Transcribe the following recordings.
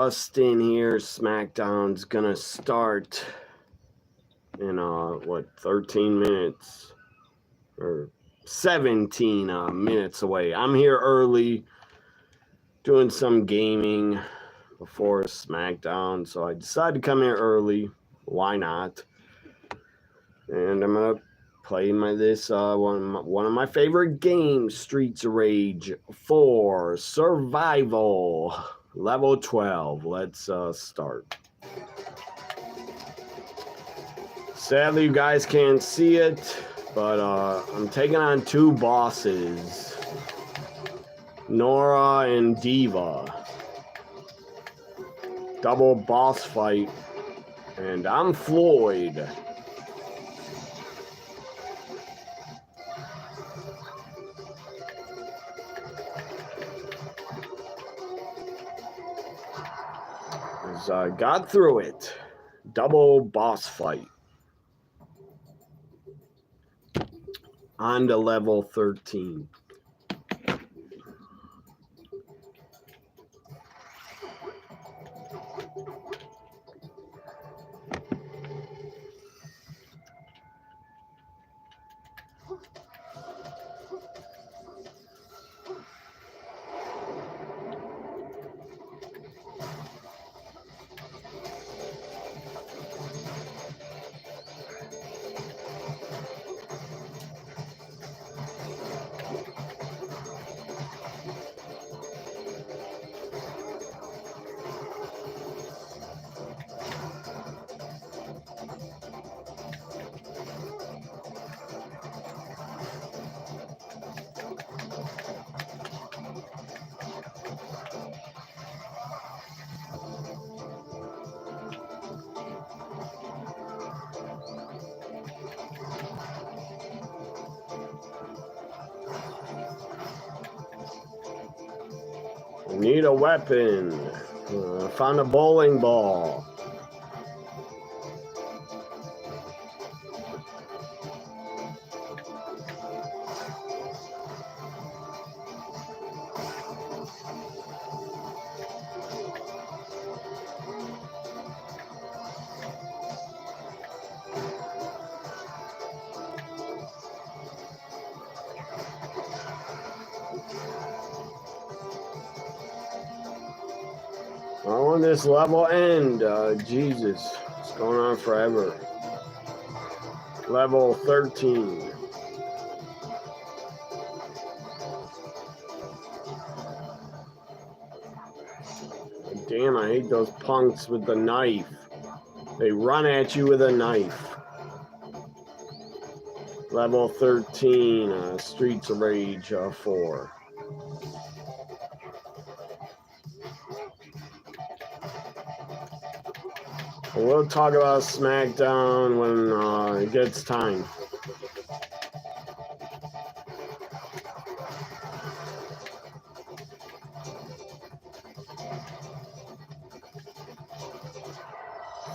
Justin here. Smackdown's gonna start in 13 minutes or 17 minutes away. I'm here early doing some gaming before Smackdown, so I decided to come here early. Why not? And I'm gonna play one of my favorite games, Streets of Rage 4 Survival. Level 12. Let's start. Sadly, you guys can't see it, but I'm taking on two bosses, Nora and Diva. Double boss fight, and I'm Floyd. Got through it. Double boss fight. On to level 13. Need a weapon. Found a bowling ball. Oh, when this level end, Jesus, it's going on forever. Level 13. Damn, I hate those punks with the knife. They run at you with a knife. Level 13, Streets of Rage 4. We'll talk about Smackdown when it gets time.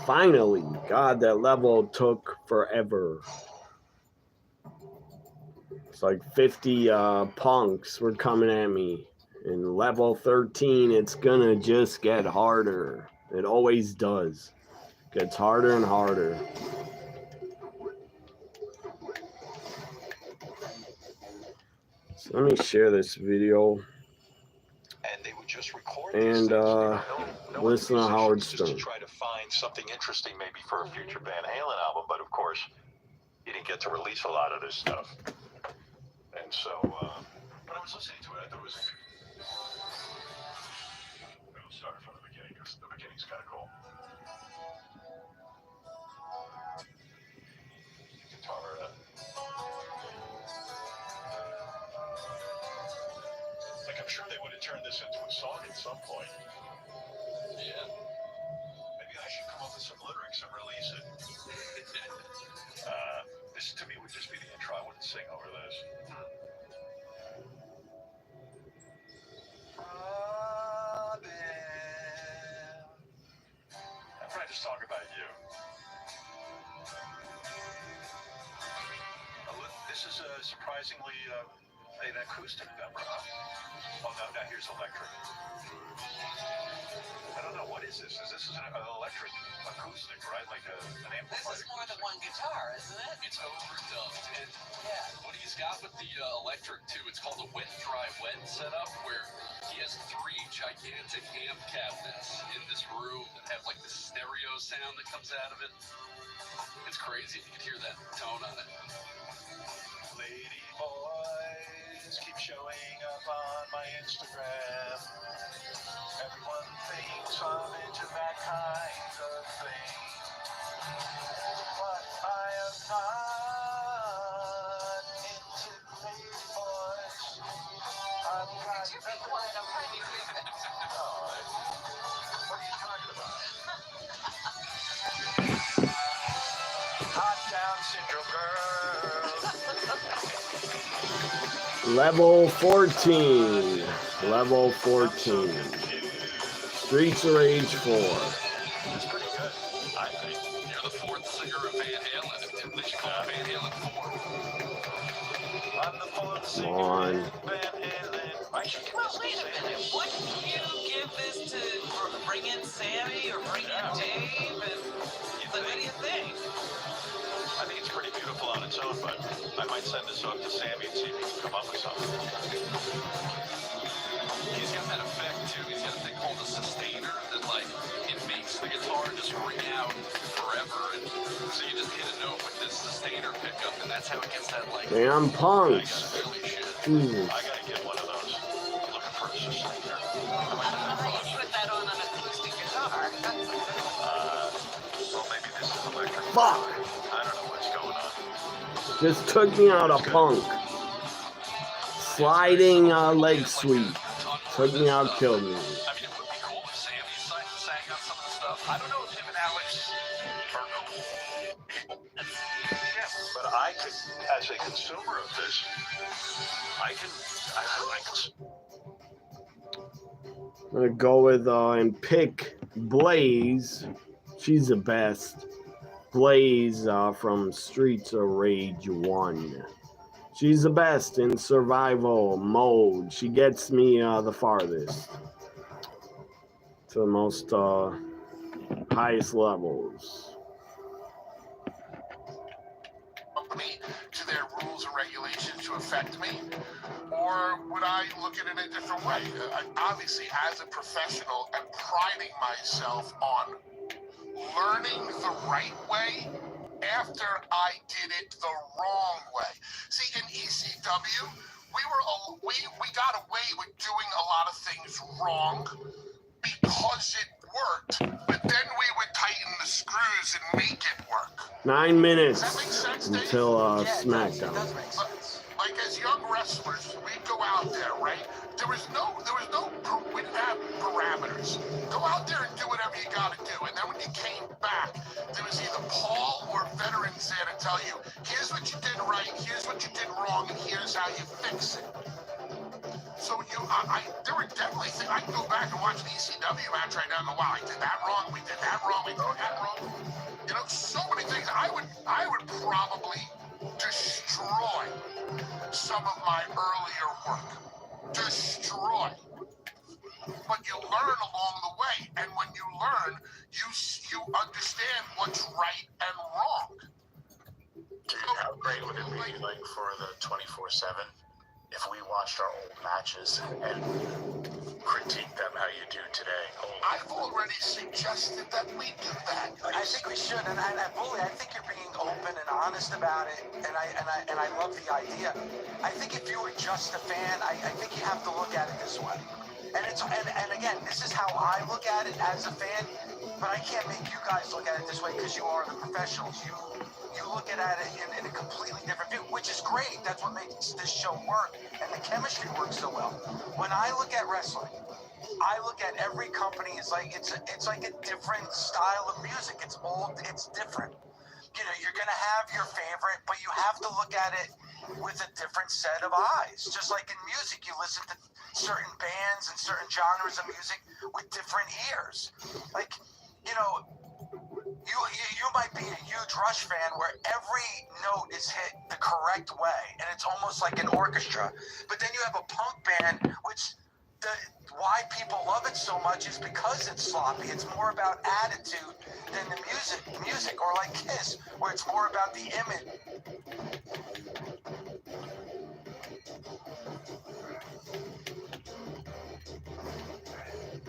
Finally, God, that level took forever. It's like 50 punks were coming at me. In level 13, it's gonna just get harder. It always does. Gets harder and harder. So let me share this video. And they would just record and listen to Howard Stern. Just to try to find something interesting maybe for a future Van Halen album, but of course he didn't get to release a lot of this stuff. And so when I was listening to it, I thought it was I'll start from the beginning because the beginning's kind of cool. Guitar like I'm sure they would have turned this into a song at some point. Yeah. Maybe I should come up with some lyrics and release it. This to me would just be the intro. I wouldn't sing over this. I'm trying to just talk about you. This is a surprisingly Hey, that acoustic number, huh? Oh, no, here's electric. I don't know, what is this? Is this an electric acoustic, right? Like an amplifier? This is more than one guitar, isn't it? It's overdubbed. And Yeah. what he's got with the electric, too, it's called a wet, dry, wet setup, where he has 3 gigantic amp cabinets in this room that have, like, the stereo sound that comes out of it. It's crazy. You can hear that tone on it. Lady boys keep showing up on my Instagram. Everyone thinks I'm into that kind of thing. But I am not into lady boys. I'm not. Could you be quiet? I'm trying to hear it. What are you talking about? Hot down syndrome girl. Level 14. Level 14. Streets of Rage 4. That's pretty good, I think. You're the 4th singer of Van Halen. They should call it Van Halen 4. I'm the 4th singer Come on. of Van Halen. I should give Well, this to wait a Sammy. minute. Wouldn't you give this to bring in Sammy or bring in Dave? And what do you think? I think it's pretty beautiful on its own, but I might send this off to Sammy and see if he can come up with something. He's got that effect, too. He's got a thing called a sustainer that, like, it makes the guitar just ring out forever. And so you just hit a note with this sustainer pickup, and that's how it gets that, like, Damn punks. really shit. Jesus. I gotta get one of those. I'm looking for a sustainer. I don't know how you put that on an acoustic guitar. Well, maybe this is electric. Fuck. I don't know what's going on. Just took me out of punk. Sliding leg sweep. Took me out, killed me. I mean, it would be cool if Sammy sang on some of the stuff. I don't know if him and Alex are cool. Yeah, but I could, as a consumer of this, I can. I'm gonna go with and pick Blaze. She's the best. Blaze from Streets of Rage 1. She's the best in survival mode. She gets me the farthest to the most highest levels. Company to their rules and regulations to affect me, or would I look at it a different way? Obviously, as a professional, I'm priding myself on learning the right way after I did it the wrong way. See, in ECW, we got away with doing a lot of things wrong because it worked, but then we would tighten the screws and make it work. 9 minutes Does that make sense, Dave? until Yeah, Smackdown. It does make sense. Like as young wrestlers, we'd go out there, right? We didn't have parameters. Go out there and do whatever you got to do. And then when you came back, there was either Paul or veterans there to tell you, here's what you did right, here's what you did wrong, and here's how you fix it. So there were definitely things. I can go back and watch an ECW match right now and go, wow, I did that wrong, we did that wrong, we did that wrong. You know, so many things. I would probably destroy some of my earlier work. Destroy. But you learn along the way, and when you learn, you understand what's right and wrong. Dude, how great would it be, like, for the 24/7 if we watched our old matches and critique them how you do today? I've already suggested that we do that. I think we should, and Bully, I think you're being open and honest about it, and I love the idea. I think if you were just a fan, I think you have to look at it this way. And again, this is how I look at it as a fan, but I can't make you guys look at it this way because you are the professionals. You look at it in a completely different view, which is great. That's what makes this show work, and the chemistry works so well. When I look at wrestling, I look at every company as like it's like a different style of music. It's different. You know, you're gonna have your favorite, but you have to look at it with a different set of eyes. Just like in music, you listen to certain bands and certain genres of music with different ears. Like, you know, you might be a huge Rush fan where every note is hit the correct way, and it's almost like an orchestra. But then you have a punk band, which why people love it so much is because it's sloppy. It's more about attitude than the music, or like Kiss, where it's more about the image.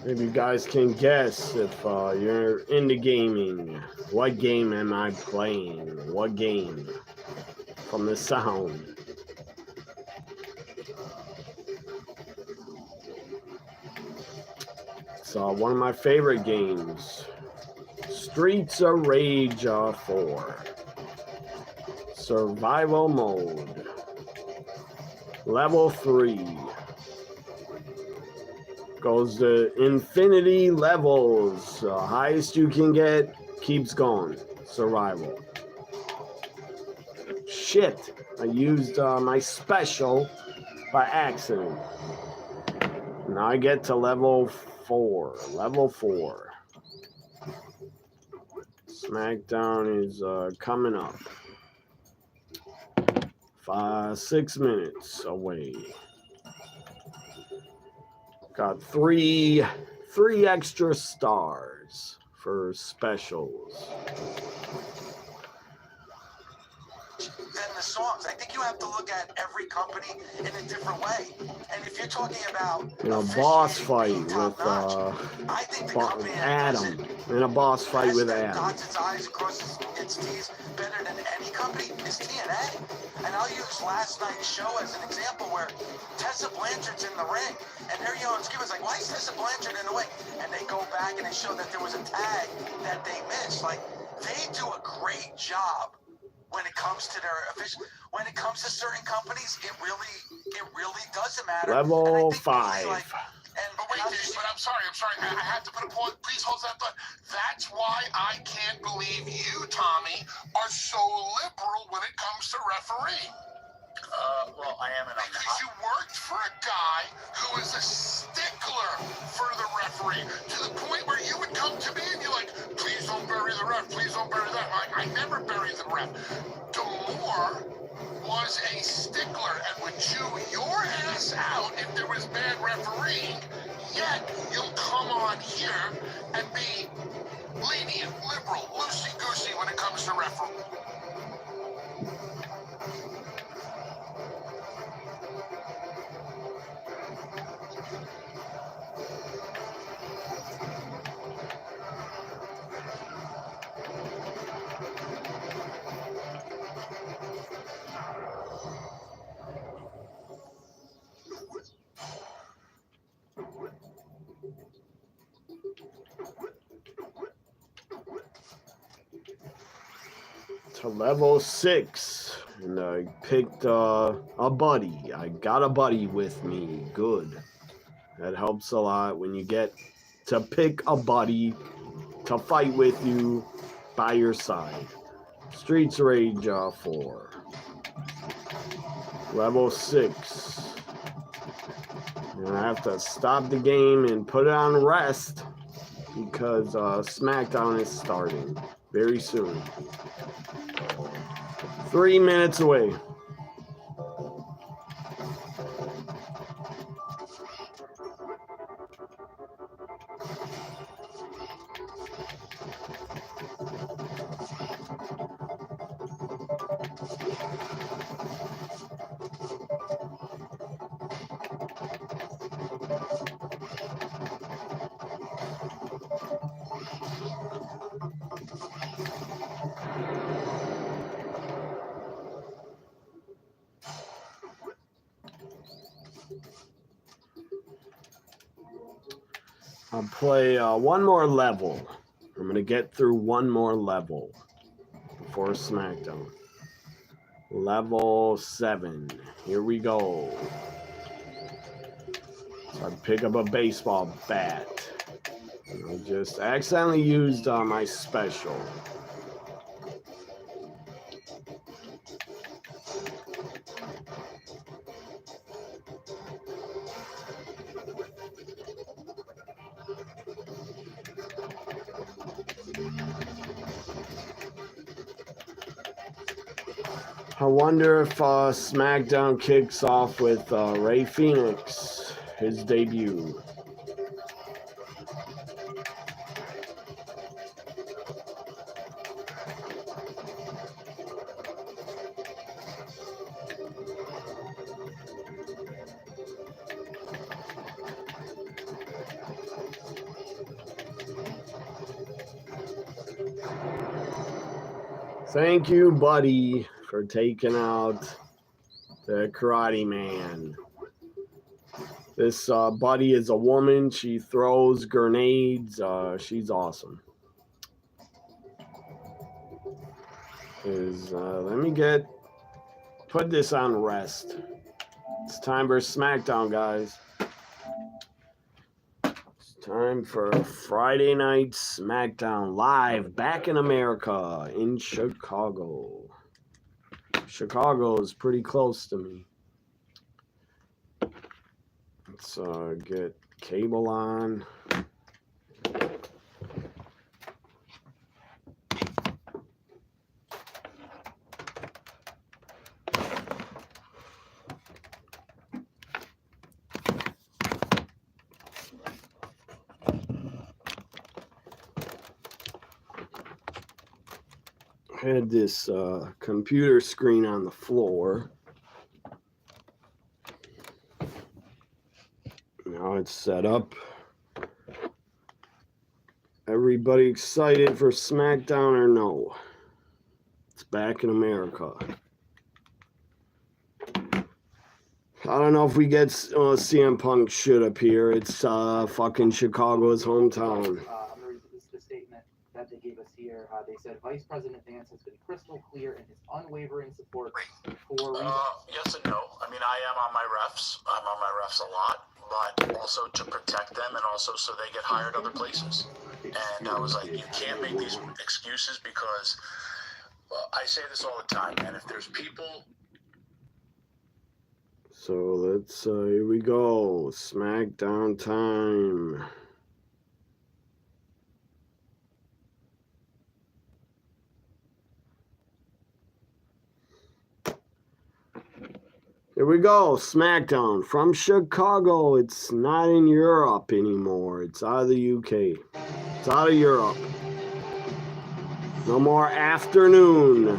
Maybe you guys can guess if you're into gaming. What game am I playing? What game? From the sound. It's one of my favorite games. Streets of Rage 4. Survival mode. Level 3. Goes to infinity levels. Highest you can get keeps going. Survival. Shit. I used my special by accident. Now I get to level 4. Level 4. Smackdown is coming up. 6 minutes away. Got three extra stars for specials. Than the songs. I think you have to look at every company in a different way. And if you're talking about Boss fight with I think the company Adam. In a boss fight with Adam. Dots its I's, crosses its T's better than any company is TNA. And I'll use last night's show as an example where Tessa Blanchard's in the ring, and Harry Owens was like, why is Tessa Blanchard in the ring? And they go back and they show that there was a tag that they missed. Like, they do a great job when it comes to their official. When it comes to certain companies, it really doesn't matter. Level 5. But wait, Dave, but I'm sorry. I had to put a pause. Please hold that thought. That's why I can't believe you, Tommy, are so liberal when it comes to refereeing. Well, I am, and I'm Because you worked for a guy who is a stickler for the referee, to the point where you would come to me and you're like, please don't bury the ref, please don't bury that. I never bury the ref. Demore was a stickler and would chew your ass out if there was bad refereeing, yet you'll come on here and be lenient, liberal, loosey-goosey when it comes to refereeing. To level 6, and I picked a buddy. I got a buddy with me. Good. That helps a lot when you get to pick a buddy to fight with you by your side. Streets Rage 4. Level 6. And I have to stop the game and put it on rest because Smackdown is starting very soon. 3 minutes away. I'll play one more level. I'm going to get through one more level before Smackdown. Level 7. Here we go. So I pick up a baseball bat. I just accidentally used my special. I wonder if SmackDown kicks off with Rey Fenix, his debut. Thank you, buddy, for taking out the Karate Man. This buddy is a woman. She throws grenades. She's awesome. Let me put this on rest. It's time for SmackDown, guys. It's time for Friday night SmackDown live back in America in Chicago. Chicago is pretty close to me. Let's get cable on. I had this computer screen on the floor. Now it's set up. Everybody excited for SmackDown or no? It's back in America. I don't know if we get CM Punk shit up here. It's fucking Chicago's hometown. I'm going to read the statement that they gave us here. They said Vice President Vance has been crystal clear in his unwavering support for... Yes and no. I mean, I am on my refs. I'm on my refs a lot, but also to protect them and also so they get hired other places. And I was like, you can't make these excuses because I say this all the time, and if there's people... So let's, here we go. SmackDown time. Here we go, SmackDown from Chicago. It's not in Europe anymore. It's out of the UK. It's out of Europe. No more afternoon.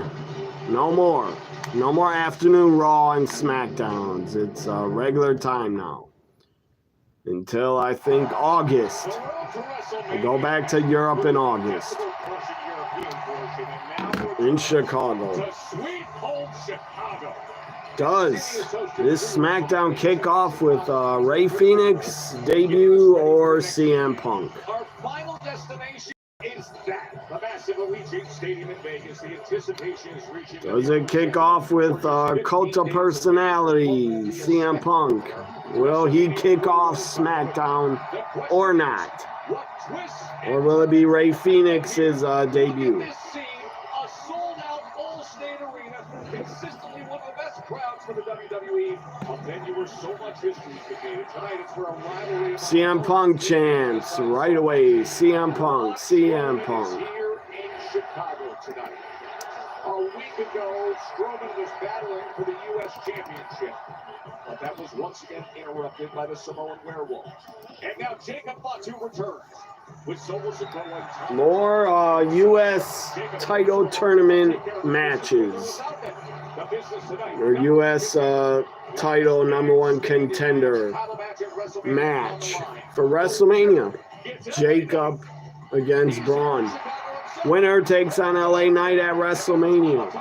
No more. No more afternoon Raw and SmackDowns. It's regular time now. Until I think August. I go back to Europe in August. In Chicago. Does this SmackDown kick off with Rey Fenix debut or CM Punk? Our final destination is that the massive Allegiant Stadium in Vegas. The anticipation is reaching. Does it kick off with Cult of Personality, CM Punk? Will he kick off SmackDown or not? Or will it be Rey Fenix's debut? Consistently one of the best crowds for the WWE. A venue where so much history is created. Tonight it's for a rivalry. CM Punk chants right away. CM Punk, CM Punk. Here in Chicago tonight. A week ago, Strowman was battling for the U.S. Championship. But that was once again interrupted by the Samoan Werewolf. And now Jacob Fatu returns. More U.S. title tournament matches. Or U.S. title #1 contender match for WrestleMania. Jacob against Braun. Winner takes on LA Knight at WrestleMania.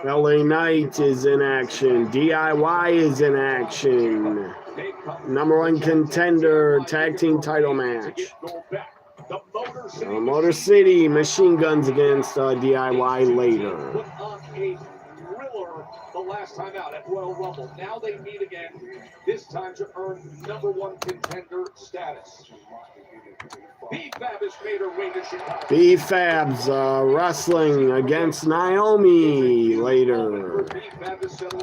LA Knight is in action. DIY is in action. #1 contender tag team title match. Motor City Machine Guns against DIY later. The last time out at Royal Rumble. Now they meet again, this time to earn #1 contender status. B-Fab has made her way to Chicago. B-Fab's wrestling against Naomi later.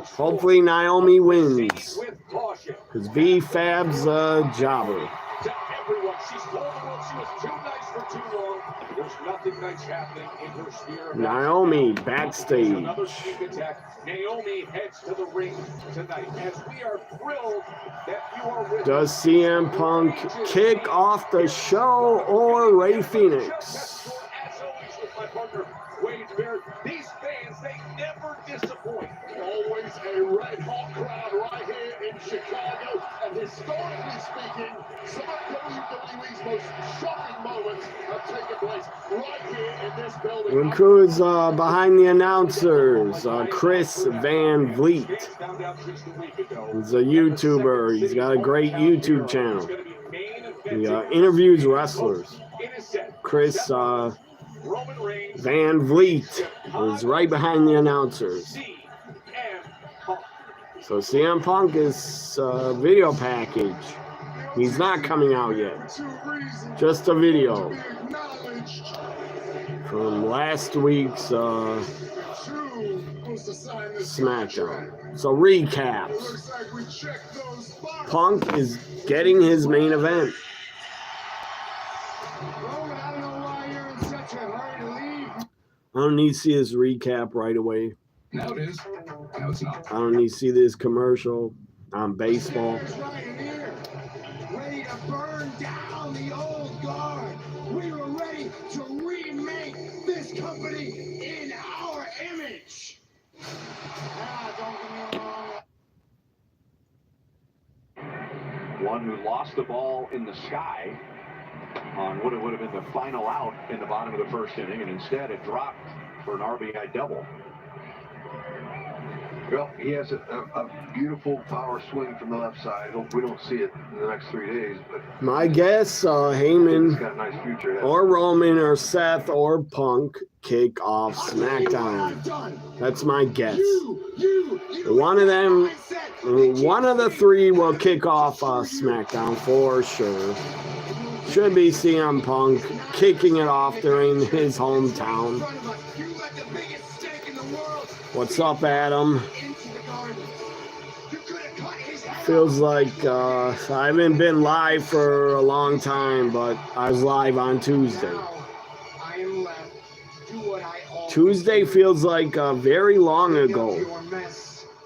Hopefully Naomi wins. Because B-Fab's a jobber. to everyone. She's told the world she was too nice for too long. There's nothing nice happening in her sphere. Naomi backstage. Another sneak attack. Naomi heads to the ring tonight, as we are thrilled that you are with Does us. CM Punk kick off the show or Rey Fenix? As always with my partner, Wade Barrett. These fans, they never disappoint. Always a red hot crowd right here in Chicago. And historically speaking, some of WWE's most shocking moments have taken place right here in this building. Look who's behind the announcers. Chris Van Vliet. He's a YouTuber. He's got a great YouTube channel. He interviews wrestlers. Chris Van Vliet is right behind the announcers. So CM Punk is video package. He's not coming out yet. Just a video from last week's Smackdown. So recaps. Punk is getting his main event. I don't need to see this recap right away. Now it is. Now it's not. I don't need to see this commercial on baseball. Ready to burn down the old guard. We were ready to remake this company in our image. Don't get me wrong. One who lost the ball in the sky on what would have been the final out in the bottom of the first inning, and instead it dropped for an RBI double. Well, he has a beautiful power swing from the left side. We don't see it in the next 3 days, but My guess, he's Heyman got a nice future. or Roman or Seth or Punk kick off SmackDown. That's my guess. One of them, one of the three will kick off SmackDown for sure. Should be CM Punk kicking it off during his hometown. What's up, Adam? Feels like I haven't been live for a long time, but I was live on Tuesday. Tuesday feels like very long ago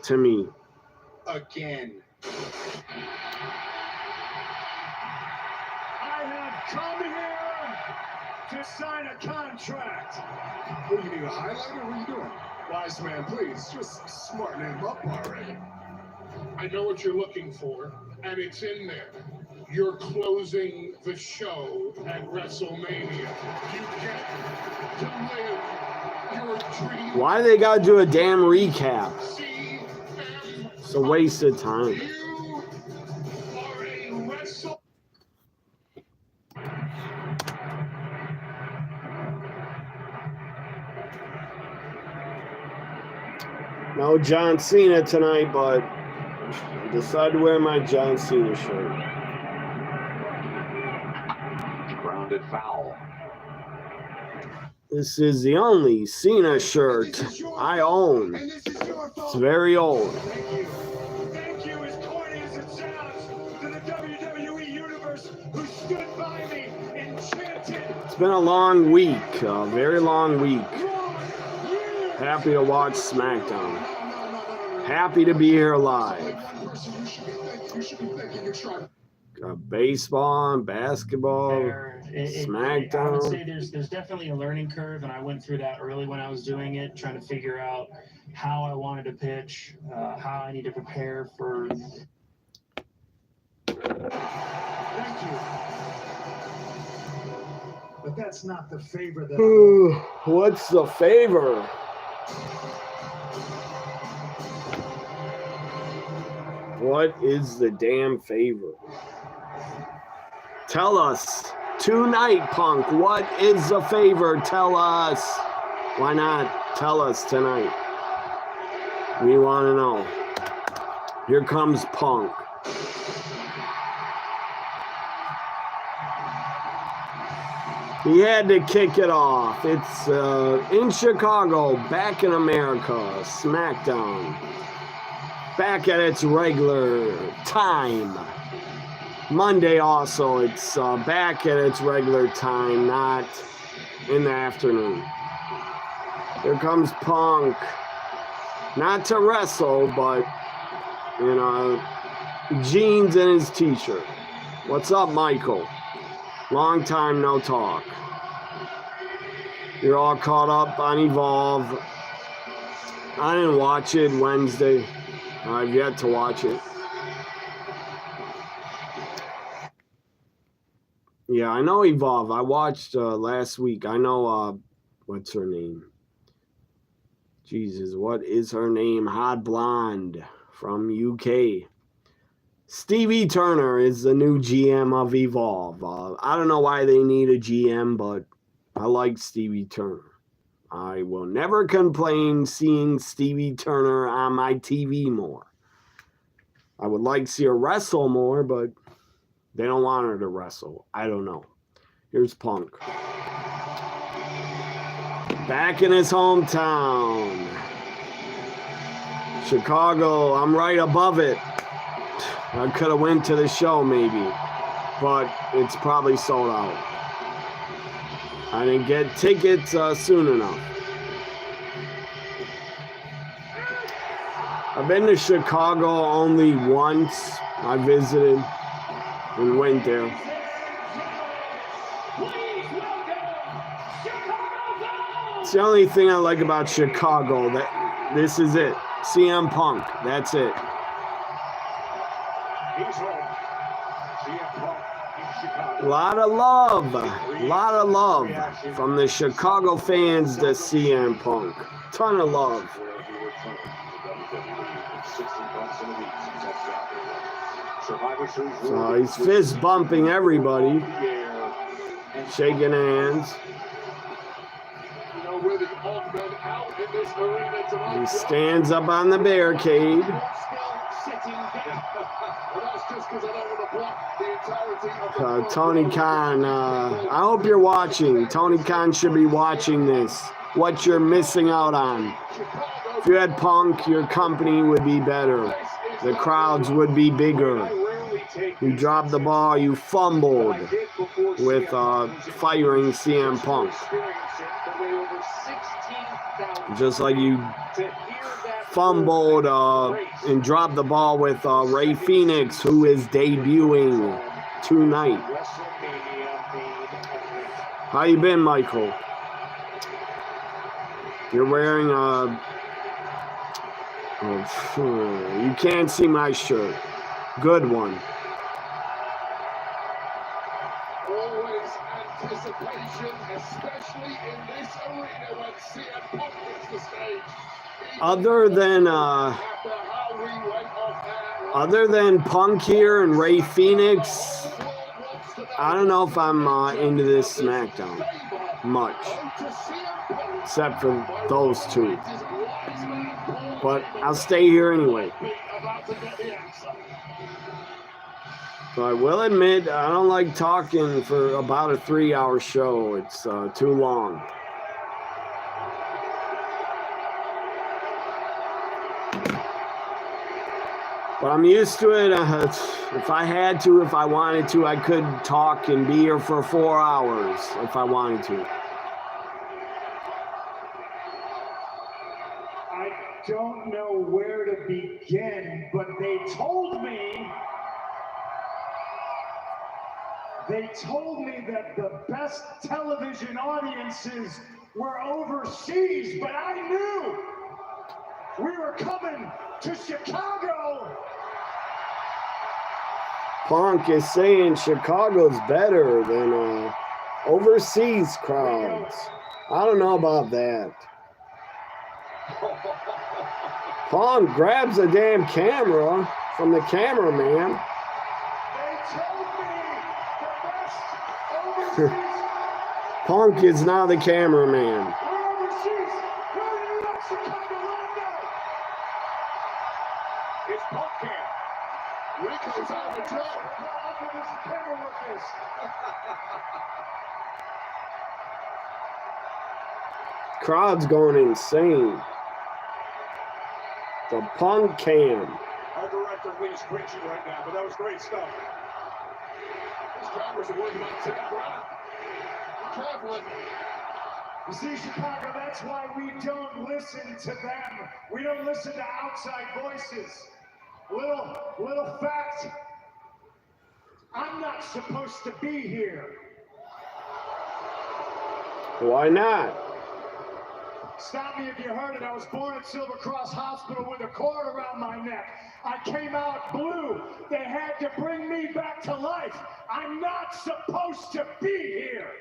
to me. Again. I have come here to sign a contract. What do you need, a highlighter? What are you doing? Wise man, please, just smarten him up already. I know what you're looking for, and it's in there. You're closing the show at WrestleMania. You get to live your dream. Why do they gotta do a damn recap? It's a waste of time. You are a wrestle. No John Cena tonight, but I decided to wear my John Cena shirt. Grounded foul. This is the only Cena shirt I own. It's very old. Thank you, as corny as it sounds, to the WWE Universe who stood by me, enchanted. It's been a long week, a very long week. Happy to watch SmackDown. Happy to be here live. Got baseball and basketball, SmackDown. I would say there's definitely a learning curve, and I went through that early when I was doing it, trying to figure out how I wanted to pitch, how I need to prepare for. Thank you. But that's not the favor that What's the favor? What is the damn favor? Tell us tonight, Punk. What is the favor? Tell us. Why not tell us tonight? We want to know. Here comes Punk. He had to kick it off. It's in Chicago, back in America, SmackDown. Back at its regular time. Monday also, it's back at its regular time, not in the afternoon. Here comes Punk. Not to wrestle, but, you know, jeans and his t-shirt. What's up, Michael? Long time no talk. You're all caught up on Evolve. I didn't watch it Wednesday. I've yet to watch it. Yeah, I know Evolve. I watched last week. I know, what's her name? Jesus, what is her name? Hot Blonde from UK. Stevie Turner is the new GM of Evolve. I don't know why they need a GM, but I like Stevie Turner. I will never complain seeing Stevie Turner on my TV more. I would like to see her wrestle more, but they don't want her to wrestle. I don't know. Here's Punk. Back in his hometown. Chicago, I'm right above it. I could have went to the show maybe, but it's probably sold out. I didn't get tickets soon enough. I've been to Chicago only once. I visited and went there. It's the only thing I like about Chicago. That this is it. CM Punk. That's it. A lot of love from the Chicago fans to CM Punk. Ton of love. So he's fist bumping everybody, shaking hands. He stands up on the barricade. Tony Khan, I hope you're watching. Tony Khan should be watching this. What you're missing out on. If you had Punk, your company would be better. The crowds would be bigger. You dropped the ball. You fumbled with firing CM Punk. Just like you fumbled and dropped the ball with Rey Fenix, who is debuting tonight. How you been, Michael? You're wearing you can't see my shirt. Good one. Always anticipation, especially in this arena when CM Punk hits the stage. Other than Punk here and Rey Fenix, I don't know if I'm into this Smackdown much, except for those two. But I'll stay here anyway. So I will admit, I don't like talking for about a 3-hour show. It's too long. But I'm used to it. If I had to, if I wanted to, I could talk and be here for 4 hours if I wanted to. I don't know where to begin, but they told me that the best television audiences were overseas, but I knew we were coming to Chicago. Punk is saying Chicago's better than overseas crowds. I don't know about that. Punk grabs a damn camera from the cameraman. Punk is now the cameraman. It's Punk Camp. Rico's on the top. Crowd's going insane. The Punk Cam. Our director Lee's preaching right now, but that was great stuff. wasn't worried about Ted Brown. Be careful. You see, Chicago, that's why we don't listen to them. We don't listen to outside voices. Little fact, I'm not supposed to be here. Why not? Stop me if you heard it. I was born at Silver Cross Hospital with a cord around my neck. I came out blue. They had to bring me back to life. I'm not supposed to be here.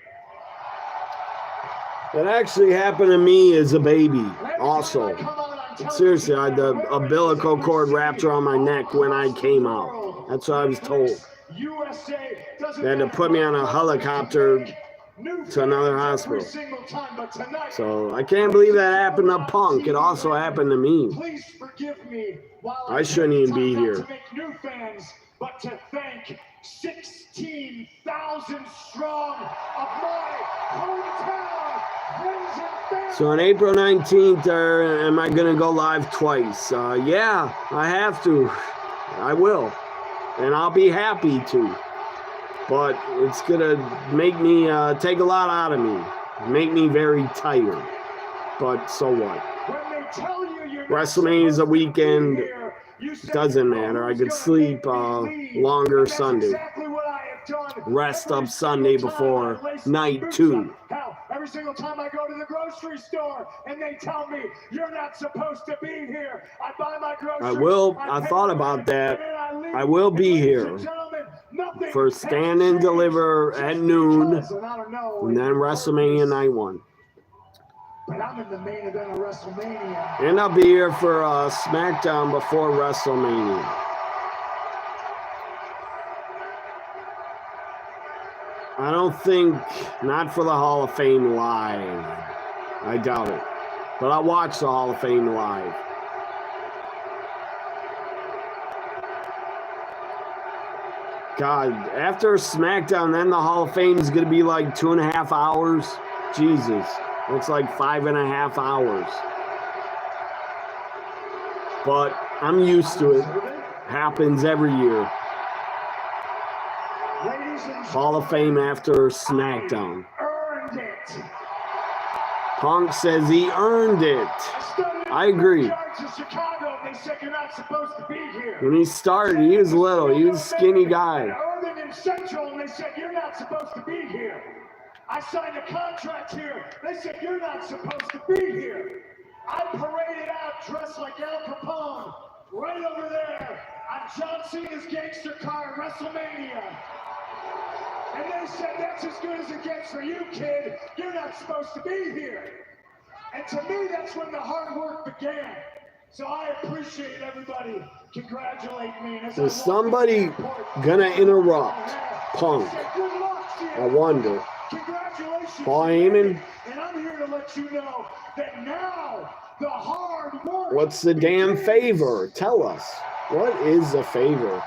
That actually happened to me as a baby, also. Seriously, I had the umbilical cord wrapped around my neck when I came out. That's what I was told. They had to put me on a helicopter to another hospital. So I can't believe that happened to Punk. It also happened to me. I shouldn't even be here. But to thank 16,000 strong of my hometown friends and family. So on April 19th, am I going to go live twice? Yeah, I have to. I will. And I'll be happy to. But it's going to make me take a lot out of me. Make me very tired. But so what? WrestleMania is a weekend. Doesn't matter. I could sleep longer Sunday. Rest up Sunday before night 2. Every single time I go to the grocery store and they tell me you're not supposed to be here, I buy my groceries. I thought about that. I will be here for Stand and Deliver at noon, and then WrestleMania Night 1. But I'm in the main event of WrestleMania. And I'll be here for Smackdown before WrestleMania. I don't think, not for the Hall of Fame live. I doubt it. But I'll watch the Hall of Fame live. God, after Smackdown, then the Hall of Fame is going to be like 2.5 hours. Jesus. It's like 5.5 hours. But I'm used to it. Happens every year. Hall of Fame after Smackdown. Punk says he earned it. I agree. When he started, he was little. He was a skinny guy. I signed a contract here. They said, you're not supposed to be here. I paraded out dressed like Al Capone right over there on John Cena's gangster car at WrestleMania. And they said, that's as good as it gets for you, kid. You're not supposed to be here. And to me, that's when the hard work began. So I appreciate everybody congratulate me. Is somebody gonna interrupt Punk? I wonder. Paul Heyman? And I'm here to let you know that now the hard work. What's the damn favor? Tell us. What is a favor?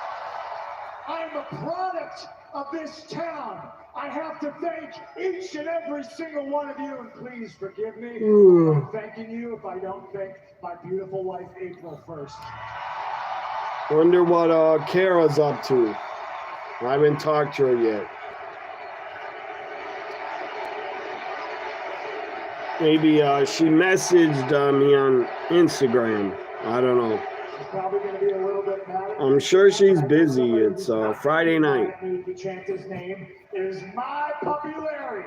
I'm a product of this town. I have to thank each and every single one of you, and please forgive me for thanking you if I don't thank my beautiful wife, April, first. Wonder what Kara's up to. I haven't talked to her yet. Maybe she messaged me on Instagram. I don't know. She's probably going to be a little bit mad. I'm sure she's busy. It's Friday night. To chant his name is my puppy Larry.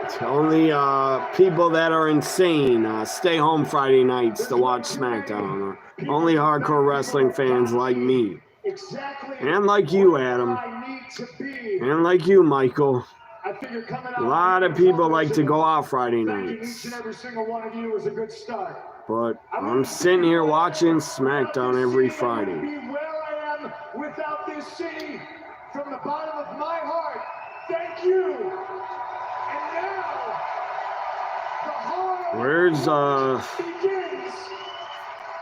It's only people that are insane stay home Friday nights to watch Smackdown. Only hardcore wrestling fans like me. And like you, Adam. And like you, Michael. A lot of people like to go out Friday nights. Each and every single one of you is a good start. But I'm sitting here watching Smackdown every Friday. Be where I am without this city from the bottom of my heart. Thank you. And now the hard Where's begins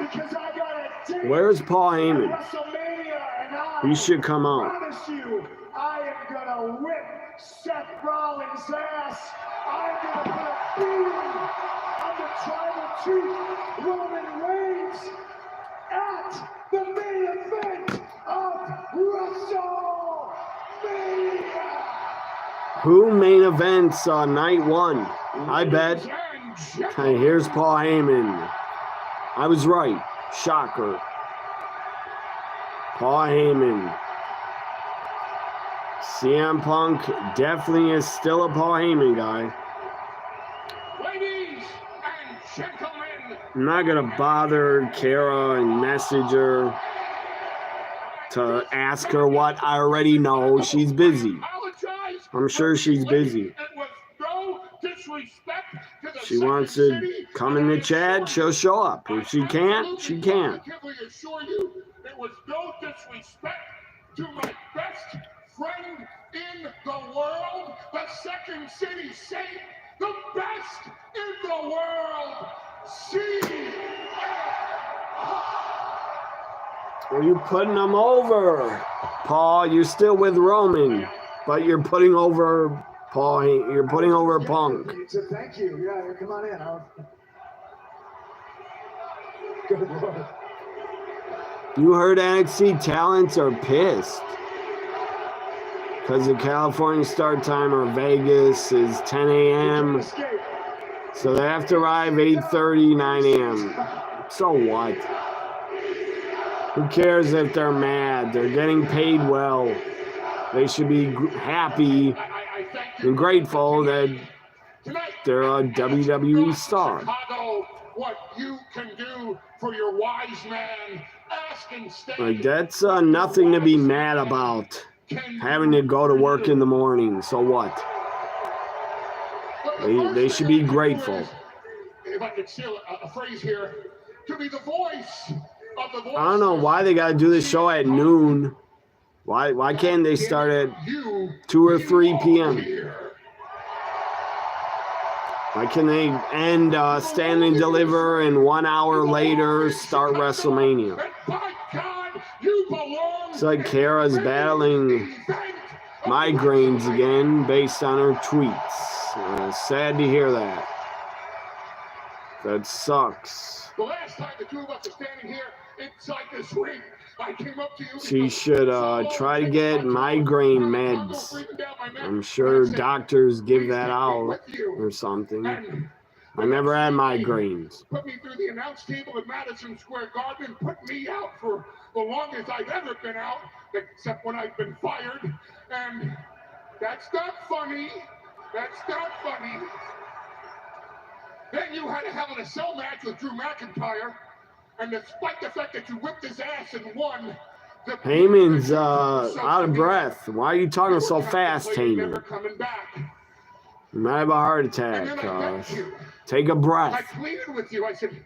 because I got a date Where's Paul Heyman? WrestleMania, and I He should come out. promise you, I am gonna whip Seth Rollins' ass. I'm gonna put a beating on the tribal chief, Roman Reigns' ass. Who main events on night 1? I bet. Okay, here's Paul Heyman. I was right. Shocker. Paul Heyman. CM Punk definitely is still a Paul Heyman guy. Ladies and gentlemen, I'm not going to bother Kara and message her to ask her what I already know. She's busy. I'm sure she's busy. it was no disrespect to the She wants to come in the chat, she'll show up. If she can't, she can't. I positively assure you, it was no disrespect to my best friend in the world, the Second City Saint, the best in the world, Are you putting them over? Paul, you're still with Roman, but you're putting over Paul. You're putting over Punk. Thank you. Yeah, come on in. Good Lord. You heard NXT talents are pissed because the California start time or Vegas is 10 a.m. So they have to arrive 8:30, 9 a.m. So what? Who cares if they're mad? They're getting paid well. They should be happy and grateful that they're a WWE star. Chicago, what you can do for your wise man. Ask and stay. Like, that's nothing to be mad about. Having to go to work in the morning. So what? They should be grateful. If I could steal a phrase here, to be the voice of the voice. I don't know why they got to do the show at noon. Why can't they start at 2 or 3 p.m.? Why can they end Stand and Deliver and 1 hour later start WrestleMania? It's like Kara's battling migraines again based on her tweets. Sad to hear that. That sucks. The last time the two of us are standing here inside this ring, I came up to you. She should try to get migraine meds. I'm sure doctors give that out or something. I never had migraines. Put me through the announce table at Madison Square Garden, put me out for the longest I've ever been out, except when I've been fired. And that's not funny. That's not funny. Then you had a Hell in a Cell match with Drew McIntyre, and despite the fact that you whipped his ass and won, Heyman's out of breath. Why are you talking so fast, Heyman? You might have a heart attack. Take a I breath. pleaded with you. I said,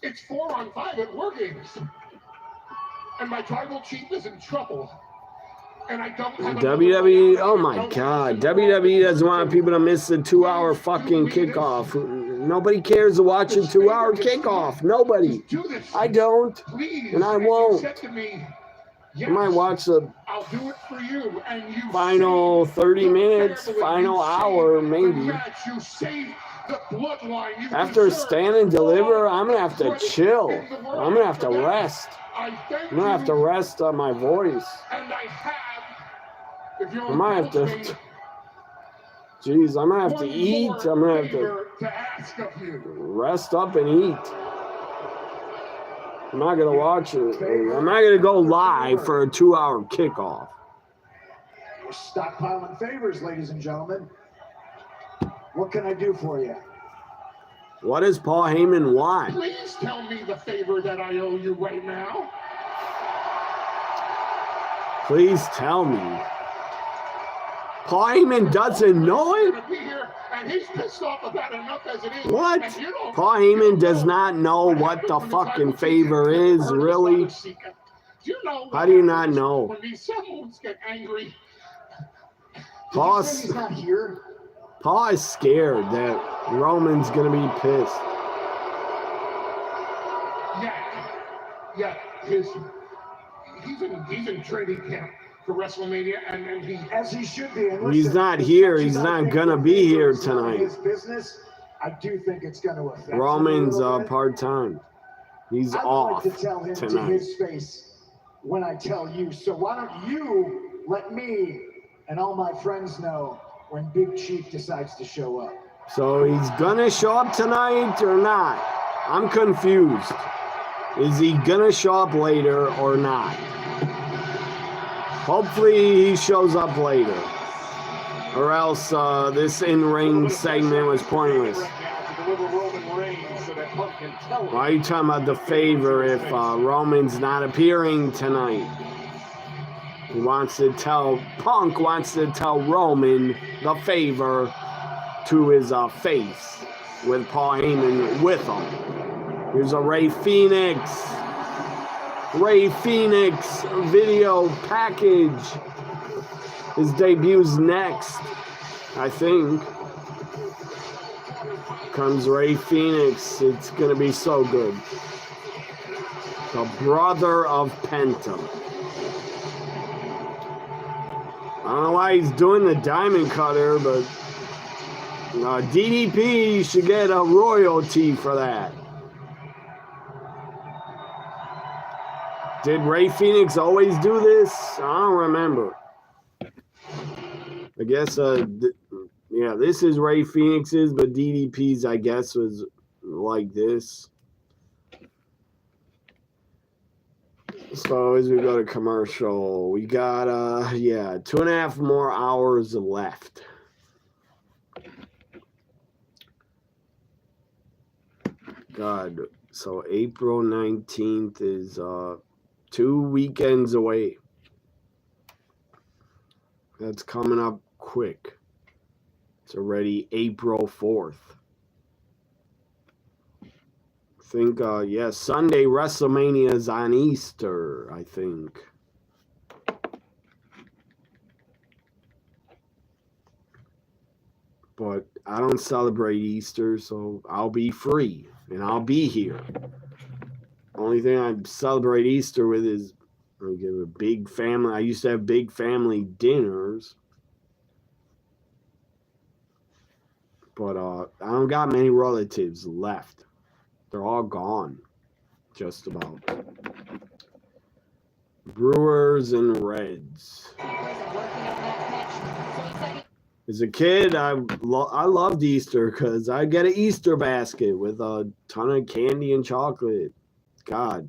it's 4-on-5 at War Games, and my tribal chief is in trouble. And I don't have WWE, oh my God. WWE doesn't want people to miss the 2-hour fucking kickoff. Nobody cares to watch a 2-hour kickoff. Nobody. I don't. And I won't. I might watch the final 30 minutes, final hour, maybe. After Stand and Deliver, I'm going to have to chill. I'm going to have to rest. I'm going to have to rest on my voice. I might have to. Jeez, I'm going to have to eat. I'm going to have to rest up and eat. I'm not going to watch it. I'm not going to go live for a 2-hour kickoff. We're stockpiling favors, ladies and gentlemen. What can I do for you? What does Paul Heyman want? Please tell me the favor that I owe you right now. Please tell me. Paul Heyman doesn't know it? What? Paul Heyman does not know what the fucking favor is, really? How do you not know? Paul is scared that Roman's going to be pissed. Yeah, he's in training camp for WrestleMania, and he, as he should be. He's not here. He's not going to be here tonight. His business, I do think it's going to affect Roman's part-time. He's off to tell him tonight. to his face when I tell you. So why don't you let me and all my friends know when Big Chief decides to show up. So he's gonna show up tonight or not? I'm confused. Is he gonna show up later or not? Hopefully he shows up later. Or else this in-ring segment was pointless. Why are you talking about the favor if Roman's not appearing tonight? He wants to tell, Punk wants to tell Roman the favor to his face with Paul Heyman with him. Here's a Rey Fenix video package. His debut's next, I think. Comes Rey Fenix. It's going to be so good. The brother of Penta. I don't know why he's doing the diamond cutter, but DDP should get a royalty for that. Did Rey Fenix always do this? I don't remember. I guess, yeah, this is Rey Fenix's, but DDP's, I guess, was like this. So as we go to commercial, we got, 2.5 more hours left. God, so April 19th is 2 weekends away. That's coming up quick. It's already April 4th. I think, Sunday WrestleMania is on Easter, I think. But I don't celebrate Easter, so I'll be free and I'll be here. Only thing I celebrate Easter with is I give a big family. I used to have big family dinners. But I don't got many relatives left. They're all gone. Just about. Brewers and Reds. As a kid, I loved Easter because I get an Easter basket with a ton of candy and chocolate. God.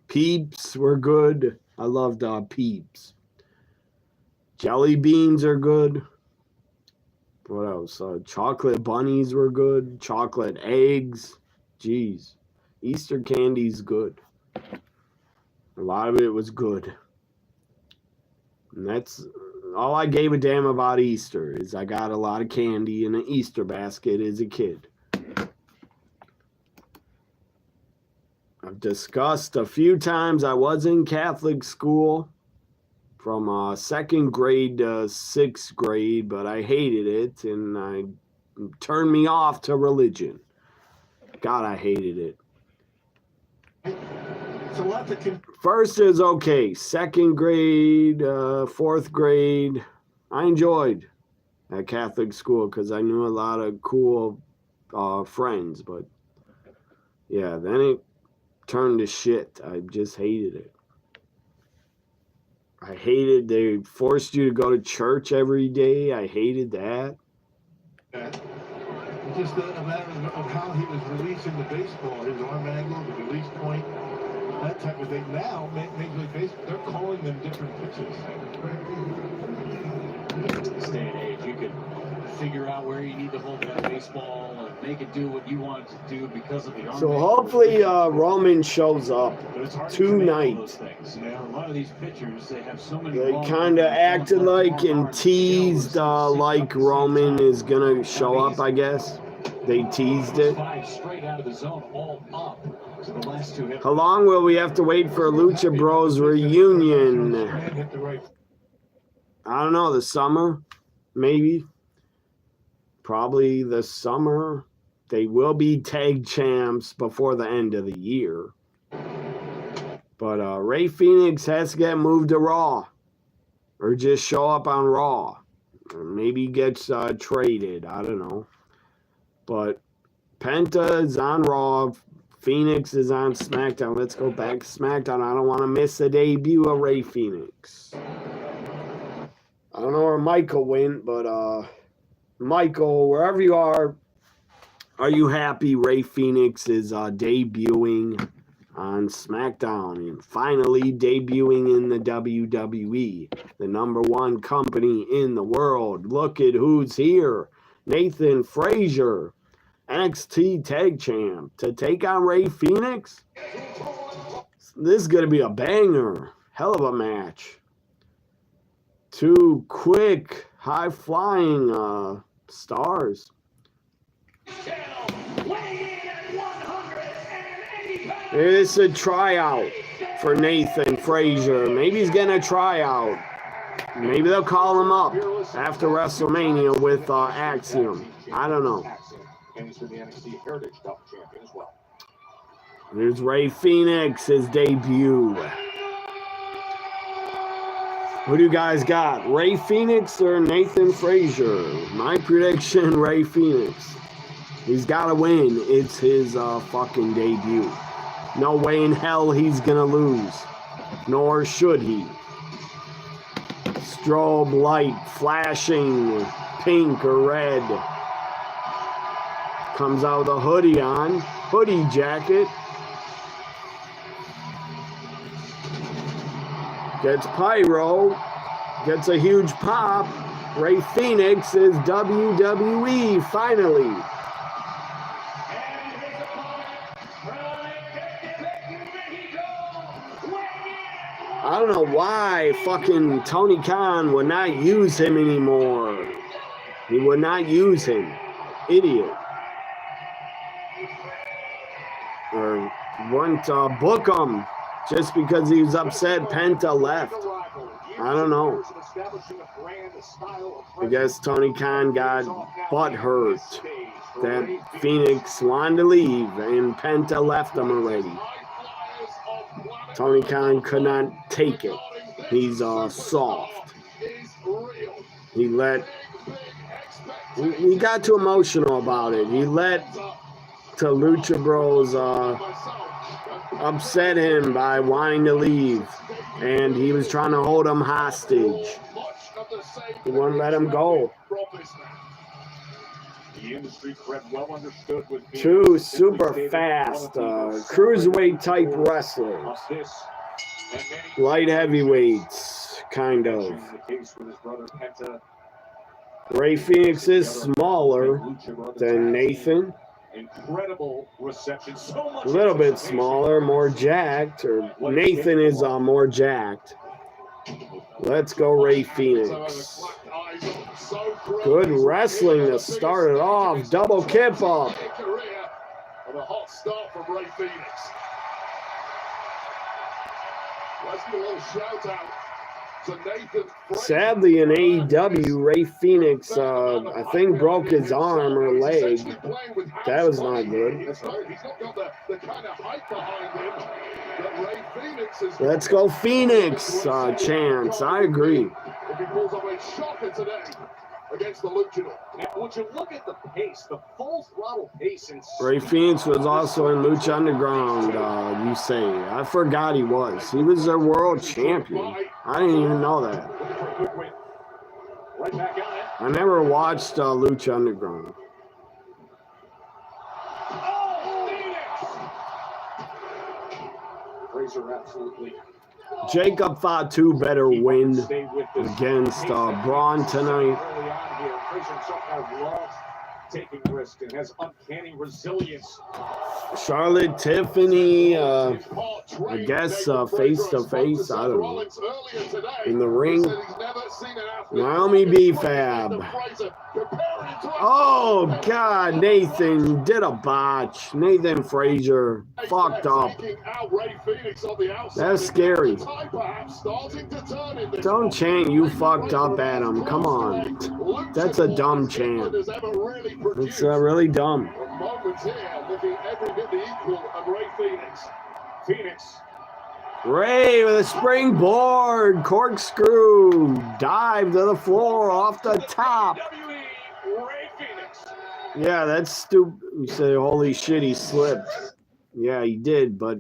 Peeps were good. I loved Peeps. Jelly beans are good. What else? Chocolate bunnies were good. Chocolate eggs. Jeez. Easter candy's good. A lot of it was good. And that's all I gave a damn about Easter is I got a lot of candy in an Easter basket as a kid. I've discussed a few times I was in Catholic school from 2nd grade to 6th grade, but I hated it and I turned me off to religion. God, I hated it. First is okay. 2nd grade, 4th grade, I enjoyed at Catholic school because I knew a lot of cool friends, but yeah, then it turned to shit. I just hated it. I hated they forced you to go to church every day. I hated that. Just a matter of how he was releasing the baseball, his arm angle, the release point, that type of thing. Now, Major League Baseball, they're calling them different pitches. This day and age, you can figure out where you need to hold that baseball and make it do what you want it to do because of the arm. So hopefully Roman shows up tonight. A lot of these pitchers, they have so many. They kind of acted like and teased like Roman is going to show up, I guess. They teased it. How long will we have to wait for Lucha Bros reunion? I don't know, the summer, maybe. Probably the summer. They will be tag champs before the end of the year. But Rey Fenix has to get moved to Raw. Or just show up on Raw. Or maybe gets traded. I don't know. But Penta is on Raw. Phoenix is on Smackdown. Let's go back to Smackdown. I don't want to miss the debut of Rey Fenix. I don't know where Michael went, but Michael, wherever you are you happy Rey Fenix is debuting on Smackdown and finally debuting in the WWE, the #1 company in the world? Look at who's here. Nathan Frazier, NXT Tag Champ, to take on Rey Fenix. This is going to be a banger. Hell of a match. Two quick, high-flying stars. It's a tryout for Nathan Frazier. Maybe he's getting a tryout. Maybe they'll call him up after WrestleMania with Axiom. I don't know. Here's Rey Fenix, his debut. Who do you guys got? Rey Fenix or Nathan Frazier? My prediction, Rey Fenix. He's got to win. It's his fucking debut. No way in hell he's going to lose. Nor should he. Strobe light flashing pink or red. Comes out with a hoodie on. Hoodie jacket. Gets pyro. Gets a huge pop. Rey Fenix is WWE finally. I don't know why fucking Tony Khan would not use him anymore. He would not use him. Idiot. Or wouldn't book him just because he was upset Penta left. I don't know. I guess Tony Khan got butthurt that Phoenix wanted to leave and Penta left him already. Tony Khan could not take it. He's soft. He got too emotional about it. He let the Lucha Bros upset him by wanting to leave. And he was trying to hold him hostage. He wouldn't let him go. Two super fast cruiserweight type wrestlers. Light heavyweights, kind of. Rey Fenix is smaller than Nathan. Incredible reception. A little bit smaller, more jacked. Or Nathan is more jacked. Let's go Rey Fenix. Good wrestling to start it off. Double kip up. And a hot start from Rey Fenix. Let's give a little shout out to Nathan. Sadly, in AEW, Rey Fenix, I think, broke his arm or leg. That was not good. Let's go Phoenix, chance. I agree. If he pulls up a shocker today against the Luchador. Now, would you look at the pace, the full throttle pace? Rey Fenix was also in Lucha Underground, you say. I forgot he was. He was their world champion. I didn't even know that. I never watched Lucha Underground. Frazier absolutely. Jacob Fatu better win against Braun tonight. Taking risk and has uncanny resilience. Charlotte Tiffany, I guess face to face. I don't know. In the ring, Naomi B-Fab. Oh God, Nathan did a botch. Nathan Frazier fucked up. That's scary. Don't chant "you fucked up" at him. Come on, that's a dumb chant. It's really dumb. Rey with a springboard, corkscrew, dive to the floor off the top. Yeah, that's stupid. You say, holy shit, he slipped. Yeah, he did, but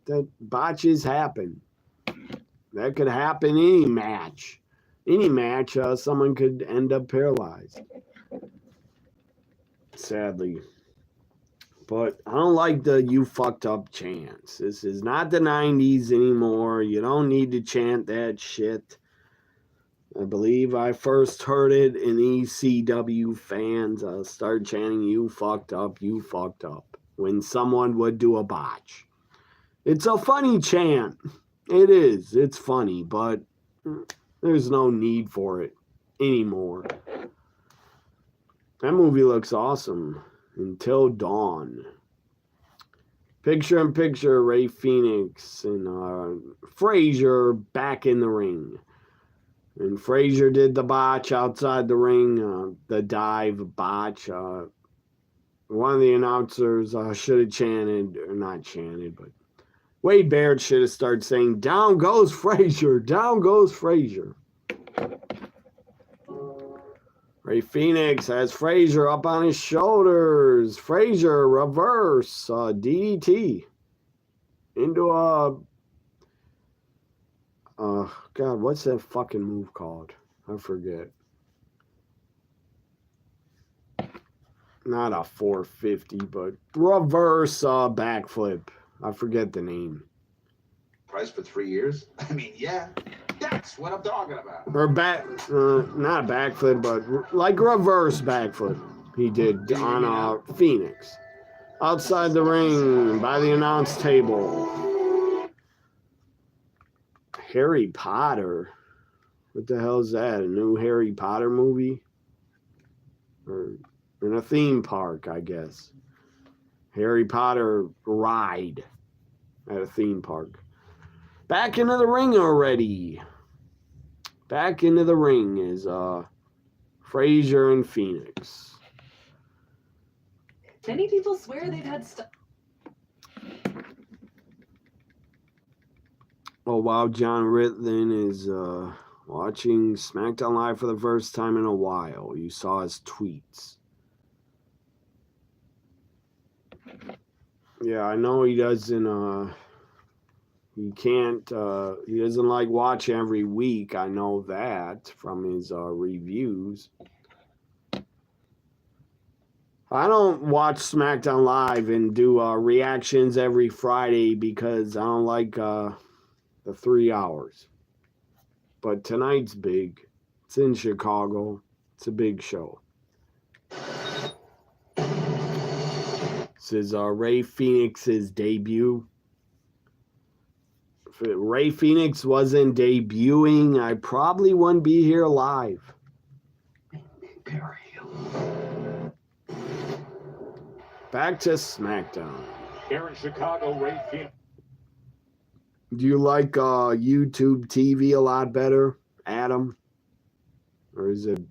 that botches happen. That could happen any match. any match, someone could end up paralyzed. Sadly. But I don't like the "you fucked up" chants. This is not the 90s anymore. You don't need to chant that shit. I believe I first heard it in ECW fans started chanting "you fucked up, you fucked up" when someone would do a botch. It's a funny chant. It is. It's funny, but there's no need for it anymore. That movie looks awesome. Until Dawn. Picture-in-picture, Rey Fenix and Frazier back in the ring. And Frazier did the botch outside the ring, the dive botch. One of the announcers should have chanted, or not chanted, but Wade Barrett should have started saying, "Down goes Frazier, down goes Frazier." Rey Fenix has Frazier up on his shoulders. Frazier reverse DDT into a God, what's that fucking move called? I forget. Not a 450, but reverse backflip. I forget the name. Price for 3 years? I mean, yeah. That's what I'm talking about. Or not backflip, but like reverse backflip. He did on Phoenix. Outside the ring by the announce table. Harry Potter. What the hell is that? A new Harry Potter movie? Or in a theme park, I guess. Harry Potter ride at a theme park. Back into the ring already. Back into the ring is Frazier and Phoenix. Many people swear they've had stuff. Oh, wow, John Ritlin is watching SmackDown Live for the first time in a while. You saw his tweets. Yeah, I know he doesn't, he can't, he doesn't like watch every week. I know that from his reviews. I don't watch SmackDown Live and do reactions every Friday because I don't like the 3 hours. But tonight's big. It's in Chicago. It's a big show. This is Rey Fenix's debut. If Rey Fenix wasn't debuting, I probably wouldn't be here live. Back to SmackDown. Here in Chicago, Rey Fenix. Do you like YouTube TV a lot better, Adam? Or is it?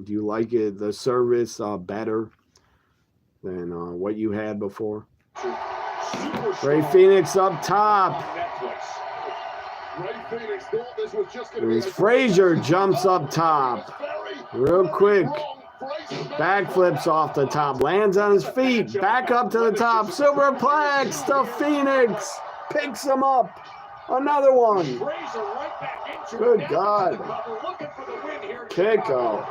Do you like it, the service better than what you had before? Rey Fenix up top. As Frazier jumps up top, real quick. Backflips off the top, lands on his feet, back up to the top, superplex to Phoenix, picks him up, another one. Good God. Kick out.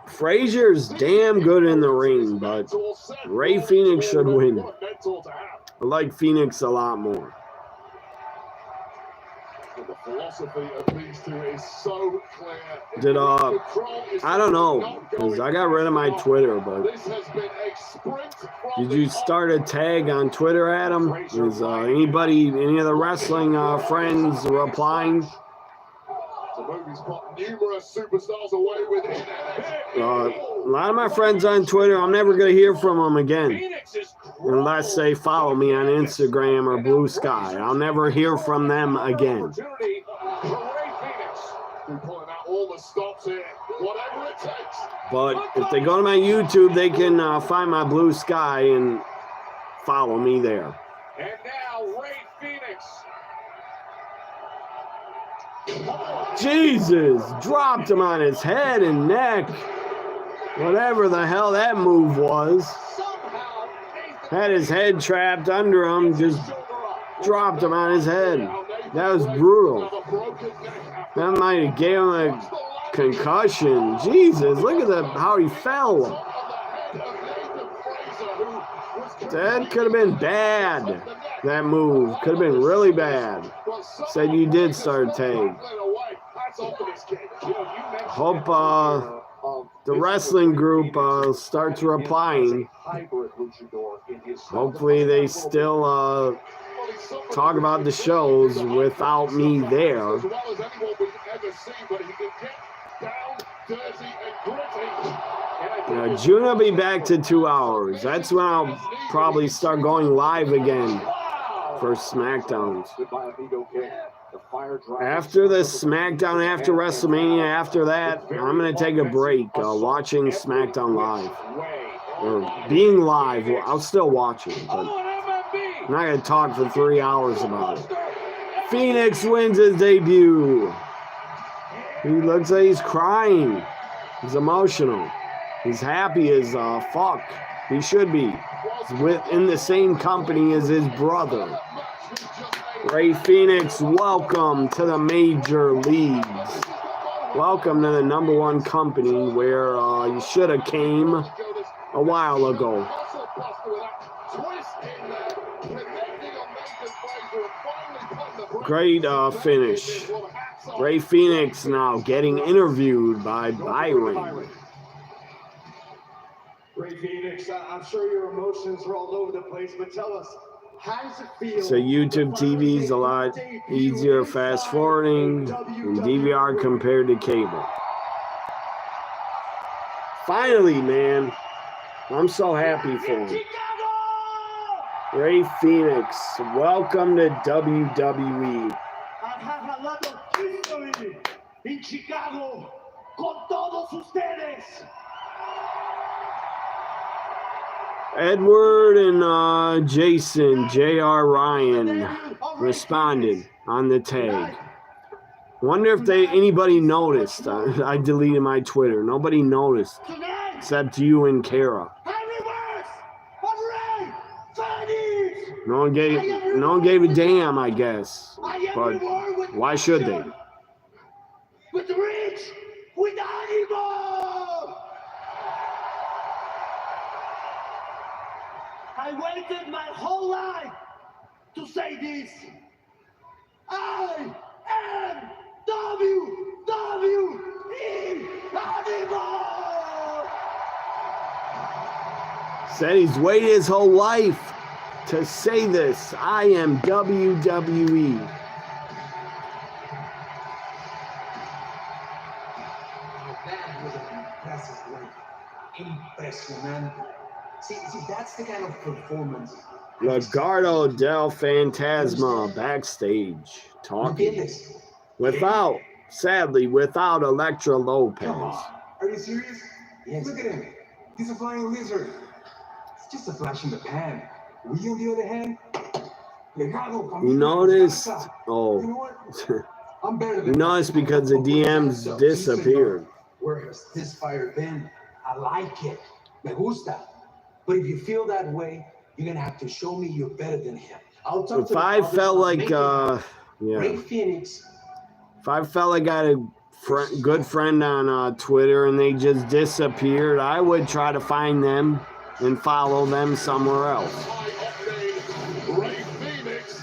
Frazier's damn good in the ring, but Rey Fenix should win. I like Phoenix a lot more. The philosophy of these two is so clear. Did I don't know, because I got rid of my Twitter, but did you start a tag on Twitter, Adam? Is anybody, any of the wrestling friends replying? A lot of my friends on Twitter, I'm never going to hear from them again. Unless they follow me on Instagram or Blue Sky. I'll never hear from them again. But if they go to my YouTube, they can find my Blue Sky and follow me there. And now Rey Fenix. Jesus, dropped him on his head and neck. Whatever the hell that move was. Had his head trapped under him, just dropped him on his head. That was brutal. That might have gave him a concussion. Jesus, look at how he fell. That could have been bad. That move could have been really bad. Said you did start tag. Hope the wrestling group starts replying. Hopefully they still talk about the shows without me there. June will be back to 2 hours. That's when I'll probably start going live again for Smackdowns. After the Smackdown, after WrestleMania, after that, I'm going to take a break watching Smackdown live. Or being live. I'll still watch it, but I'm not going to talk for 3 hours about it. Fenix wins his debut. He looks like he's crying. He's emotional. He's happy as fuck. He should be. He's in the same company as his brother. Rey Fenix, welcome to the major leagues. Welcome to the #1 company where you should have came a while ago. Great finish. Rey Fenix now getting interviewed by Byron. Rey Fenix, I'm sure your emotions were all over the place, but tell us, how does it feel? So YouTube TV is a lot easier fast forwarding and DVR compared to cable. Finally, man. I'm so happy for him. Rey Fenix, welcome to WWE. I have a lot of history in Chicago con todos ustedes. Edward and Jason, J.R. Ryan, responded on the tag. Wonder if anybody noticed. I deleted my Twitter. Nobody noticed except you and Kara. No one gave a damn, I guess. But why should they? With rich, with animal. I waited my whole life to say this. I am WWE Animal. Said he's waited his whole life to say this. I am WWE. That was an impressive win. Impressionante. See, that's the kind of performance. Legado del Fantasma backstage talking. Sadly, without Elektra Lopez. Are you serious? Yes. Look at him. He's a flying lizard. It's just a flash in the pan. We, on the other hand, you noticed? Oh. You know what? I'm better than you noticed because the DMs disappeared. Where has this fire been? I like it. Me gusta. But if you feel that way, you're going to have to show me you're better than him. I'll talk if I felt like, Rey Fenix. If I felt like I had a good friend on Twitter and they just disappeared, I would try to find them and follow them somewhere else.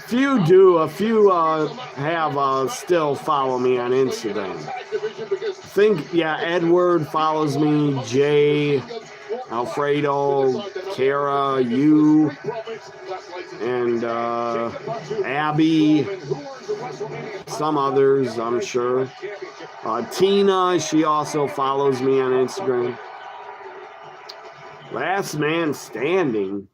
Few do. A few have still follow me on Instagram. I think, Edward follows me, Jay, Alfredo, Kara, you, and Abby, some others, I'm sure. Tina, she also follows me on Instagram. Last man standing.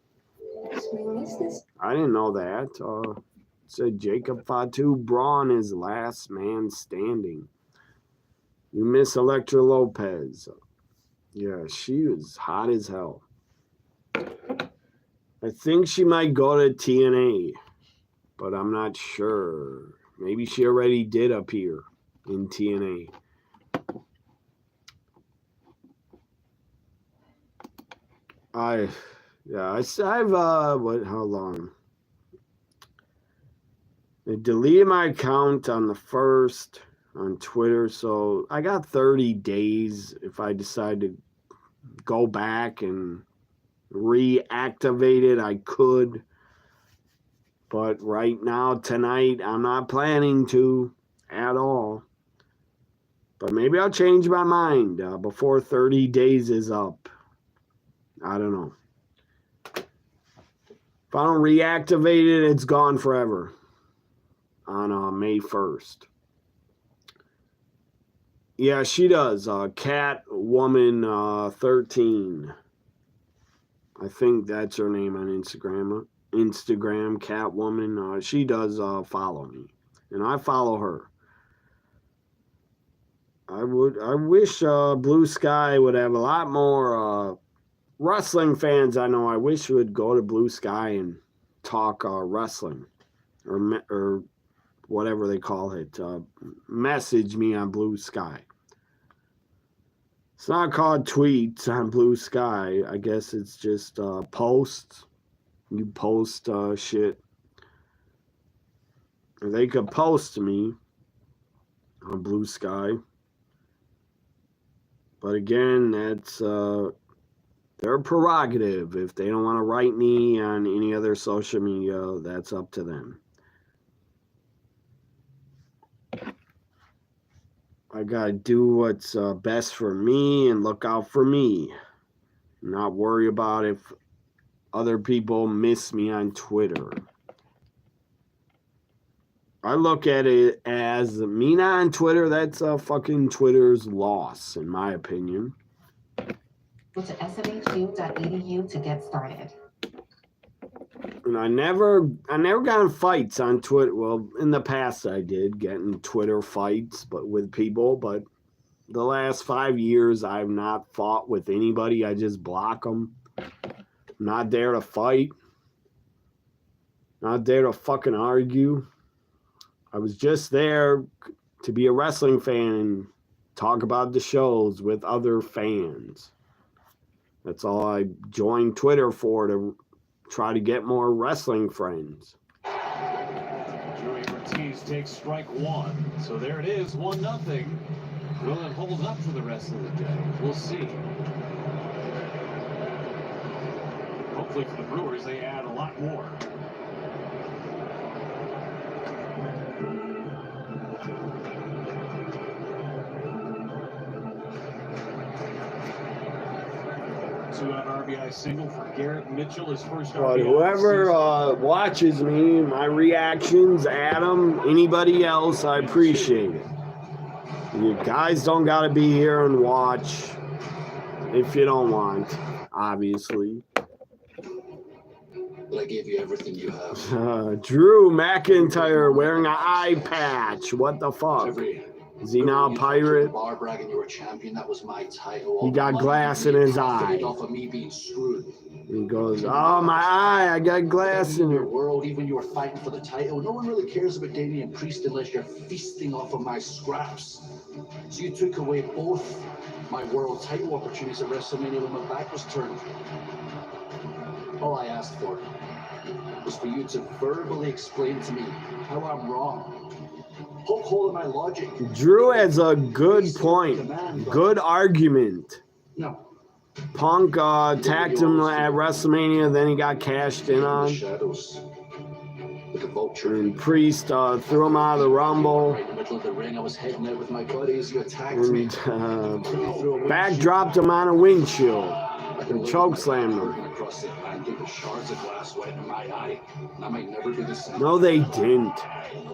I didn't know that. It said Jacob Fatu Braun is last man standing. You miss Elektra Lopez. Yeah, she was hot as hell. I think she might go to TNA, but I'm not sure. Maybe she already did appear in TNA. I've how long? They deleted my account on the 1st on Twitter, so I got 30 days if I decide to go back and reactivate it. I could, but right now, tonight, I'm not planning to at all. But maybe I'll change my mind before 30 days is up. I don't know. If I don't reactivate it, it's gone forever on May 1st. Yeah, she does. Catwoman 13. I think that's her name on Instagram. Catwoman. She does follow me, and I follow her. I wish Blue Sky would have a lot more wrestling fans. I know. I wish would go to Blue Sky and talk wrestling, or whatever they call it. Message me on Blue Sky. It's not called tweets on Blue Sky. I guess it's just posts. You post shit. Or they could post me on Blue Sky. But again, that's their prerogative. If they don't want to write me on any other social media, that's up to them. I gotta do what's best for me and look out for me. Not worry about if other people miss me on Twitter. I look at it as me not on Twitter. That's fucking Twitter's loss, in my opinion. Go to smhu.edu to get started. And I never got in fights on Twitter. Well, in the past I did get in Twitter fights, but with people. But the last 5 years I've not fought with anybody. I just block them. I'm not there to fight. Not there to fucking argue. I was just there to be a wrestling fan and talk about the shows with other fans. That's all I joined Twitter for, to try to get more wrestling friends. Joey Ortiz takes strike one. So there it is, 1-0. Will it hold up for the rest of the day? We'll see. Hopefully for the Brewers, they add a lot more. Two-out RBI single for Garrett Mitchell, his first But RBI. whoever watches me, my reactions, Adam, anybody else, I appreciate it. You guys don't got to be here and watch if you don't want, obviously. But I gave you everything you have. Drew McIntyre wearing an eye patch. What the fuck? Is he now a pirate? Bar bragging you were champion, that was my title. He got glass in his eye. Off of me being screwed. He goes, oh, my eye, I got glass in your it. world, even you were fighting for the title. No one really cares about Damian Priest unless you're feasting off of my scraps. So you took away both my world title opportunities at WrestleMania when my back was turned. All I asked for was for you to verbally explain to me how I'm wrong. Poke hole in my logic. Drew has a good point. Good argument. No. Punk attacked him at WrestleMania, then he got cashed in on. And Priest threw him out of the Rumble. Right in the middle of the ring, I was heading out with my buddies. You attacked me. And backdropped him on a windshield. And chokeslammed him. Across the Atlantic, the shards of glass went in my eye. I might never be the same. No, they didn't.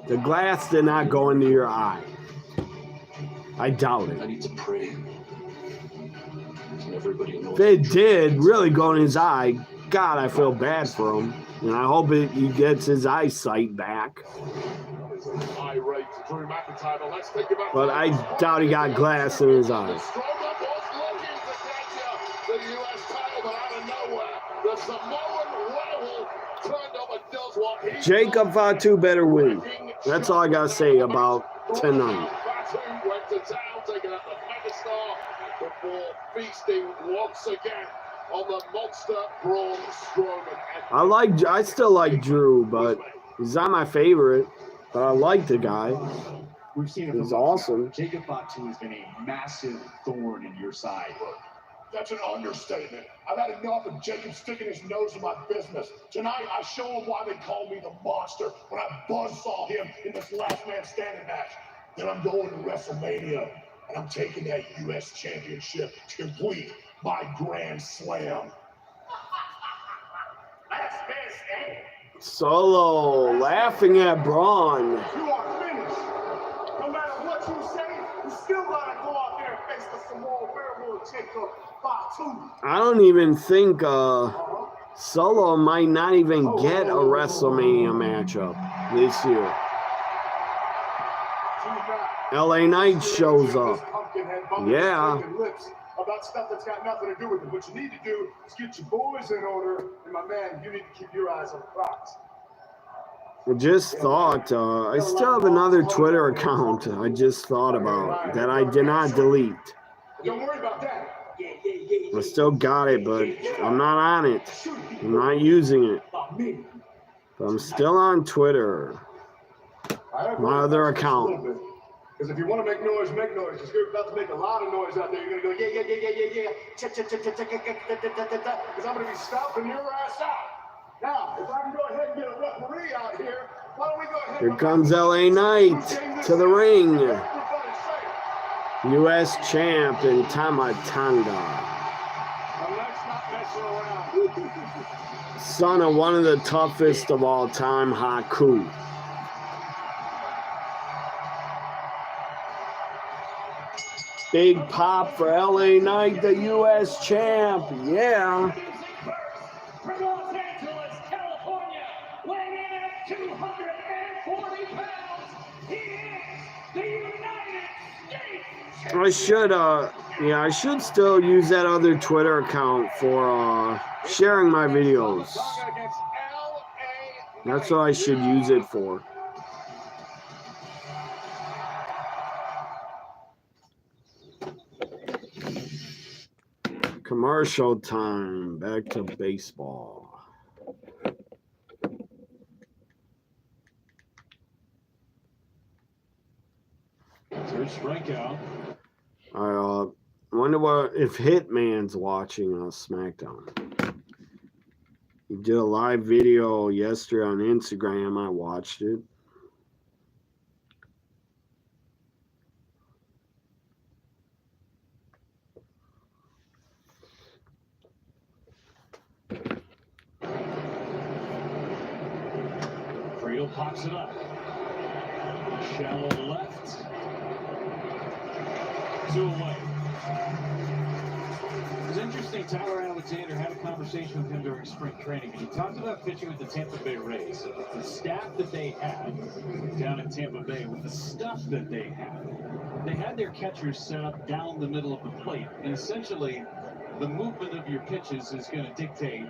The glass did not go into your eye. I doubt it. I need to pray. Everybody knows. If it did really go in his eye, God, I feel bad for him. And I hope he gets his eyesight back. But I doubt he got glass in his eye. Jacob Fatu better win. That's all I got to say about tonight. Feasting once again on the monster Braun Strowman. I still like Drew, but he's not my favorite. But I like the guy. We've seen it. He's awesome. Jacob Fatu has been a massive thorn in your side. That's an understatement. I've had enough of Jacob sticking his nose in my business. Tonight, I show him why they call me the monster when I buzzsaw him in this last man standing match. Then I'm going to WrestleMania, and I'm taking that U.S. Championship to complete my Grand Slam. Solo laughing at Braun. You are finished. No matter what you say, you still gotta go out there and face the Samoa Werewolf Jacob Fatu. I don't even think Solo might not even get a WrestleMania matchup this year. LA Knight shows up. Yeah. About stuff that's got nothing to do with it. What you need to do is get your boys in order, and my man, you need to keep your eyes on the prize. I just thought, I still have another Twitter account I just thought about that I did not delete. Don't worry about that. I still got it, but I'm not on it. I'm not using it. But I'm still on Twitter. My other account. Because if you want to make noise, make noise. Because you're about to make a lot of noise out there. You're going to go, yeah. Because I'm going to be stomping your ass out. Now, if I can go ahead and get a referee out here, why don't we go ahead and... Here comes LA Knight to the ring. U.S. champ in Tamatanga. Son of one of the toughest of all time, Haku. Big pop for LA Knight, the U.S. champ. Yeah. From Los Angeles, California, weighing in at 240 pounds, he is the United States. I should still use that other Twitter account for sharing my videos. That's what I should use it for. Commercial time. Back to baseball. Third strikeout. I wonder if Hitman's watching on Smackdown. He did a live video yesterday on Instagram. I watched it. Fredo pops it up. Shallow left. 2 away. It was interesting. Tyler Alexander had a conversation with him during spring training, and he talked about pitching with the Tampa Bay Rays. The staff that they had down in Tampa Bay, with the stuff that they had their catchers set up down the middle of the plate, and essentially the movement of your pitches is going to dictate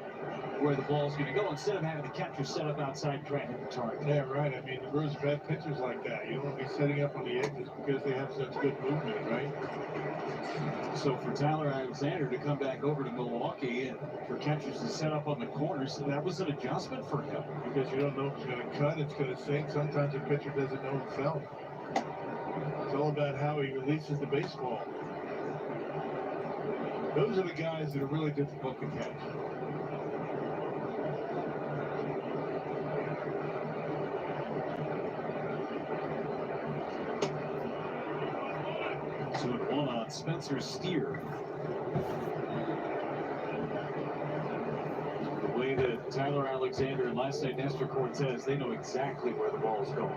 where the ball's going to go, instead of having the catcher set up outside trying to hit the target. Yeah, right. I mean, the Brewers have had pitchers like that. You don't want to be setting up on the edges because they have such good movement, right? So for Tyler Alexander to come back over to Milwaukee and for catchers to set up on the corners, that was an adjustment for him. Because you don't know if it's going to cut, it's going to sink. Sometimes a pitcher doesn't know himself. It's all about how he releases the baseball. Those are the guys that are really difficult to catch. 2-1 on Spencer Steer. The way that Tyler Alexander and last night Nestor Cortez, they know exactly where the ball is going.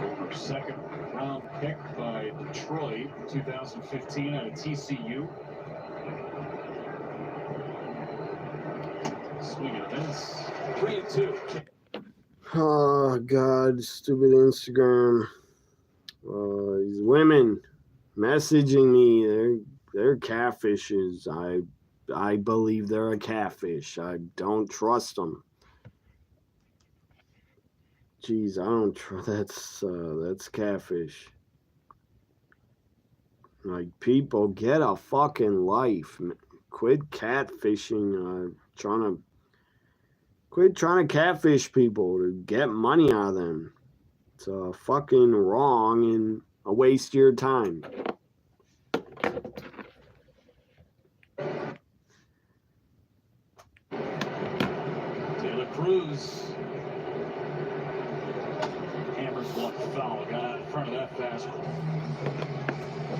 Former second round pick by Detroit in 2015 out of TCU. Swing and a miss. 3-2. Oh God, stupid Instagram. These women messaging me. They're catfishes. I believe they're a catfish. I don't trust them. Jeez, I don't trust. That's catfish. Like, people, get a fucking life. Quit catfishing, quit trying to catfish people to get money out of them. It's fucking wrong and a waste of your time. Taylor Cruz hammers one foul. Got out in front of that fastball.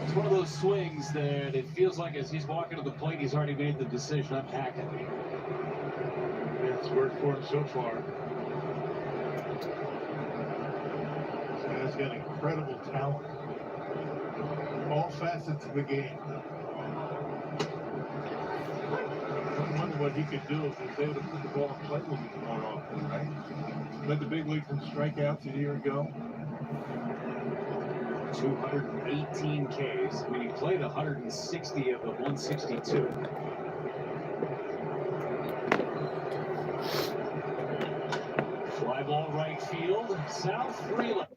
It's one of those swings that it feels like as he's walking to the plate, he's already made the decision. I'm hacking. Yeah, it's worked for him so far. This guy's got incredible talent. All facets of the game. I wonder what he could do if he was able to put the ball in play a little bit more often, right? Led the big league from strikeouts a year ago. 218 Ks. I mean, he played 160 of the 162. Fly ball right field. South 3 left.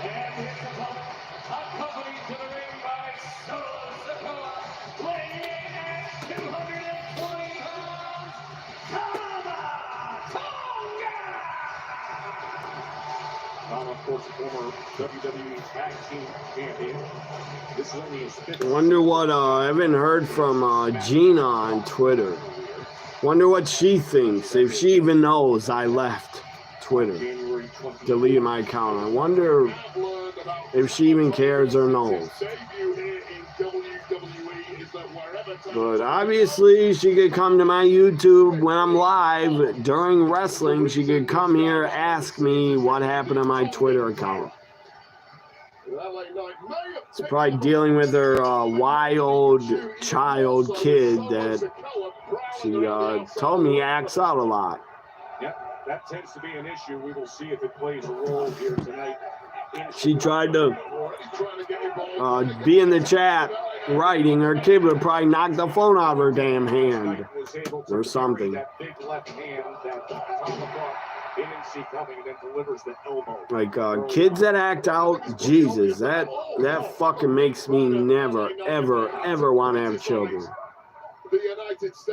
And his opponent, accompanied to the ring by Solo Sikoa, weighing in at 220 pounds, Tama, of course, former WWE Tag Team Champion. This is only his fifth. Wonder what, I haven't heard from Gina on Twitter. Wonder what she thinks, if she even knows I left Twitter. Deleted my account. I wonder if she even cares or knows. But obviously, she could come to my YouTube when I'm live during wrestling. She could come here, ask me what happened to my Twitter account. It's probably dealing with her wild child kid that she told me acts out a lot. Yep, that tends to be an issue. We will see if it plays a role here tonight. She tried to be in the chat writing. Her kid would probably knock the phone out of her damn hand or something. Like kids that act out, Jesus, that fucking makes me never, ever, ever want to have children.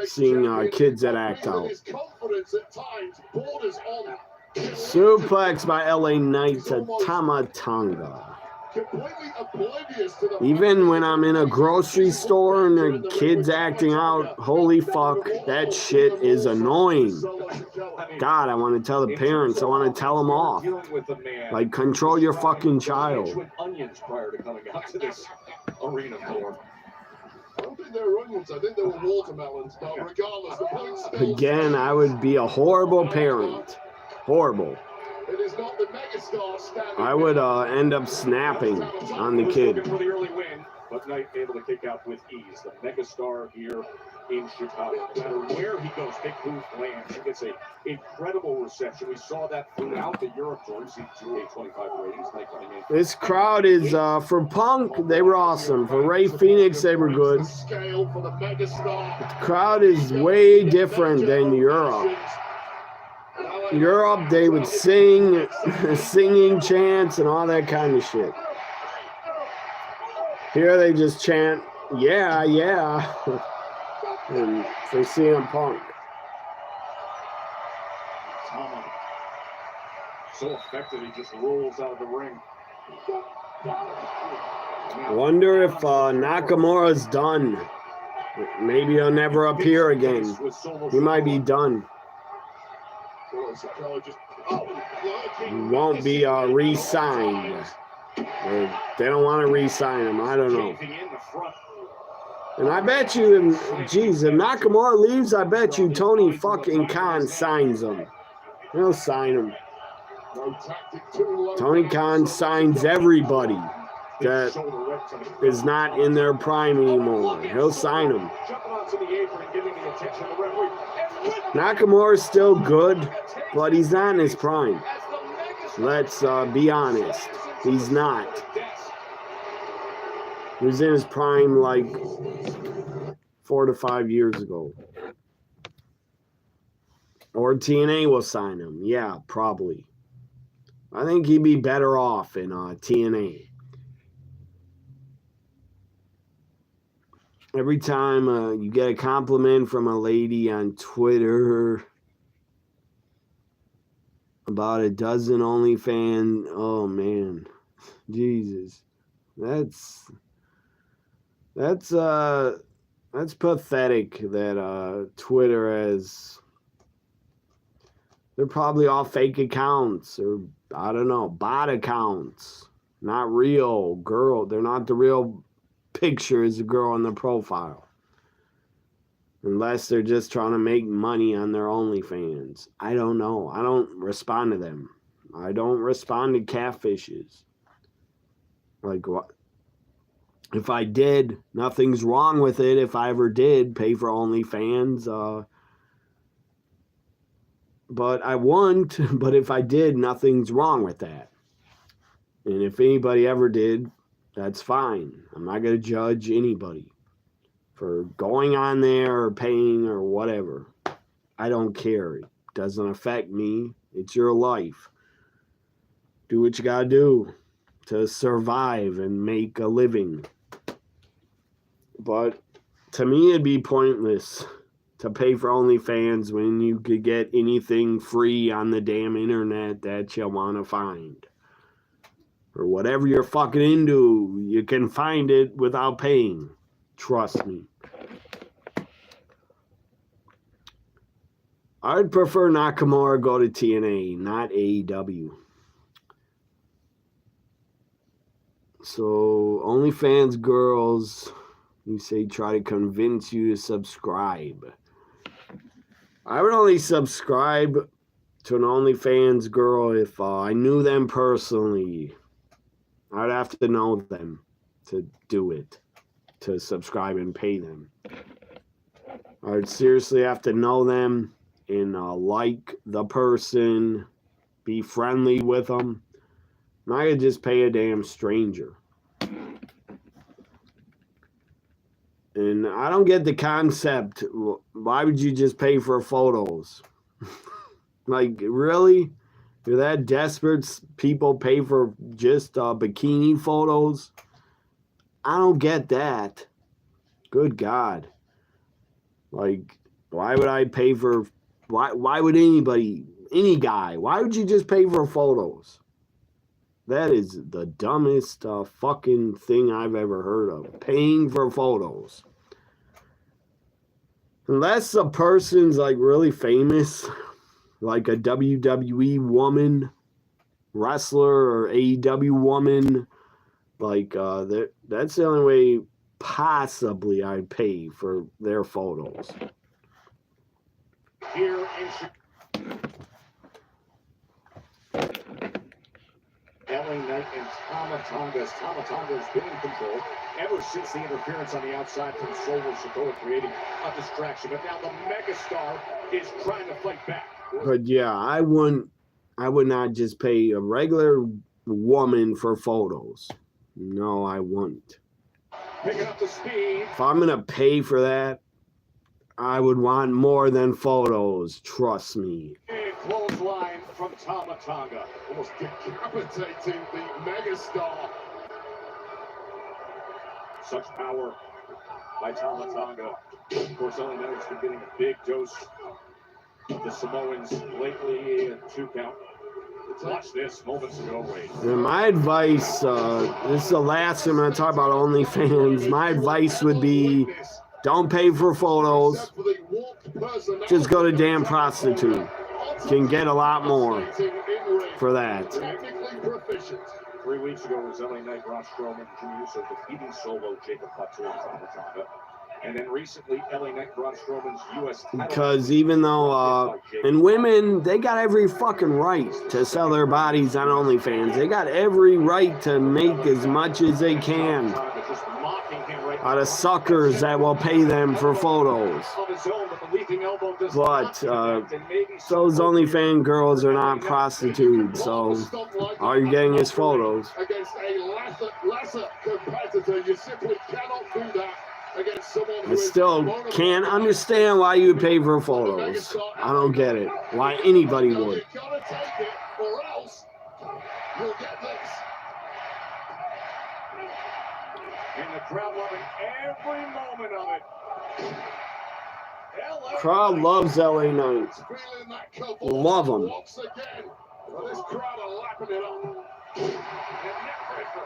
Seeing kids that act out. Suplex by LA Knight to Tamatanga. Even when I'm in a grocery store and the kids acting out, holy fuck, that shit is annoying. God, I want to tell the parents, I want to tell them off. Like, control your fucking child. I don't think they were onions, I think they were watermelons, but regardless, the points still... Again, I would be a horrible parent. Horrible. It is not the megastar standing. I would end up snapping on the kid. For the early win, but Knight able to kick out with ease. The megastar here in Chicago. No matter where he goes, big move lands. He gets an incredible reception. We saw that throughout the Europe tour. You see 225 ratings. Knight coming in. This crowd is for Punk, they were awesome. For Rey Fenix, they were good. The crowd is way different than Europe. Europe, they would sing, singing chants and all that kind of shit. Here they just chant, yeah, yeah. And for CM Punk. So effective, he just rolls out of the ring. I wonder if Nakamura's done. Maybe he'll never appear again. He might be done. He won't be re-signed. Or they don't want to re-sign him. I don't know. And I bet you, geez, if Nakamura leaves, I bet you Tony fucking Khan signs him. He'll sign him. Tony Khan signs everybody that is not in their prime anymore. He'll sign them. Nakamura's still good, but he's not in his prime. Let's be honest. He's not. He was in his prime like 4 to 5 years ago. Or TNA will sign him. Yeah, probably. I think he'd be better off in TNA. Every time you get a compliment from a lady on Twitter about a dozen OnlyFans, oh man, Jesus, that's pathetic. That Twitter has. They're probably all fake accounts, or I don't know, bot accounts, not real girl. They're not the real picture as a girl in the profile, unless they're just trying to make money on their OnlyFans. I don't know. I don't respond to them. I don't respond to catfishes. Like, what? If I did, nothing's wrong with it. If I ever did pay for OnlyFans, but I wouldn't. But if I did, nothing's wrong with that. And if anybody ever did, that's fine. I'm not going to judge anybody for going on there or paying or whatever. I don't care. It doesn't affect me. It's your life. Do what you got to do to survive and make a living. But to me, it'd be pointless to pay for OnlyFans when you could get anything free on the damn internet that you want to find. Or whatever you're fucking into, you can find it without paying. Trust me. I'd prefer Nakamura go to TNA, not AEW. So, OnlyFans girls, you say try to convince you to subscribe. I would only subscribe to an OnlyFans girl if I knew them personally. I'd have to know them to do it, to subscribe and pay them. I'd seriously have to know them and like the person, be friendly with them. I could just pay a damn stranger. And I don't get the concept. Why would you just pay for photos? Like, really? You're that desperate? People pay for just bikini photos? I don't get that. Good God. Like, why would I pay for... Why would anybody, any guy, why would you just pay for photos? That is the dumbest fucking thing I've ever heard of. Paying for photos. Unless a person's like really famous, like a WWE woman, wrestler, or AEW woman, like that's the only way possibly I'd pay for their photos. Here in LA Knight and Tama Tonga's been in control ever since the interference on the outside from Solo Sikoa, creating a distraction. But now the megastar is trying to fight back. But yeah, I would not just pay a regular woman for photos. No, I wouldn't. Picking up the speed. If I'm gonna pay for that, I would want more than photos. Trust me. And clothesline from Tama Tonga, almost decapitating the megastar. Such power by Tama Tonga. Of course, LA Knight's been getting a big dose of the Samoans lately. 2 count. Watch this moments ago, Wade. And my advice, this is the last time I'm going to talk about OnlyFans. My advice would be, don't pay for photos. Just go to damn prostitute. You can get a lot more for that. 3 weeks ago was LA Knight, Braun Strowman, Jimmy Uso defeating Solo, Jacob Fatu, and Tama Tonga. And then recently, LA Knight, Braun Strowman's U.S. title. Because even though, and women, they got every fucking right to sell their bodies on OnlyFans. They got every right to make as much as they can out of suckers that will pay them for photos. But those OnlyFans girls are not prostitutes, so all you're getting is photos. Against a lesser competitor, you simply cannot do that. against someone I who is still motivated. can't understand why you would pay for photos. I don't get it. Why anybody So would. you gotta take it, or else you'll get this. And the crowd loving every moment of it. Crowd loves LA Knight. Feeling that couple Love them. once again. Well, this crowd are lapping it up. And neck breaker.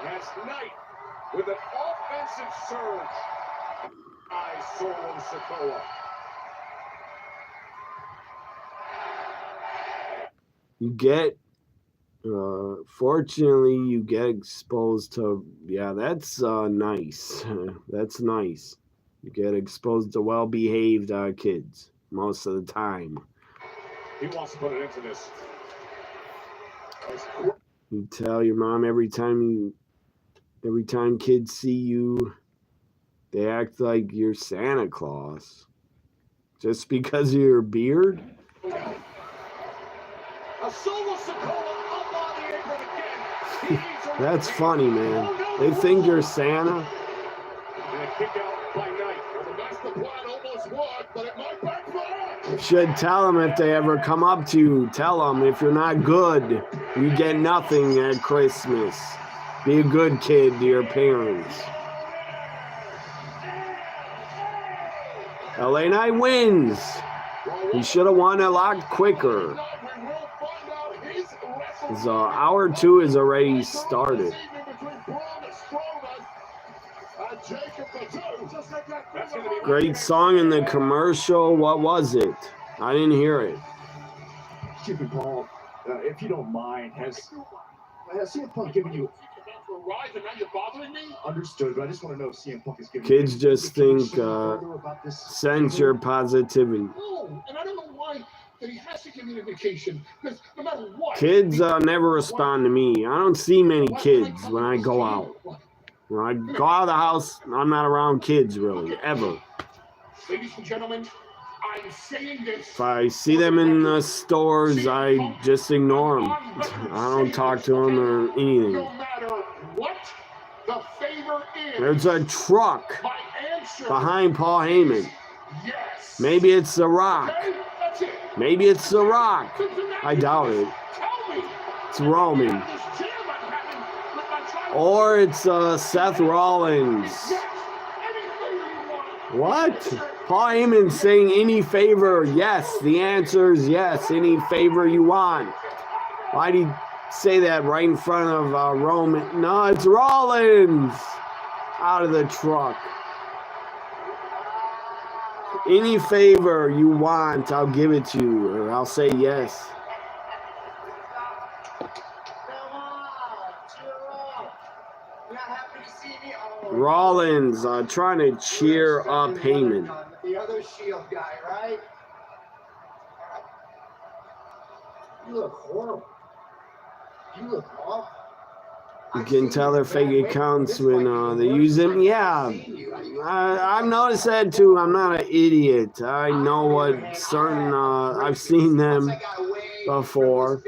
That's Knight with an offensive surge. I Solo Sikoa. You get, fortunately, you get exposed to, yeah, that's nice. That's nice. You get exposed to well-behaved kids most of the time. He wants to put it into this. You tell your mom every time kids see you, they act like you're Santa Claus. Just because of your beard? A Solo Sikoa up on the apron again. That's funny, man. They think you're Santa. And a kick out by Knight. Well, the master plan almost worked, but it might backfire. Should tell them if they ever come up to you. Tell them if you're not good, you get nothing at Christmas. Be a good kid to your parents. LA Knight wins. He should have won a lot quicker. His hour 2 is already started. Great song in the commercial. What was it? I didn't hear it. Stupid Paul, if you don't mind, has CM Punk given you a rise and now you're bothering me? Understood, but I just want to know if CM Punk is giving Kids you just think censor positivity. No, and I don't know why that he has to give me an indication, because no matter what. Kids never respond to me. I don't see many kids when I go out. When I go out of the house, I'm not around kids really, ever. Ladies and gentlemen, I'm saying this. If I see them in the stores, I just ignore them. I don't talk to them or anything. No matter what the favor is. There's a truck My answer behind Paul Heyman. yes. Maybe it's The Rock. Okay, that's it. Maybe it's The Rock. I doubt it. Tell me. It's Roman. This jam I'm having with my child. Or it's Seth Rollins. Yes. Any favor you want. What? Paul Heyman saying any favor, yes. The answer is yes. Any favor you want. Why'd he say that right in front of Roman? No, it's Rollins. Out of the truck. Any favor you want, I'll give it to you. Or I'll say yes. Rollins trying to cheer up Heyman. The other Shield guy, right? You look horrible. You look awful. You can tell they're fake accounts when they use them. Yeah, I've noticed that too. I'm not an idiot. I know what certain, I've seen them before.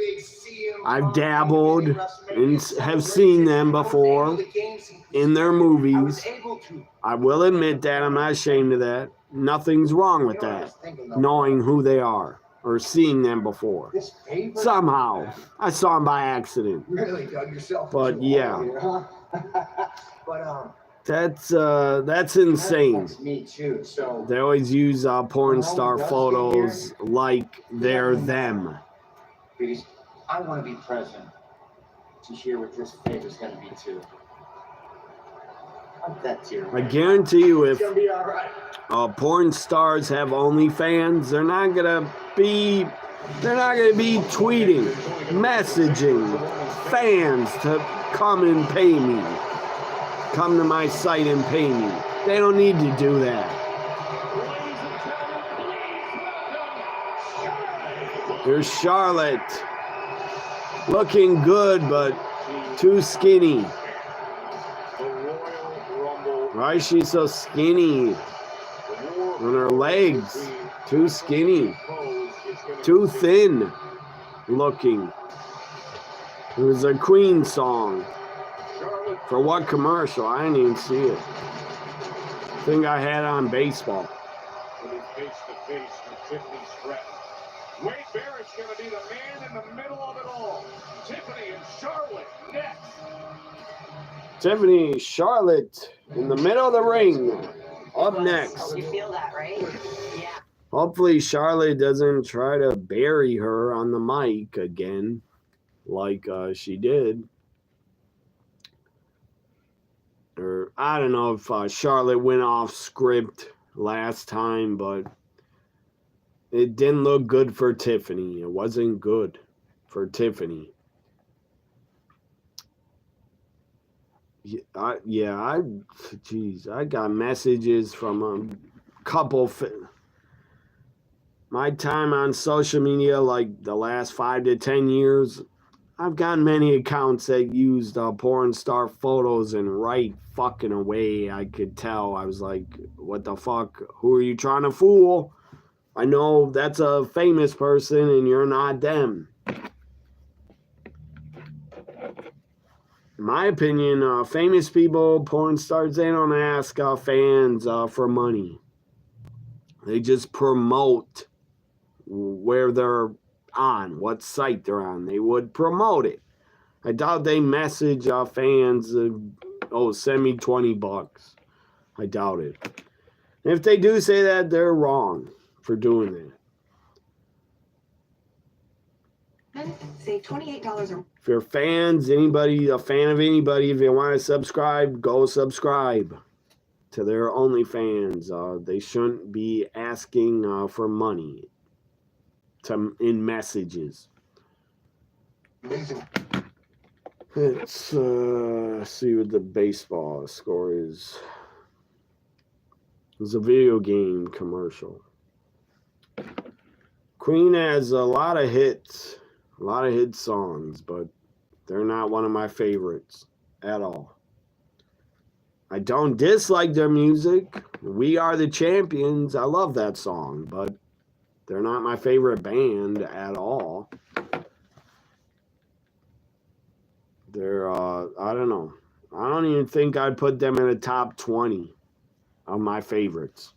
I've dabbled and have seen them before in their movies. I will admit that. I'm not ashamed of that. Nothing's wrong with that. Knowing who they are or seeing them before. Somehow. I saw them by accident. Really dug yourself. But yeah. But that's insane. me too. So They always use porn star photos like they're them. because I want to be present to hear what this favor's going to be too. That's here. I guarantee you if It's gonna be all right. porn stars have OnlyFans, they're not gonna be tweeting, messaging fans to come and pay me. Come to my site and pay me. They don't need to do that. There's Charlotte. Looking good, but too skinny. Why is she so skinny? On her legs. Too skinny. Too thin looking. It was a Queen song. For what commercial? I didn't even see it. I think I had it on baseball. Face to face with Tiffany's threat. Wade Barrett's going to be the man in the middle of it all. Tiffany and Charlotte next. Tiffany, Charlotte in the middle of the ring. Up next. You feel that, right? Yeah. Hopefully Charlotte doesn't try to bury her on the mic again like she did. Or I don't know if Charlotte went off script last time, but it didn't look good for Tiffany. It wasn't good for Tiffany. I got messages from a couple. My time on social media, like the last 5 to 10 years, I've gotten many accounts that used porn star photos and right fucking away. I could tell. I was like, what the fuck? Who are you trying to fool? I know that's a famous person and you're not them. In my opinion, famous people, porn stars, they don't ask fans for money. They just promote where they're on, what site they're on. They would promote it. I doubt they message fans, send me $20. I doubt it. And if they do say that, they're wrong for doing that. Say $28 or if you're fans, anybody, a fan of anybody, if you want to subscribe, go subscribe to their OnlyFans. They shouldn't be asking for money in messages. Let's see what the baseball score is. It was a video game commercial. Queen has a lot of hits. A lot of hit songs, but they're not one of my favorites at all. I don't dislike their music. We Are the Champions. I love that song, but they're not my favorite band at all. They're, I don't know. I don't even think I'd put them in the top 20 of my favorites.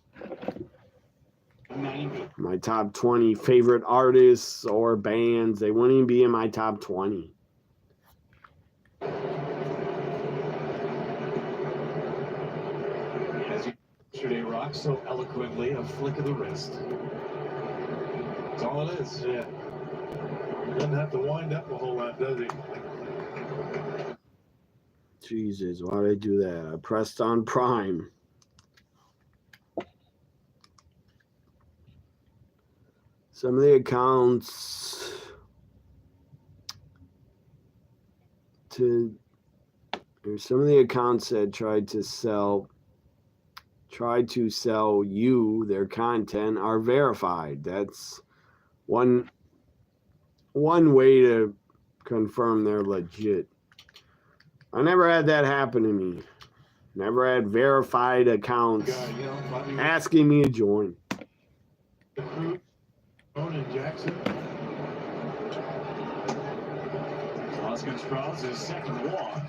90. My top 20 favorite artists or bands, they wouldn't even be in my top 20. As yesterday rocked so eloquently, a flick of the wrist. That's all it is. Yeah. Doesn't have to wind up a whole lot, does he? Jesus, why did I do that? I pressed on Prime. Some of the accounts that tried to sell you their content are verified. That's one way to confirm they're legit. I never had that happen to me. Never had verified accounts asking me to join. Orton and Jackson. Hoskins draws his second walk.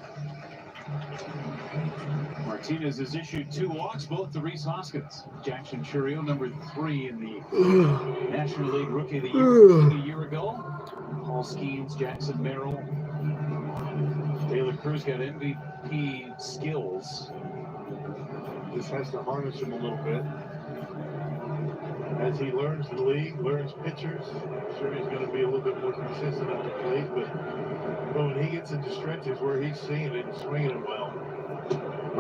Martinez has issued 2 walks, both to Reese Hoskins. Jackson Churio, number 3 in the National League Rookie of the Year a year ago. Paul Skeens, Jackson Merrill. Taylor Cruz got MVP skills. Just has to harness him a little bit. As he learns the league, learns pitchers, I'm sure he's going to be a little bit more consistent at the plate, but when he gets into stretches where he's seeing it and swinging it well.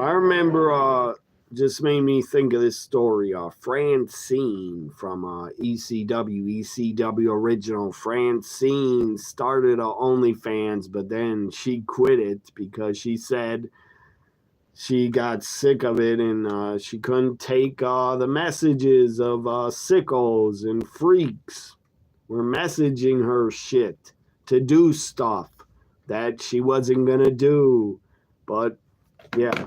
I remember, just made me think of this story. Francine from ECW original. Francine started OnlyFans, but then she quit it because she said she got sick of it and she couldn't take the messages of sickos and freaks were messaging her shit to do stuff that she wasn't going to do. But, yeah.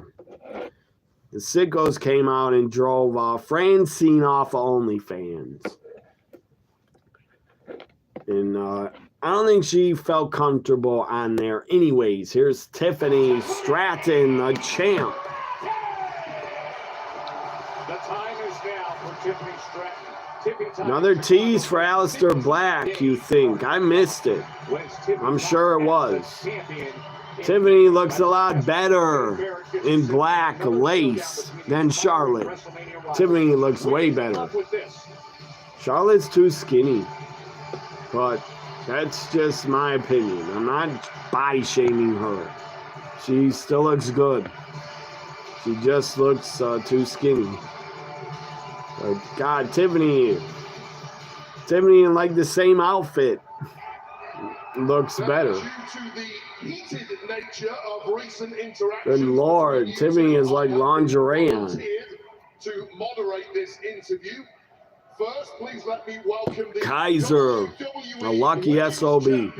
The sickos came out and drove Francine off of OnlyFans. And I don't think she felt comfortable on there. Anyways, here's Tiffany Stratton, the champ. The time is now for Tiffany Stratton. Another tease for Aleister Black, you think? I missed it. I'm sure it was. Tiffany looks a lot better in black lace than Charlotte. Tiffany looks way better. Charlotte's too skinny. But that's just my opinion. I'm not body shaming her. She still looks good. She just looks too skinny. But God, Tiffany in like the same outfit looks better. Good Lord, Tiffany is like lingerie on. To moderate this interview. First, please let me welcome the Kaiser, a lucky SOB.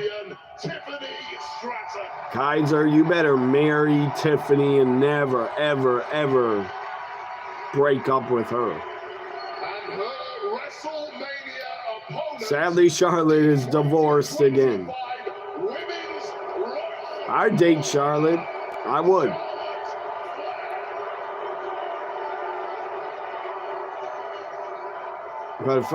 Kaiser, you better marry Tiffany and never, ever, ever break up with her. Sadly, Charlotte is divorced again. I'd date Charlotte. I would. But if,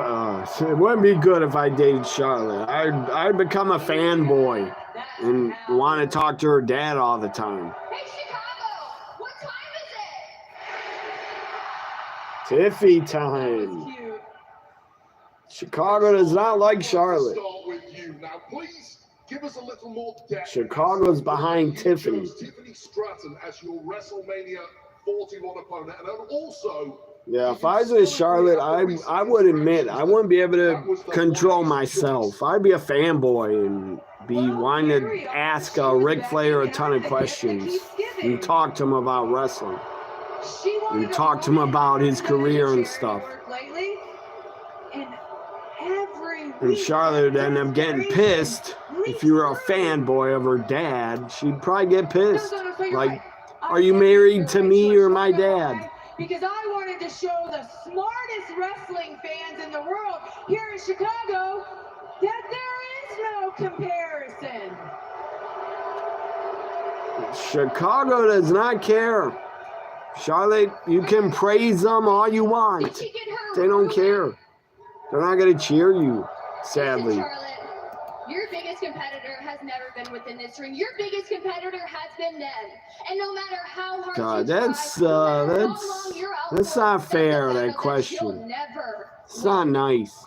it wouldn't be good if I dated Charlotte. I'd become a fanboy and want to talk to her dad all the time. Hey, Chicago! What time is it? Tiffy time. Chicago does not like Charlotte. Now, please give us a little more depth. Chicago's behind Tiffany. Tiffany Stratton as your WrestleMania 41 opponent, and also. Yeah, if I was with Charlotte, I would admit I wouldn't be able to control myself. I'd be a fanboy and be wanting to ask Ric Flair a ton of questions and talk to him about wrestling. And talk to him about his career and stuff. And Charlotte would end up getting pissed. If you were a fanboy of her dad, she'd probably get pissed. Like, are you married to me or my dad? Because I wanted to show the smartest wrestling fans in the world here in Chicago that there is no comparison. Chicago does not care. Charlotte, you can praise them all you want. They don't care. They're not going to cheer you, sadly. Listen, Charlotte, your biggest competitor has never been within this ring. Your biggest competitor has been them. And no matter how hard God, that's not fair, that question. It's not nice.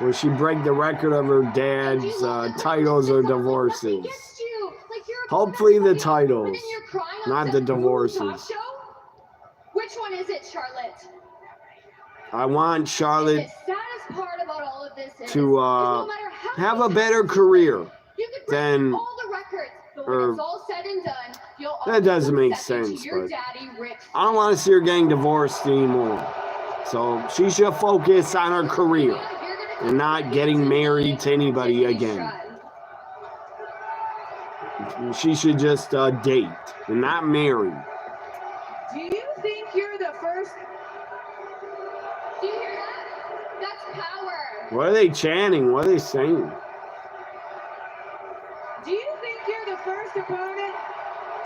Will she break the record of her dad's titles or divorces? Hopefully the titles, not the divorces. Which one is it, Charlotte? I want Charlotte The saddest part about all of this is, to have a better career than all the records, but when it's all said and done, you'll that doesn't make second to sense, your but daddy, Rick. I don't want to see her getting divorced anymore. So she should focus on her career and not getting married to anybody again. She should just date and not marry. Do you think you're the first? Do you hear that? That's power. What are they chanting? What are they saying? Do you think you're the first opponent?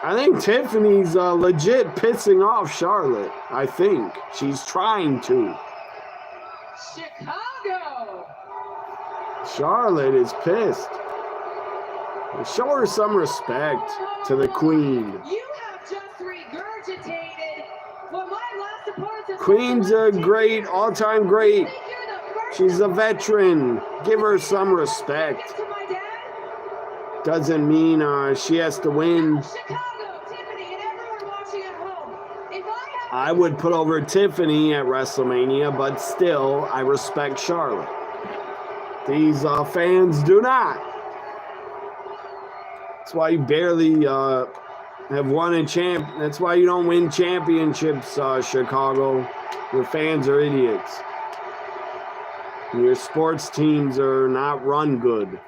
I think Tiffany's legit pissing off Charlotte. I think she's trying to. Chicago. Charlotte is pissed. Show her some respect to the queen. You have just regurgitated what my last opponent. Queen's a great, all-time great. She's a veteran. Give her some respect. Doesn't mean she has to win. I would put over Tiffany at WrestleMania, but still, I respect Charlotte. These fans do not. That's why you barely have won a champ. That's why you don't win championships, Chicago. Your fans are idiots. And your sports teams are not run good.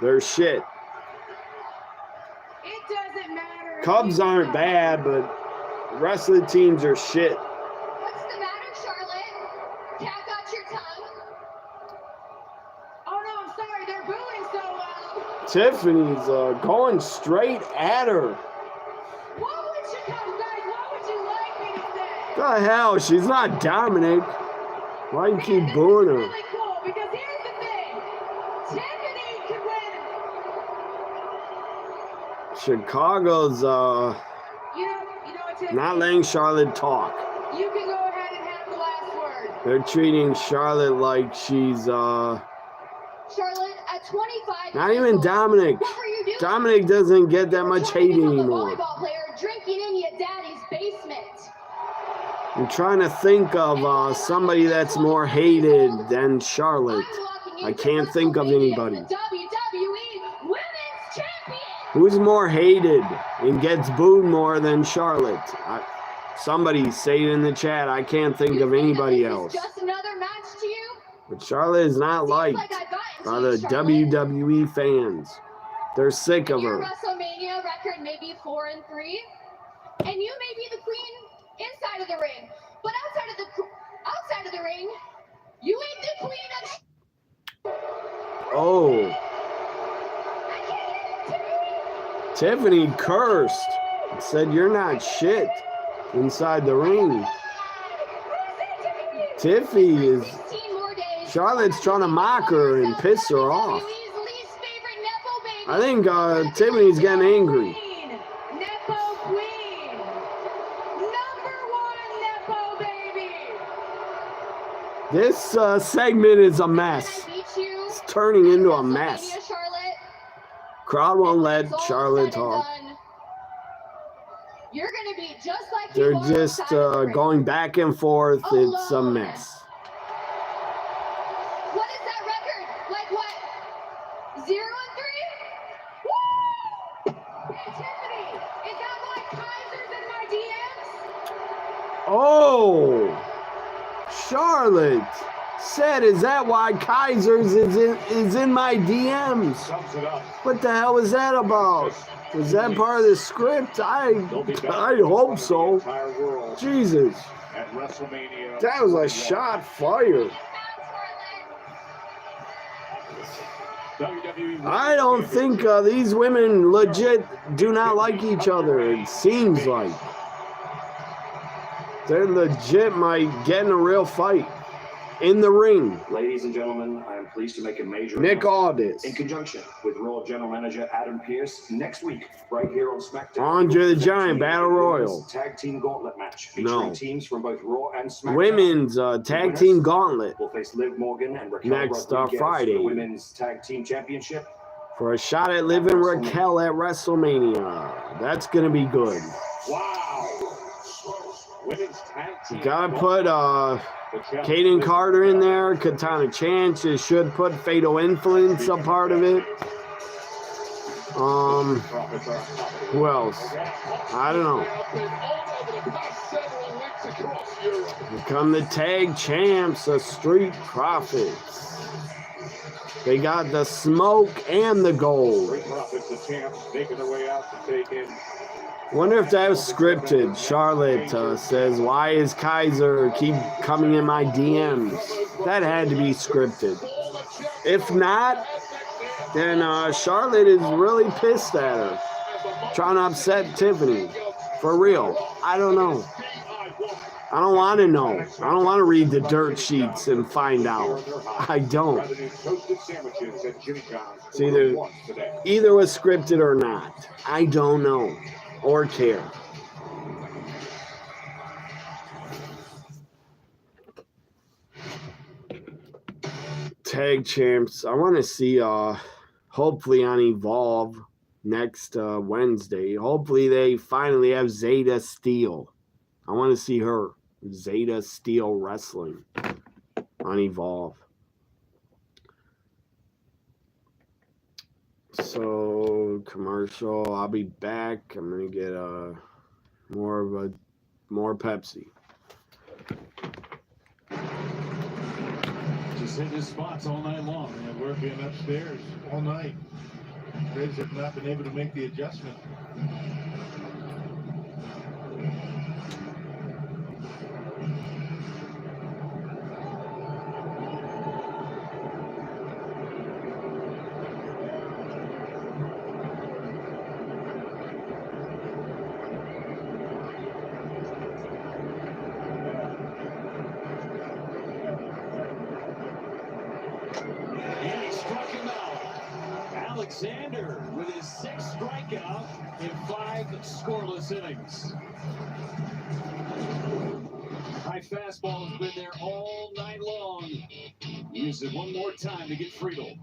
They're shit. It doesn't matter. Cubs aren't bad, but the rest of the teams are shit. What's the matter, Charlotte? Cat got your tongue? Oh no, I'm sorry. They're booing so Tiffany's going straight at her. What would you come, guys? What would you like me to say? The hell? She's not Dominic. Why you keep booing her? Really cool, because here's the thing. Tiffany could win. Chicago's You know what, Tiffany? not letting Charlotte talk. You can go ahead and have the last word. They're treating Charlotte like she's Charlotte, at 25 not years even old, Dominic. what were you doing? Dominic doesn't get that much hate Become a anymore. volleyball player drinking in your daddy's basement. I'm trying to think of somebody that's more hated than Charlotte. I can't think of anybody. WWE Women's Champion. Who's more hated and gets booed more than Charlotte? Somebody say it in the chat. I can't think of anybody else. Just another match to you? But Charlotte is not liked by the WWE fans. They're sick of Your her. WrestleMania record may be 4-3, and you may be the queen inside of the ring, but outside of the ring, you ain't the queen of. Oh. Tiffany cursed. Said you're not shit inside the ring. Tiffy is. Charlotte's trying to mock her and piss her off. I think Tiffany's getting angry. Nepo Queen. Number 1 Nepo baby. This segment is a mess. It's turning into a mess. Crowd won't let Charlotte talk. You're gonna be just like They're just going back and forth. It's a mess. What is that record? Like what? 0-3? Woo! Hey Tiffany, is that like Kaiser's in my DMs? Oh, Charlotte said, "Is that why Kaiser's is in my DMs?" What the hell was that about? Was that part of the script? I hope so. Jesus, that was a shot fired. I don't think these women legit do not like each other. It seems like they're legit might get in a real fight in the ring. Ladies and gentlemen, I am pleased to make a major Nick Aldis in conjunction with Raw General Manager Adam Pearce next week, right here on SmackDown. Andre the Giant Battle Royal. Tag Team Gauntlet match featuring teams from both Raw and SmackDown. Women's Tag Team Gauntlet will face Liv Morgan and Raquel next Rodriguez Friday for the Women's Tag Team Championship. for a shot at Liv and Raquel at WrestleMania. That's gonna be good. Wow! Women's Tag Team. You gotta put Kaden Carter in there, Katana Chance. You should put Fatal Influence a part of it. Who else? I don't know. Become the tag champs, the Street Profits. They got the smoke and the gold. Street Profits, the champs, making their way out to take in. Wonder if that was scripted. Charlotte says, "Why is Kaiser keep coming in my DMs?" That had to be scripted. If not, then Charlotte is really pissed at her, trying to upset Tiffany. For real, I don't know. I don't want to know. I don't want to read the dirt sheets and find out. I don't. It's either was scripted or not. I don't know or care. Tag champs. I want to see hopefully on Evolve next Wednesday. Hopefully they finally have Zeta Steel. I want to see her, Zeta Steel, wrestling on Evolve. So commercial. I'll be back. I'm gonna get more Pepsi. Just hitting his spots all night long. And working upstairs all night. Graves have not been able to make the adjustment. And he struck him out. Alexander with his 6th strikeout in 5 scoreless innings. High fastball has been there all night long. Use it one more time to get Friedel.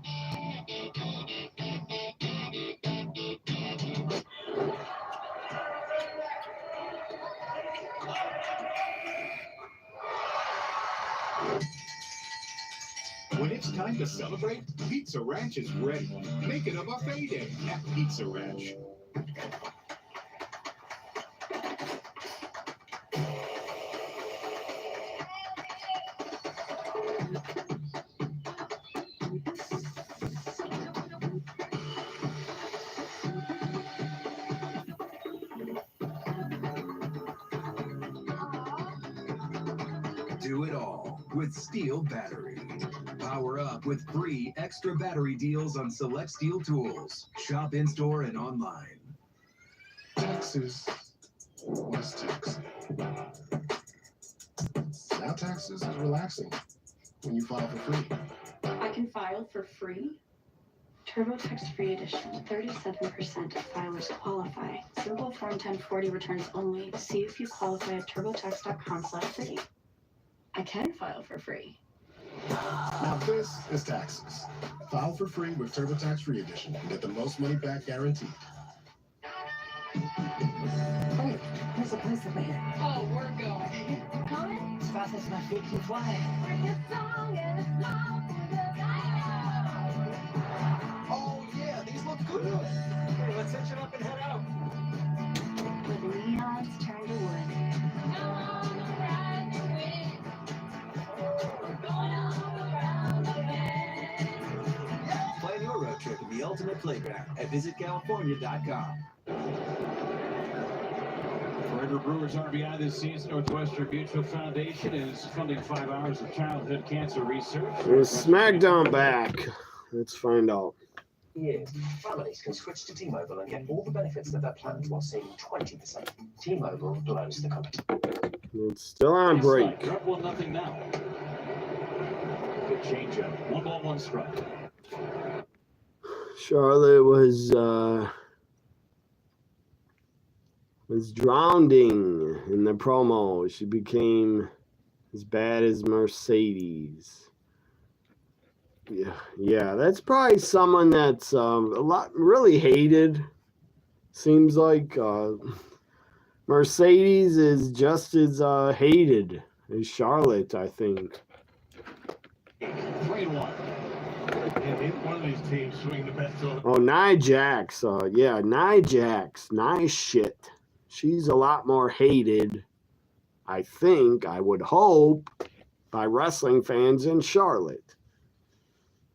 When it's time to celebrate, Pizza Ranch is ready. Make it a buffet day at Pizza Ranch. Do it all with Steel Battery. Power up with free extra battery deals on select Steel tools. Shop in-store and online. Taxes. Less tax. Now taxes is relaxing when you file for free. I can file for free? TurboTax Free Edition. 37% of filers qualify. Simple Form 1040 returns only. See if you qualify at turbotax.com/free. I can file for free. Now this is taxes. File for free with TurboTax Free Edition and get the most money back guaranteed. Hey, there's a place over here. Oh, we're going. Coming? As fast as my feet can fly. Oh yeah, these look good. Hey, let's hitch it up and head out. With neons turned to wood. Plan your road trip in the ultimate playground at visitcalifornia.com. Forever Brewers RBI this season. Northwestern Mutual Foundation is funding 5 hours of childhood cancer research. There's Smackdown back. Let's find out. Years, families can switch to T-Mobile and get all the benefits of their plans while saving 20%. T-Mobile blows the company. It's still on break. Drop 1-0 now. Good changeup. 1 ball, 1 strike. Charlotte was drowning in the promo. She became as bad as Mercedes. Yeah, that's probably someone that's a lot really hated. Seems like Mercedes is just as hated as Charlotte, I think. 3-1. And one of these teams swing the best over. Oh, Nia Jax. Yeah, Nia Jax. Nice shit. She's a lot more hated, I think, I would hope, by wrestling fans in Charlotte.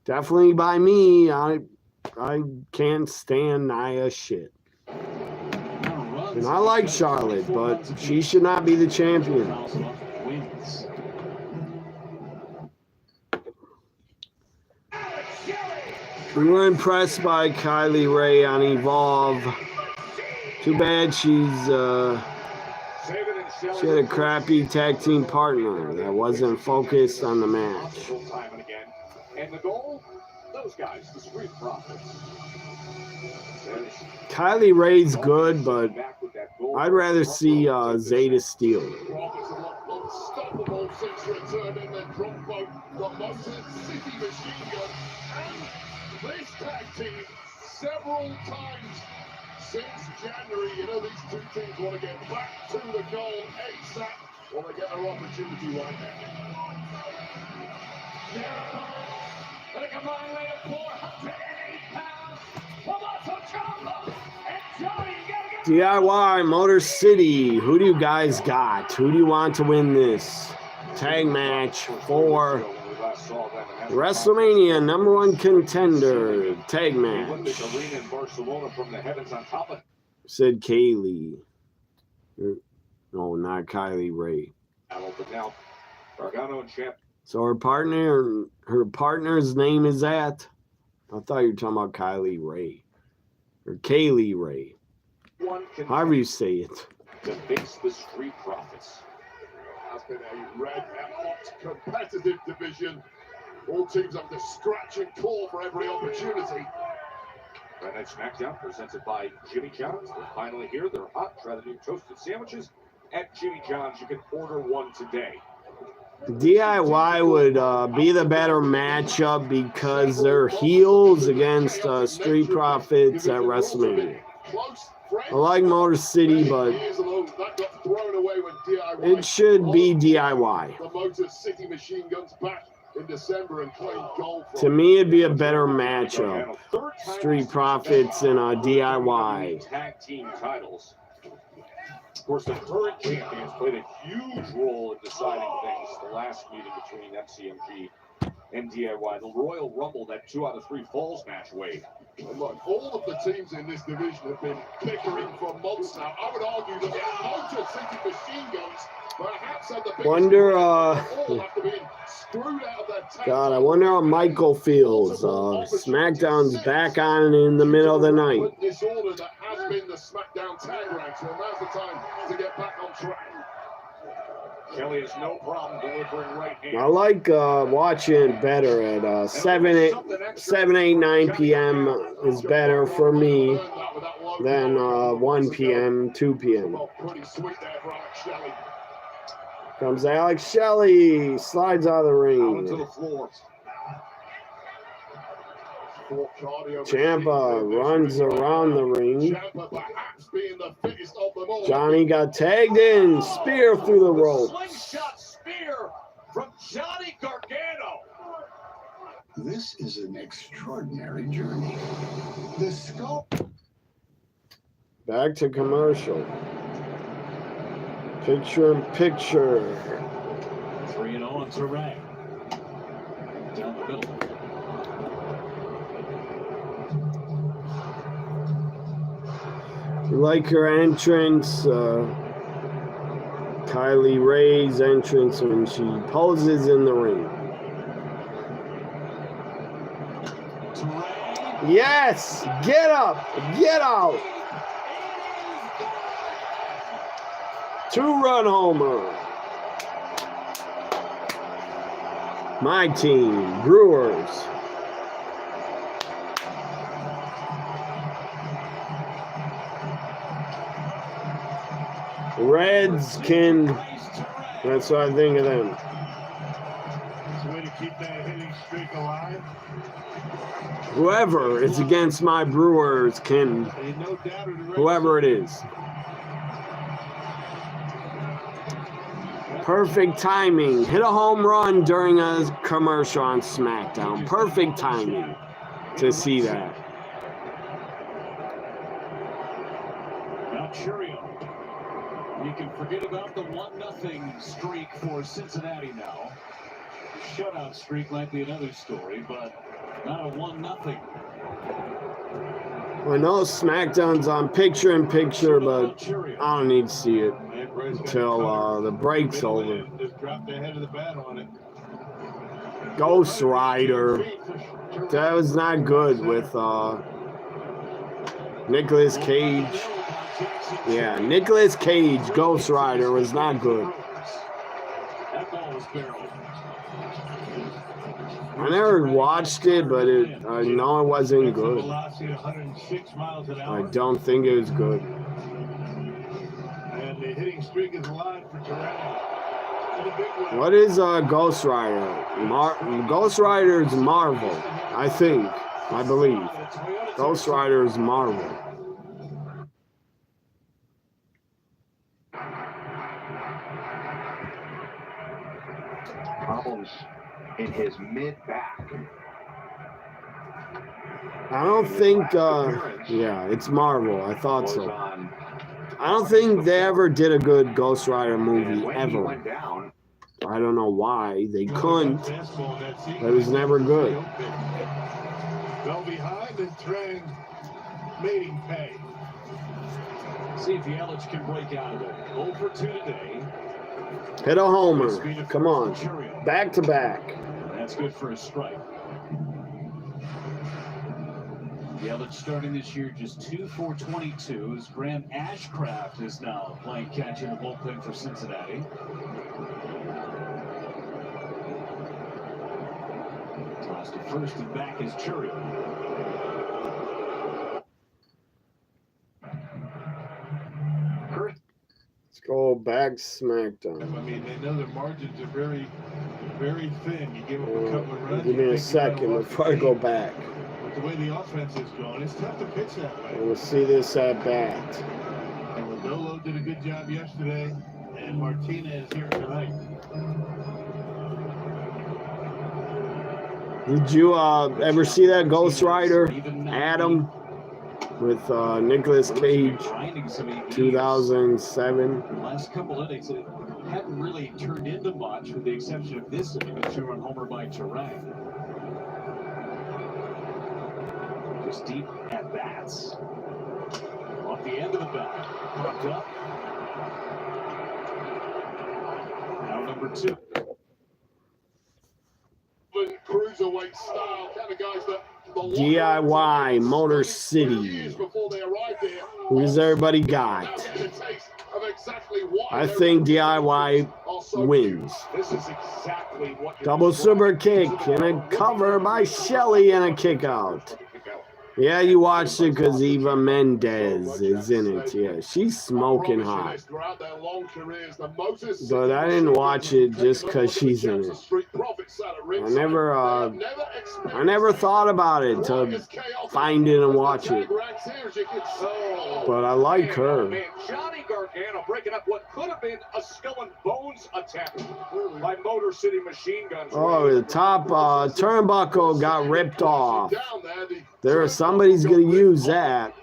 Definitely by me. I can't stand Nia shit. And I like Charlotte, but she should not be the champion. We were impressed by Kylie Ray on Evolve. Too bad she had a crappy tag team partner that wasn't focused on the match. And the goal, those guys, the Street Profits. Kylie Ray's good, but I'd rather see Zeta Steel. Unstoppable since returning the drum boat, the Motor City Machine Gun, and this tag team several times since January. You know, these two teams want to get back to the goal ASAP. Well, they get their opportunity right now. With a combined weight of 408 pounds, Tommaso Ciampa and Johnny DIY Motor City. Who do you guys got? Who do you want to win this tag match for WrestleMania #1 contender tag match? Said Kaylee. No, not Kylie Ray. So her partner's name is that? I thought you were talking about Kylie Ray. Or Kaylee Ray. However you say it. To face the Street Profits. Has been a red and hot competitive division. All teams have to scratch and claw for every opportunity. Friday Night Smackdown presented by Jimmy John's. They're finally here. They're hot. Try the new toasted sandwiches at Jimmy John's. You can order one today. DIY would be the better matchup because they're heels against Street Profits at WrestleMania. I like Motor City, but it should be DIY. The Motor City Machine Guns back in December and playing gold. To me, it'd be a better matchup. Street Profits and DIY. Tag team titles. Of course, the current champions played a huge role in deciding things. The last meeting between MCMG and DIY, the Royal Rumble, that 2 out of 3 falls match Wade. And look, all of the teams in this division have been bickering for months now. I would argue that the Motor City Machine Guns perhaps have the biggest Wonder, all have to be screwed out of their tag. God, I wonder how Michael feels. SmackDown's back on in the middle of the night. Disorder that has been the SmackDown tag rank, so now's the time to get back on track. Kelly has no problem delivering right hand. I like watching it better at 7, 8, 9 p.m. is better for me than 1 p.m., 2 p.m. Pretty sweet there for Alex Shelley. Comes Alex Shelley, slides out of the ring. Out into the floor. Ciampa runs around the ring. Johnny got tagged in. Spear through the rope. Slingshot spear from Johnny Gargano. This is an extraordinary journey. The scope. Back to commercial. Picture in picture. 3-0 on to Ray. Down the middle. You like her entrance, Kylie Ray's entrance when she poses in the ring. Yes! Get up! Get out! 2-run homer. My team, Brewers. Reds can, that's what I think of them. It's a way to keep that hitting streak alive. Whoever is against my Brewers can, whoever it is. Perfect timing. Hit a home run during a commercial on SmackDown. Perfect timing to see that. Now Churio. You can forget about the 1-0 streak for Cincinnati now. The shutout streak might be another story, but not a 1-0. I know SmackDown's on picture in picture, but I don't need to see it until the break's over. Just dropped the head of the bat on it. Ghost Rider. That was not good with Nicolas Cage. Yeah, Nicolas Cage, Ghost Rider, was not good. That ball was barreled. I never watched it, but I know it wasn't good. I don't think it was good. And the hitting streak is alive for Terrell. What is Ghost Rider? Ghost Rider is Marvel, I think. I believe. Ghost Rider is Marvel. Problems in his mid-back. I don't think, yeah, it's Marvel. I thought so. I don't think they ever did a good Ghost Rider movie, ever. I don't know why. They couldn't. But it was never good. Go behind and trend mating pay. See if Yelich can break out of it. 0 for 2 today. Hit a homer. Come on. Back to back. That's good for a strike. Yelich starting this year just 2 for 22. As Graham Ashcraft is now playing catch in the bullpen for Cincinnati. lost. First and back is Churi. Let's go back SmackDown. I mean, they know their margins are very, very thin. You give them a couple of runs. Give me a second before I go back. With the way the offense is going, it's tough to pitch that way. We'll see this at bat. And Rodolo did a good job yesterday, and Martinez here tonight. Did you ever see that Ghost Rider, Adam, with Nicolas Cage, 2007? The last couple innings, it hadn't really turned into much, with the exception of this inning, a two-run homer by Terang. Just deep at bats. Off the end of the bat, popped up. Now number 2. Cruiserweight style kind of guys that DIY Motor City. Who's everybody got? I think DIY wins. Double super kick and a cover by Shelley and a kick out. Yeah, you watched it because Eva Mendes is in it. Yeah, she's smoking hot. But I didn't watch it just because she's in it. I never thought about it to find it and watch it. But I like her. Johnny Gargano breaking up what could have been a Skull and Bones attempt by Motor City Machine Guns. Oh, the top turnbuckle got ripped off. Somebody's going to use that.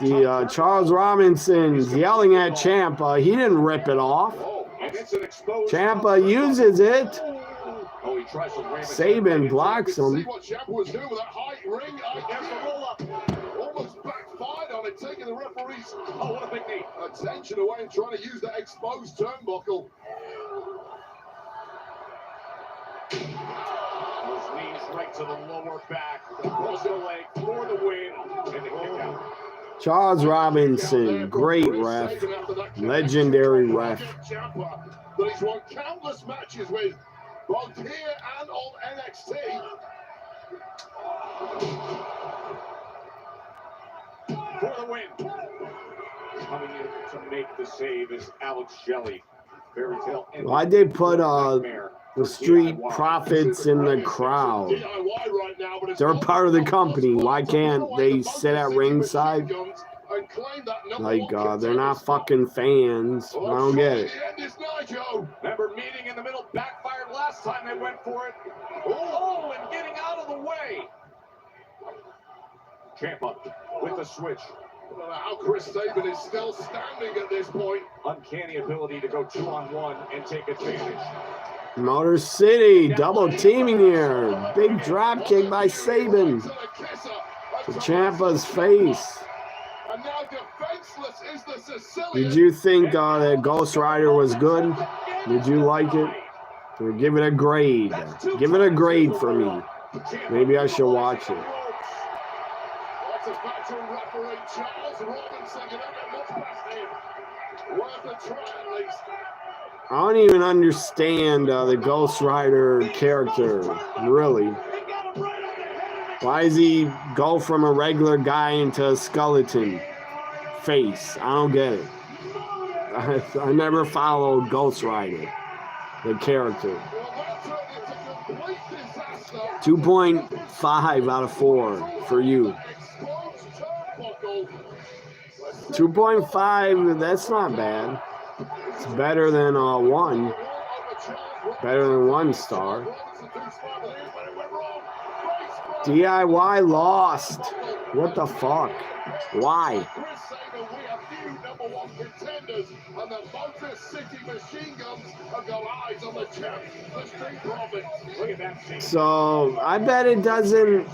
The Charles Robinson's yelling at Ciampa. He didn't rip it off. Ciampa uses it. Sabin blocks him. Almost backfired on it, taking the referee's attention away and trying to use that exposed turnbuckle. Those knees right to the lower back, across the leg for the win, and the kick out. Charles Robinson, great ref, legendary ref. But he's won countless matches with both here and on NXT. For the win. Coming in to make the save is Alex Shelley. Why'd they put the Street Profits in the crowd? They're part of the company. Why can't they sit at ringside? Like, they're not fucking fans. I don't get it. Remember, meeting in the middle backfired last time they went for it. Oh, and getting out of the way. Ciampa with the switch. How Chris Sabin is still standing at this point. Uncanny ability to go 2-on-1 and take advantage. Motor City double teaming here. Big drop kick by Sabin to Ciampa's face. Did you think that Ghost Rider was good? Did you like it? Or give it a grade? Give it a grade for me. Maybe I should watch it. I don't even understand the Ghost Rider character, really. Why does he go from a regular guy into a skeleton face? I don't get it. I never followed Ghost Rider, the character. 2.5 out of 4 for you. 2.5, that's not bad. It's better than 1. Better than 1 star. DIY lost. What the fuck? Why? So, I bet it doesn't.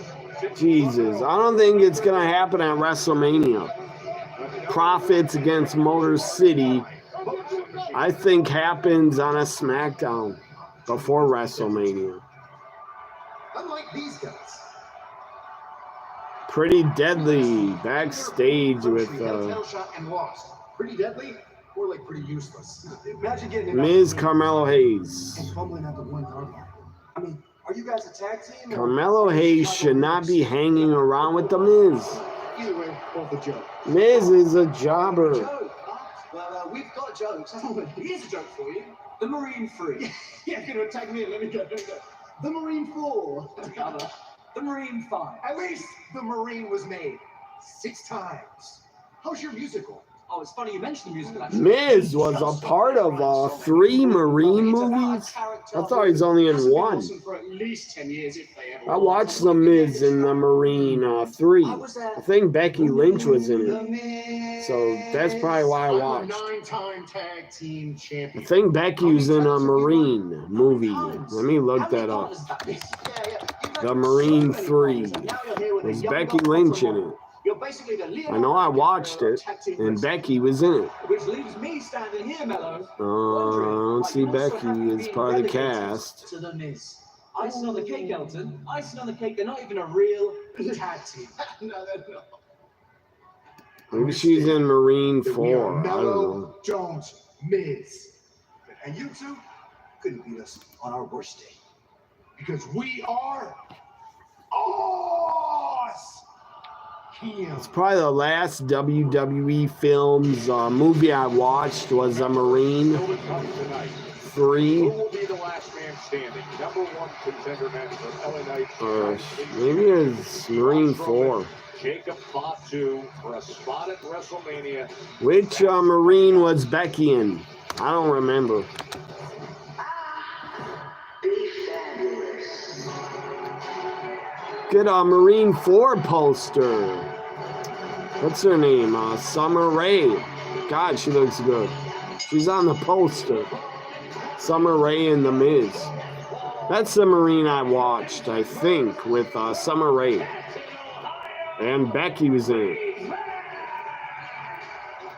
Jesus. I don't think it's going to happen at WrestleMania. Profits against Motor City, I think happens on a SmackDown before WrestleMania. Unlike these guys. Pretty Deadly backstage with and lost. Pretty deadly or like pretty useless. Imagine getting Ms. Carmelo Hayes. and fumbling at the 1 yard line. I mean, Are you guys a tag team? Carmelo Hayes should not be hanging around with the Miz. Either way, both a joke. Miz is a jobber. Joke. Well, we've got jokes, haven't we? Here's a joke for you. The Marine 3. Yeah, you're gonna attack me. Let me go. The Marine 4. The Marine 5. At least the Marine was made 6 times. How's your musical? Oh, it's funny you mentioned the musical. Actually. Miz was a part of 3 Marine movies. I thought he's only in 1. For at least 10 years, if they ever I watched the Miz in the Marine 3. I think Becky Lynch was in it. So that's probably why I watched. 9-time tag team champion. I think Becky was in a Marine movie. Let me look that up. The Marine 3. Was Becky Lynch in it? I know I watched it, and Becky was in it. Which leaves me standing here, Mello. I don't see Becky as part of the cast. To the Miz. Icing on the cake, Elton. Icing on the cake. They're not even a real tag team. No, they're not. Maybe she's in Marine 4. I don't know. Jones, Miz. And you two couldn't beat us on our worst day. Because we are awesome. It's probably the last WWE films movie I watched was a Marine 3. Who will be the last man standing? Number 1 contender match for LA Knight. Maybe it's Marine 4. Jacob Fatu for a spot at WrestleMania. Which Marine was Becky in? I don't remember. Get a Marine 4 poster. What's her name? Summer Rae. God, she looks good. She's on the poster. Summer Rae and The Miz. That's the Marine I watched, I think, with Summer Rae. And Becky was in it.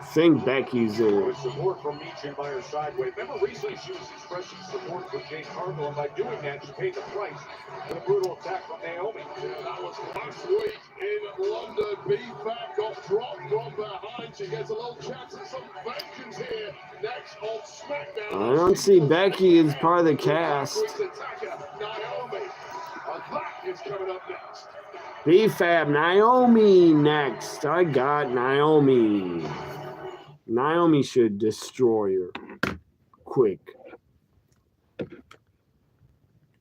I think Becky's in it. With support from Meechin by her side. Remember recently she was expressing support for Jade Cargill, and by doing that she paid the price with a brutal attack from Naomi. That was last week in London. B-Fab got dropped from behind. She gets a little chance at some vengeance here next on Smackdown. I don't see Becky as part of the cast. Naomi. That is coming up next. B-Fab, Naomi next. I got Naomi. Naomi should destroy her. Quick.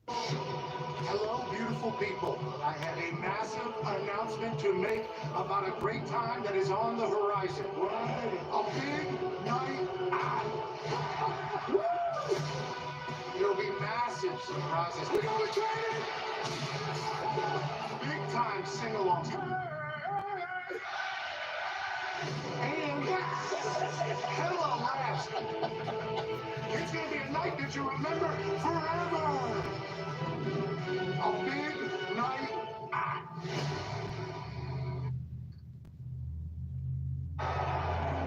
Hello, beautiful people. I have a massive announcement to make about a great time that is on the horizon. A big night out. There'll be massive surprises. We go excited. Big time sing-alongs. And hella laughs. It's gonna be a night that you remember forever. A big night out.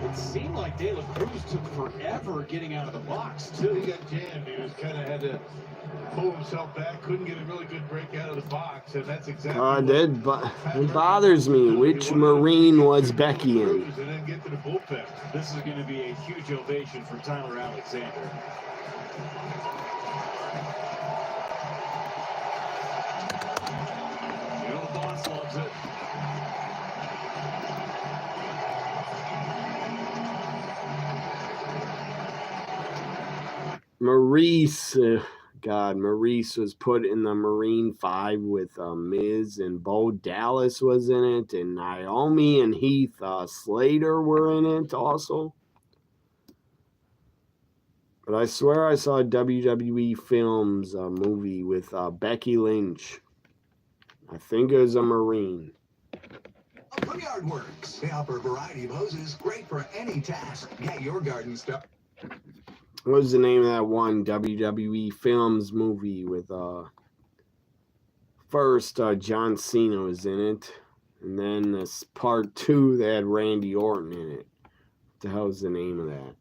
It seemed like De La Cruz took forever getting out of the box, too. He got jammed. He was kind of had to pull himself back. Couldn't get a really good break out of the box, and that's exactly It bothers me. Which Marine was Becky in? And then get to the bullpen. This is going to be a huge ovation for Tyler Alexander. You know the boss loves it. Maurice. God, Maurice was put in the Marine 5 with Miz, and Bo Dallas was in it, and Naomi and Heath Slater were in it also. But I swear I saw a WWE Films movie with Becky Lynch. I think it was a Marine. Yard Works. They offer a variety of hoses, great for any task. Get your garden stuff. What was the name of that one WWE Films movie with first John Cena was in it, and then this part 2 they had Randy Orton in it. What the hell is the name of that?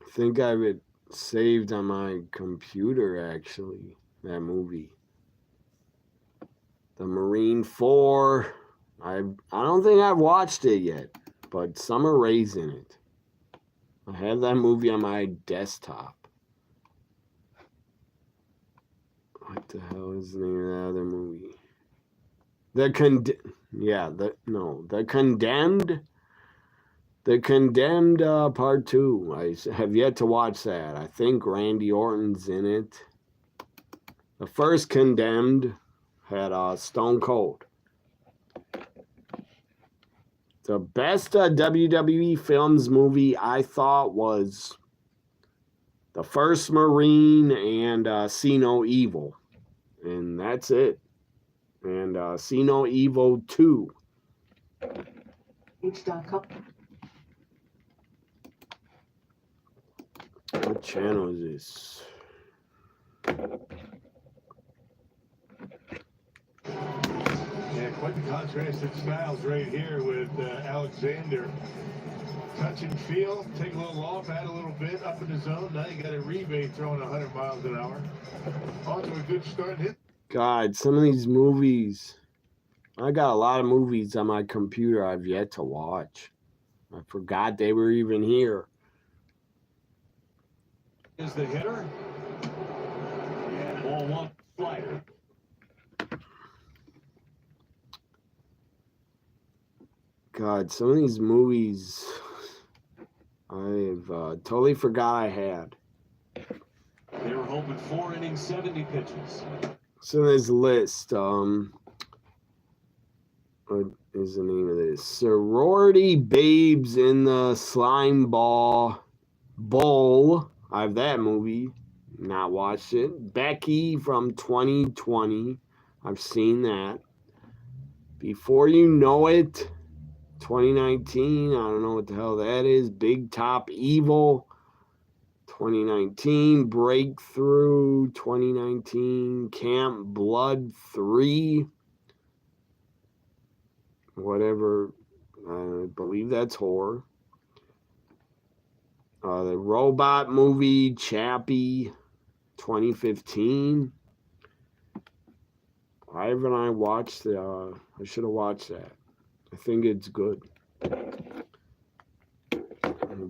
I think I have it saved on my computer actually, that movie. The Marine 4. I don't think I've watched it yet. But Summer Rae's in it. I have that movie on my desktop. What the hell is the name of that other movie? The Condemned. The Condemned Part 2. I have yet to watch that. I think Randy Orton's in it. The first Condemned had Stone Cold. The best WWE Films movie I thought was The First Marine and See No Evil. And that's it. And See No Evil 2. What channel is this? Yeah, quite the contrasted styles right here with Alexander. Touch and feel, take a little off, add a little bit, up in the zone. Now you got a rebate throwing 100 miles an hour. On to a good start. Hit. God, some of these movies. I got a lot of movies on my computer I've yet to watch. I forgot they were even here. Is the hitter. And ball one slider. God, some of these movies I've totally forgot I had. They were hoping 4 innings, 70 pitches. So this list, what is the name of this? Sorority Babes in the Slime Ball Bowl. I have that movie. Not watched it. Becky from 2020. I've seen that. Before You Know It, 2019. I don't know what the hell that is. Big Top Evil, 2019. Breakthrough, 2019. Camp Blood 3. Whatever. I believe that's horror. The robot movie, Chappie, 2015. Why haven't I watched the, I should have watched that. I think it's good.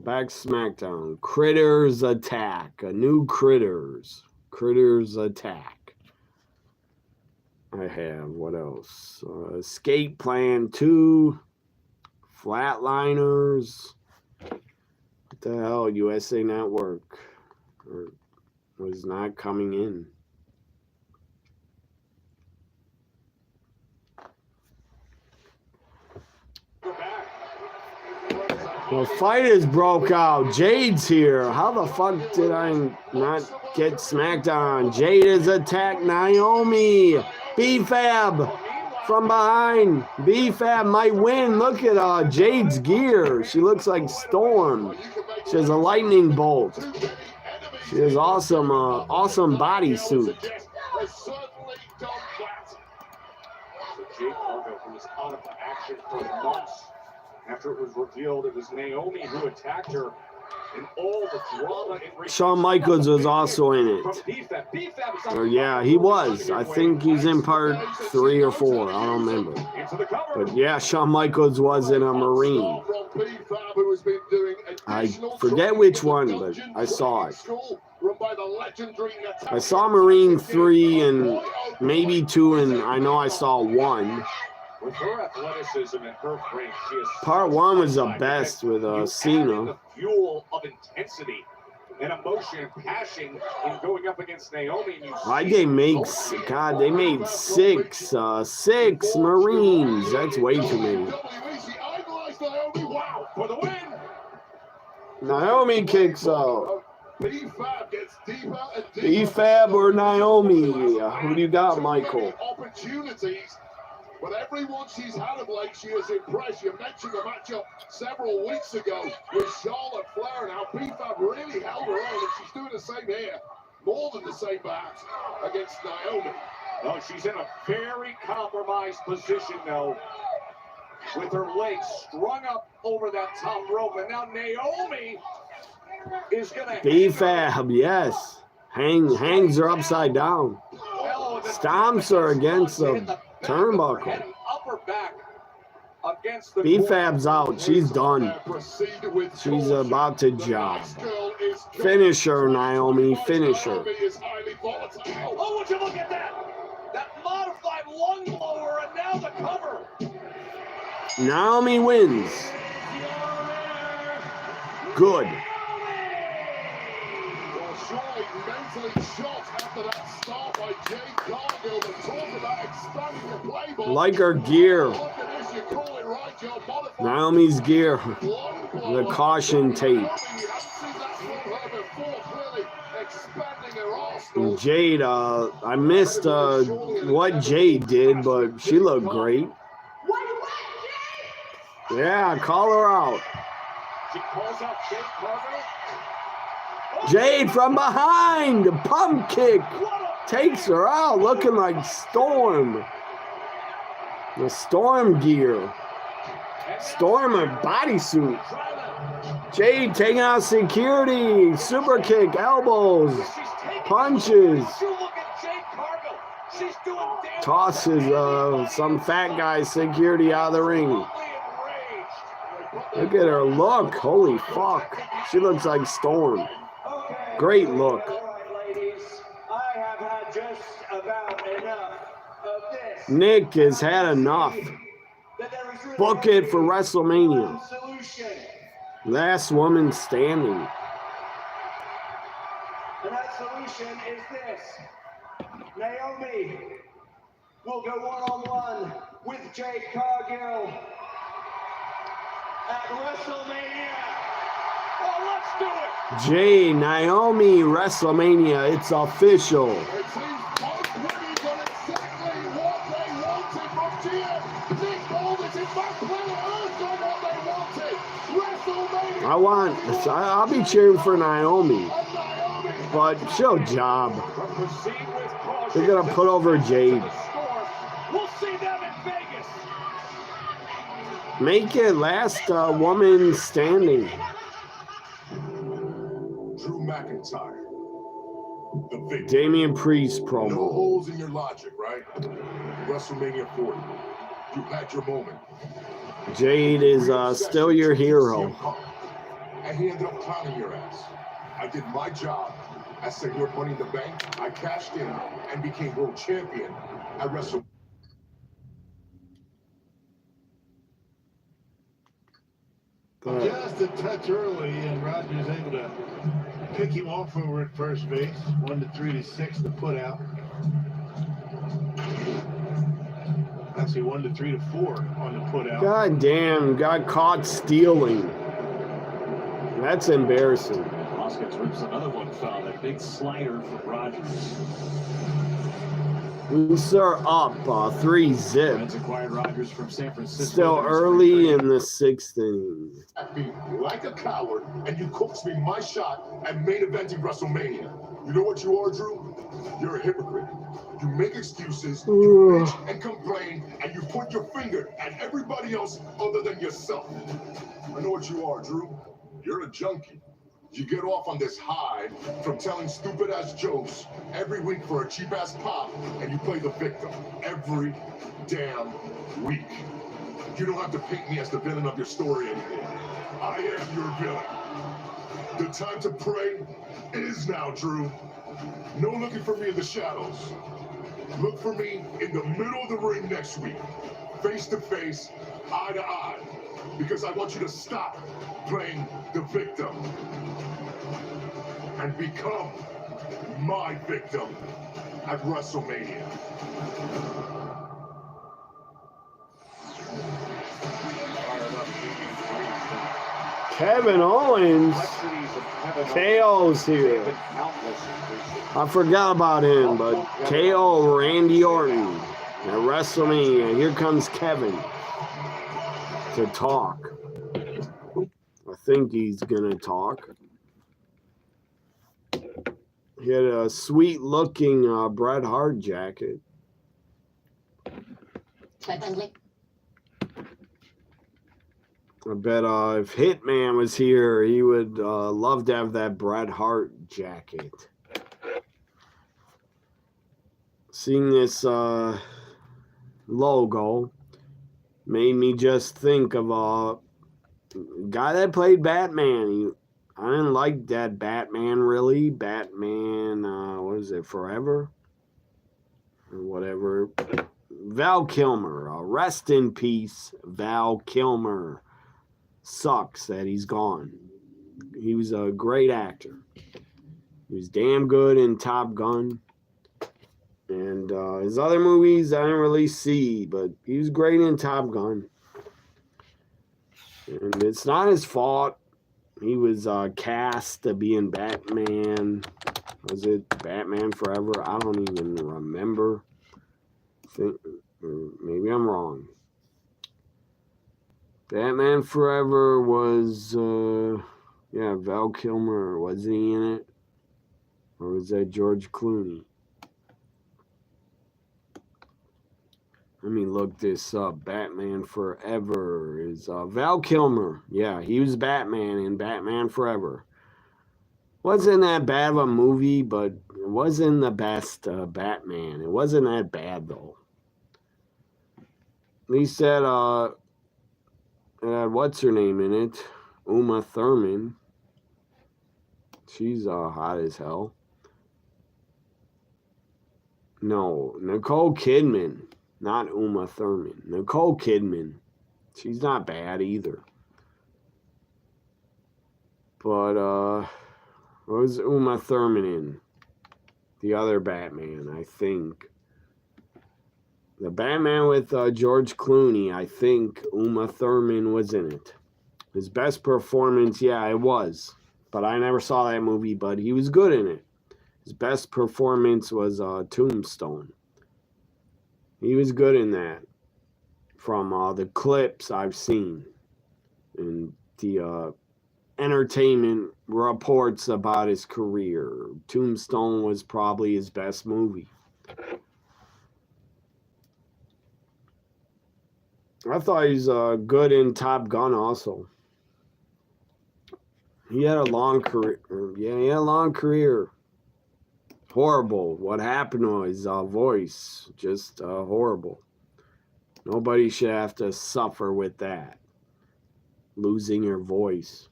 Back Smackdown. Critters Attack. A new Critters. Critters Attack. I have. What else? Escape Plan 2. Flatliners. What the hell? USA Network. Was not coming in. The fight is broke out. Jade's here. How the fuck did I not get Smackdown? Jade has attacked Naomi. B-Fab from behind. B-Fab might win. Look at Jade's gear. She looks like Storm. She has a lightning bolt. She has awesome bodysuit. After it was revealed it was Naomi who attacked her, and all the drama. Shawn Michaels was also in it. Or yeah, he was. I think he's in part 3 or 4. I don't remember. But yeah, Shawn Michaels was in a Marine. I forget which one, but I saw it. I saw Marine 3 and maybe 2, and I know I saw 1. With her athleticism and her frame, she is Part 1 was the best with Cena. The fuel of intensity and emotion and passion in going up against Naomi. Why'd they make? God, they made 6 Marines. That's way too many. For the win. Naomi kicks out. B-Fab or Naomi? Who do you got, Michael? But everyone she's had of late, she has impressed. You mentioned the matchup several weeks ago with Charlotte Flair. Now, B-Fab really held her own, and she's doing the same here. More than the same, perhaps, against Naomi. Oh, she's in a very compromised position, though, with her legs strung up over that top rope. And now Naomi is going to... B-Fab, yes. Hangs her upside down. Stomps her against the turnbuckle. Upper back against against the B-Fab's out. She's done. She's about to job. Finish her, Naomi. Finish her. Oh, would you look at that? That modified lung blower, and now the cover. Naomi wins. Good. Well, surely mentally shocked after that start by Jay Cargill, but talk about expanding the playbook. Like her gear. Look at this, you call it right, Joe. Modified Naomi's gear. The caution tape. Jade, I missed what Jade did, but she looked great. Yeah, call her out. She calls out Jade Cargill. Jade from behind, pump kick, takes her out, looking like Storm. The Storm gear. Storm her bodysuit. Jade taking out security, super kick, elbows, punches. Tosses some fat guy security out of the ring. Look at her look. Holy fuck. She looks like Storm. Great look. Nick has had enough. Book it for WrestleMania. Last woman standing. And that solution is this. Naomi will go one-on-one with Jade Cargill at WrestleMania. Oh, let's do it! Jay, Naomi, WrestleMania. It's official. I'll be cheering for Naomi, but she'll job. They're gonna put over Jade. Make it last woman standing. Drew McIntyre. The victor. Damian Priest promo. No holes in your logic, right? WrestleMania 40. You had your moment. Jade is still your hero. And he ended up clowning your ass. I did my job. I said, "Your Money in the Bank." I cashed in and became world champion at WrestleMania. Just a touch early, and Rogers able to pick him off over at first base. 1-3 to 6 to put out. Actually, 1-3 to 4 on the put out. God damn, got caught stealing. That's embarrassing. Hoskins rips another one foul. That big slider for Rogers. We are up 3-zip. Acquired Rogers from San Francisco. Still early in the 6th inning. Like a coward, and you coaxed me my shot at main eventing WrestleMania. You know what you are, Drew? You're a hypocrite. You make excuses, you bitch and complain, and you point your finger at everybody else other than yourself. I know what you are, Drew. You're a junkie. You get off on this high from telling stupid-ass jokes every week for a cheap-ass pop, and you play the victim every damn week. You don't have to paint me as the villain of your story anymore. I am your villain. The time to pray is now, Drew. No looking for me in the shadows. Look for me in the middle of the ring next week, face to face, eye to eye, because I want you to stop playing the victim and become my victim at WrestleMania. Kevin Owens. KO's here. I forgot about him, but KO Randy Orton at WrestleMania. Here comes Kevin to talk. I think he's gonna talk. He had a sweet looking Bret Hart jacket. I bet if Hitman was here, he would love to have that Bret Hart jacket. Seeing this logo, Made me just think of a guy that played Batman. I didn't like that Batman, really. Batman, what is it, Forever? Or whatever. Val Kilmer. Rest in peace, Val Kilmer. Sucks that he's gone. He was a great actor. He was damn good in Top Gun. And his other movies I didn't really see, but he was great in Top Gun. And it's not his fault. He was cast to be in Batman. Was it Batman Forever? I don't even remember. Maybe I'm wrong. Batman Forever was, yeah, Val Kilmer. Wasn't he in it? Or was that George Clooney? Let me look this up. Batman Forever is Val Kilmer. Yeah, he was Batman in Batman Forever. Wasn't that bad of a movie, but it wasn't the best Batman. It wasn't that bad, though. At least that, what's her name in it? Uma Thurman. She's hot as hell. No, Nicole Kidman. Not Uma Thurman. Nicole Kidman. She's not bad either. But, what was Uma Thurman in? The other Batman, I think. The Batman with George Clooney, I think Uma Thurman was in it. His best performance, yeah, it was. But I never saw that movie, but he was good in it. His best performance was Tombstone. He was good in that. From the clips I've seen. And the entertainment reports about his career. Tombstone was probably his best movie. I thought he was good in Top Gun also. He had a long career. Yeah, he had a long career. Horrible. What happened to his voice? Just horrible. Nobody should have to suffer with that. Losing your voice.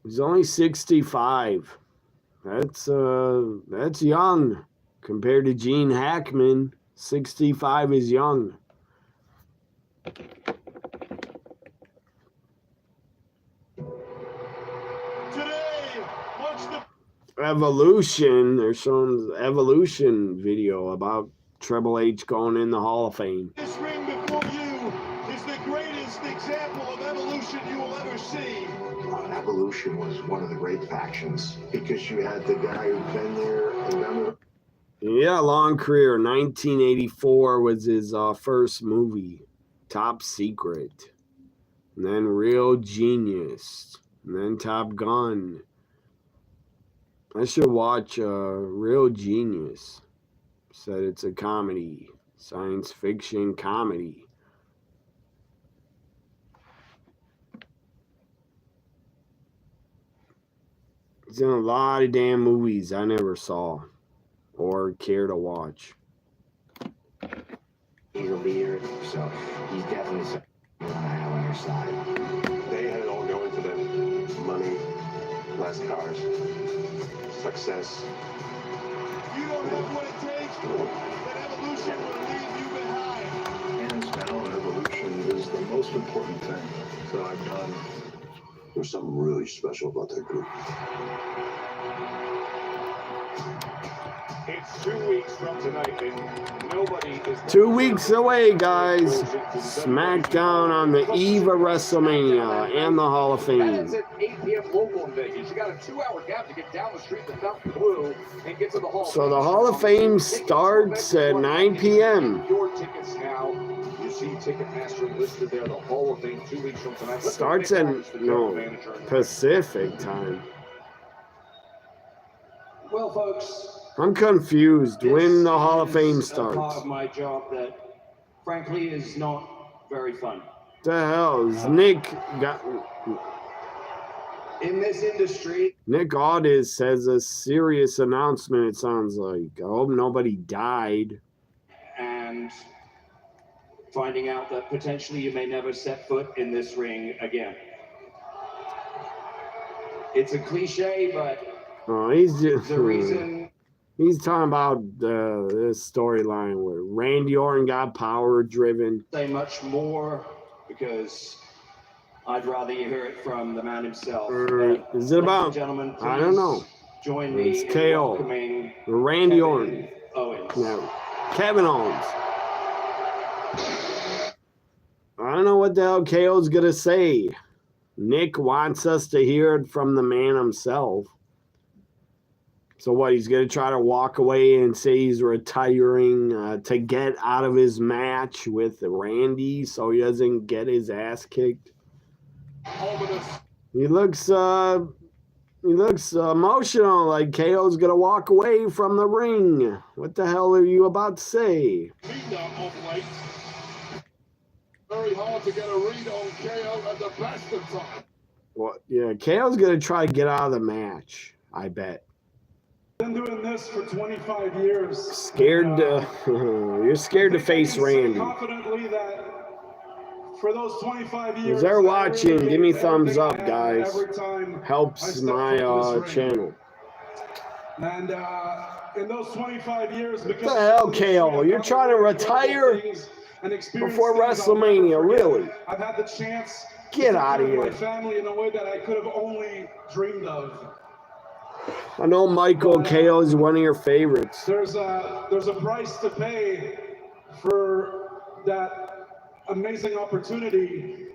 He's only 65. That's young compared to Gene Hackman. 65 is young. Evolution. They're showing the Evolution video about Triple H going in the Hall of Fame. This ring before you is the greatest example of evolution you will ever see. Evolution was one of the great factions because you had the guy who'd been there and done it. Yeah, long career. 1984 was his first movie, Top Secret. And then Real Genius. And then Top Gun. I should watch Real Genius. Said it's a comedy, science fiction comedy. He's in a lot of damn movies I never saw or care to watch. He's a leader, so he's definitely something you want to have on your side. They had it all going for them. Money, less cars, success. You don't have what it takes, then evolution will leave you behind. Hands down, evolution is the most important thing that I've done. There's something really special about that group. It's 2 weeks from tonight, and nobody is... 2 weeks away, guys. Smackdown on the eve of WrestleMania and the Hall of Fame. That is at 8 p.m. local in Vegas. You got a 2-hour gap to get down the street to Fountain Blue and get to the Hall of Fame. So the Hall of Fame starts at 9 p.m. Your tickets now. You see Ticketmaster listed there. The Hall of Fame 2 weeks from tonight. Starts at Pacific time. Well, folks, I'm confused when the Hall of Fame starts. part of my job that, frankly, is not very fun. The hell is Nick got? In this industry, Nick Aldis has a serious announcement. It sounds like. I hope nobody died. And finding out that potentially you may never set foot in this ring again. It's a cliche, but he's just the reason he's talking about this storyline where Randy Orton got power driven. say much more because I'd rather you hear it from the man himself. Is it about? Gentlemen, I don't know. Join me It's in KO. welcoming Randy Orton. Owens. No, Kevin Owens. I don't know what the hell KO's gonna say. Nick wants us to hear it from the man himself. So what, he's going to try to walk away and say he's retiring to get out of his match with Randy so he doesn't get his ass kicked? He looks emotional, like KO's going to walk away from the ring. What the hell are you about to say? Very hard to get a read on KO at the best of times. Well, yeah, KO's going to try to get out of the match, I bet. Been doing this for 25 years. Scared you're scared to face Randy. Confidently that for those 25 years. If they're watching, give me thumbs up, guys. Helps my channel. And in those 25 years, what the hell, KO? You're trying to retire before WrestleMania, really? I've had the chance. Get out of here. My family in a way that I could have only dreamed of. I know Michael KO is one of your favorites. There's a price to pay for that amazing opportunity,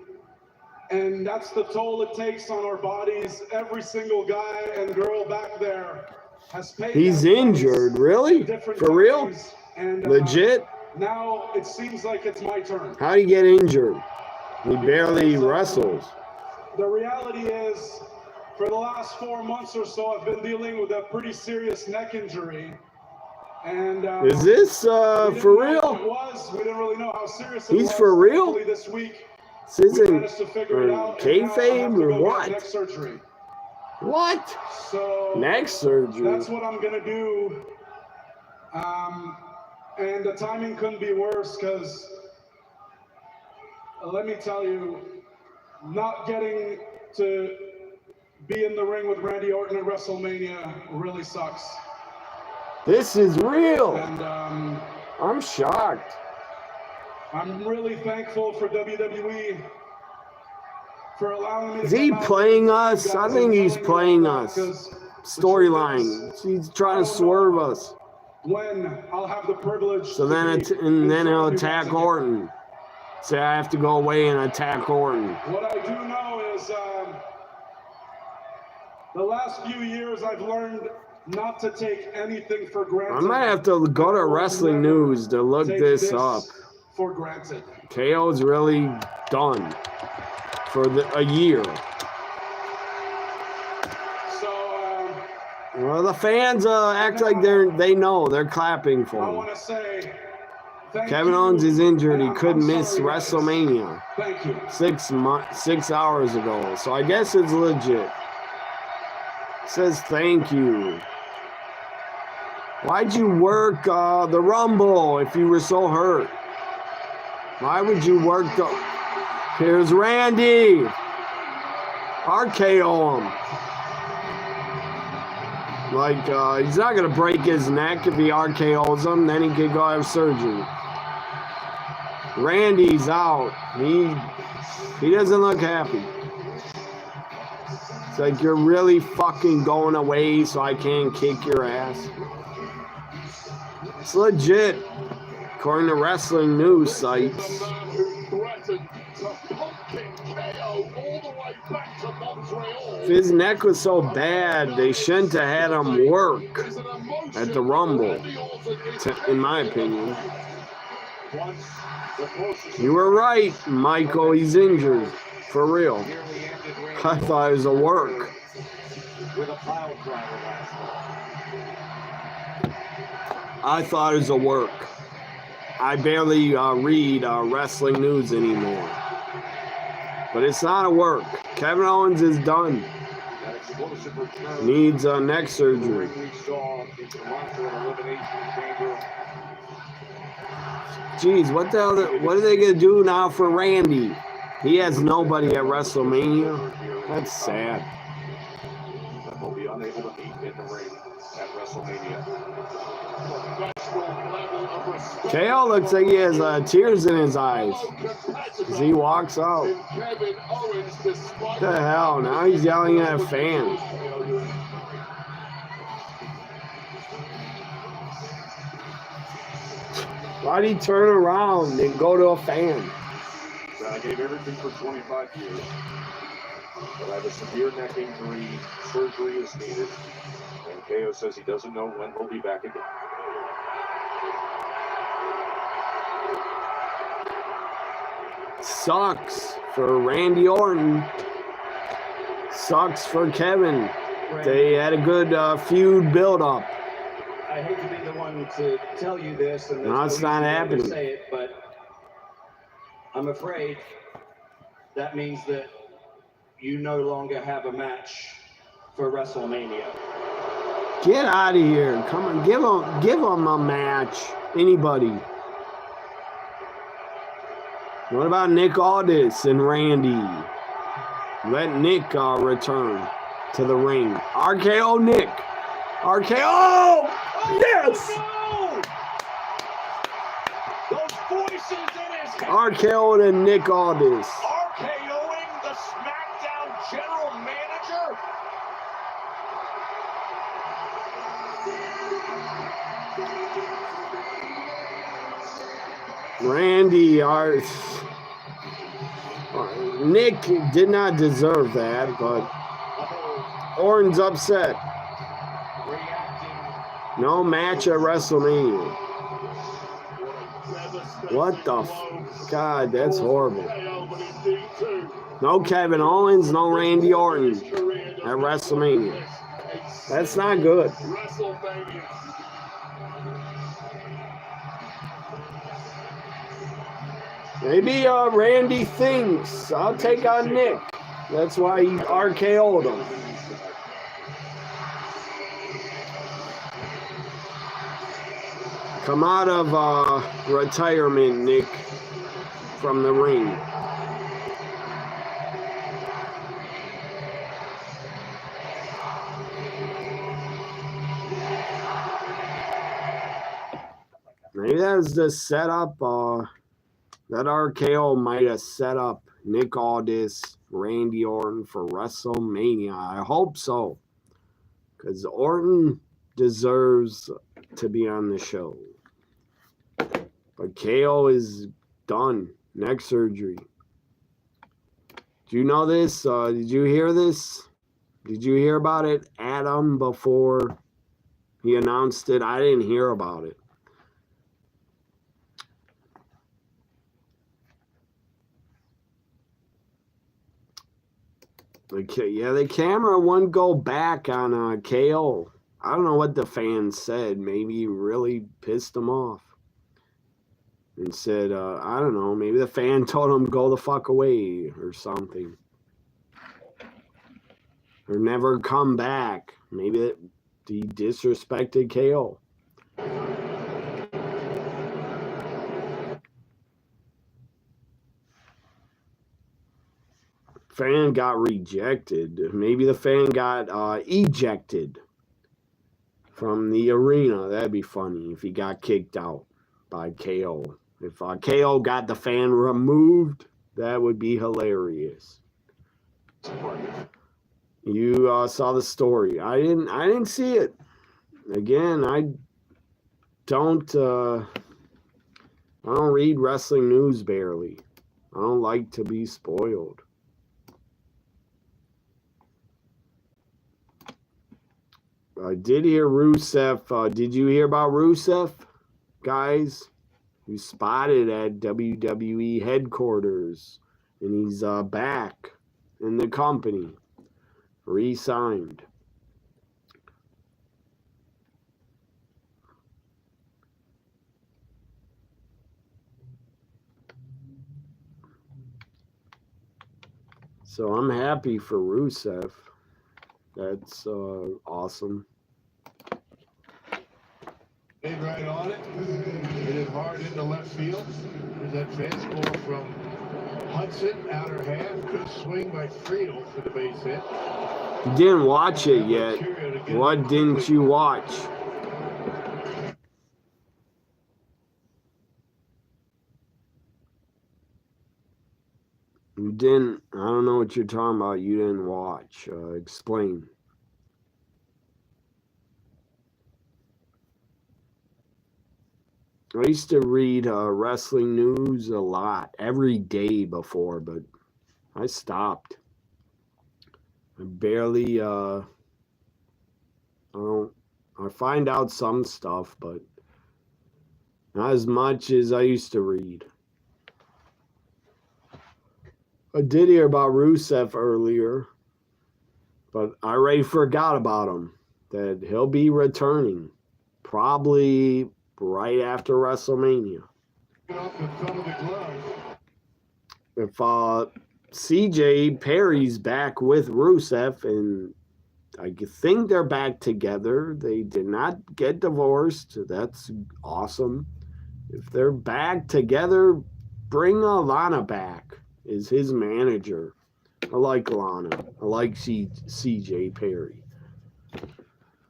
and that's the toll it takes on our bodies. Every single guy and girl back there has paid. He's injured, really? For real? And, legit? Now it seems like it's my turn. How do you get injured? He barely wrestles. The reality is, for the last 4 months or so, I've been dealing with a pretty serious neck injury. And is this for real? It was. We didn't really know how serious it He's was. for real? This week, this isn't kayfabe or what? Neck surgery. What? So neck surgery. That's what I'm gonna do. And the timing couldn't be worse because, let me tell you, not getting to be in the ring with Randy Orton at WrestleMania really sucks. This is real. And I'm shocked. I'm really thankful for WWE for allowing me to. Is he playing us? I think he's playing us. Storyline. He's trying to swerve us. When I'll have the privilege. So then then he'll attack Orton. Say I have to go away and attack Orton. What I do know is the last few years I've learned not to take anything for granted. I might have to go to Wrestling News to look this up. For granted. KO's really done for a year. Well, the fans act like they know. They're clapping for him. I want to say Kevin Owens is injured. He couldn't miss WrestleMania. Thank you. 6 hours ago. So I guess it's legit. It says thank you. Why'd you work the Rumble if you were so hurt? Why would you work the... Here's Randy. RKO him. Like, he's not going to break his neck if he RKOs him. Then he could go have surgery. Randy's out. He doesn't look happy. It's like you're really fucking going away so I can't kick your ass. It's legit. According to wrestling news sites. If his neck was so bad, they shouldn't have had him work at the Rumble, in my opinion. You were right, Michael. He's injured. For real. I thought it was a work. I thought it was a work. I barely read wrestling news anymore. But it's not a work. Kevin Owens is done. Needs neck surgery. Geez, what the hell? What are they gonna do now for Randy? He has nobody at WrestleMania. That's sad. That will be unable to meet in the ring at WrestleMania. KO looks like he has tears in his eyes as he walks out. What the hell? Now he's yelling at a fan. Why'd he turn around and go to a fan? I gave everything for 25 years, but I have a severe neck injury. Surgery is needed, and KO says he doesn't know when he'll be back again. Sucks for Randy Orton. Sucks for Kevin. They had a good feud build-up. I hate to be the one to tell you this, and no, it's not happening. To say it, but I'm afraid that means that you no longer have a match for WrestleMania. Get out of here! Come on, give them a match. Anybody? What about Nick Aldis and Randy? Let Nick return to the ring. RKO Nick. RKO! Yes! Those voices in his head. RKO to Nick Aldis. RKOing the Smackdown general manager. Randy, Nick did not deserve that, but Orton's upset. No match at WrestleMania. What the God, that's horrible. No Kevin Owens, no Randy Orton at WrestleMania. That's not good. Maybe Randy thinks I'll take on Nick. That's why he RKO'd him. Come out of retirement, Nick, from the ring. Maybe that was the setup. That RKO might have set up Nick Aldis, Randy Orton for WrestleMania. I hope so, because Orton deserves to be on the show. But KO is done. Neck surgery. Do you know this? Did you hear this? Did you hear about it, Adam, before he announced it? I didn't hear about it. Yeah, the camera wouldn't go back on KO. I don't know what the fans said. Maybe he really pissed him off. And said, I don't know, maybe the fan told him go the fuck away or something. Or never come back. Maybe he disrespected KO. Fan got rejected. Maybe the fan got ejected from the arena. That'd be funny if he got kicked out by KO. If KO got the fan removed, that would be hilarious. You saw the story. I didn't see it. Again, I don't read wrestling news barely. I don't like to be spoiled. I did hear Rusev. Did you hear about Rusev, guys? He spotted at WWE headquarters, and he's back in the company, re-signed. So I'm happy for Rusev. That's awesome. Stayed right on it. Hit it hard into left field. There's that fastball from Hudson, outer half. Good swing by Friedel for the base hit. You didn't watch it yet. What didn't you watch? You didn't. I don't know what you're talking about. You didn't watch. Explain. I used to read wrestling news a lot, every day before, but I stopped. I barely, I find out some stuff, but not as much as I used to read. I did hear about Rusev earlier, but I already forgot about him, that he'll be returning, probably right after WrestleMania. If CJ Perry's back with Rusev, and I think they're back together. They did not get divorced. That's awesome. If they're back together, bring Lana back as his manager. I like Lana. I like CJ Perry.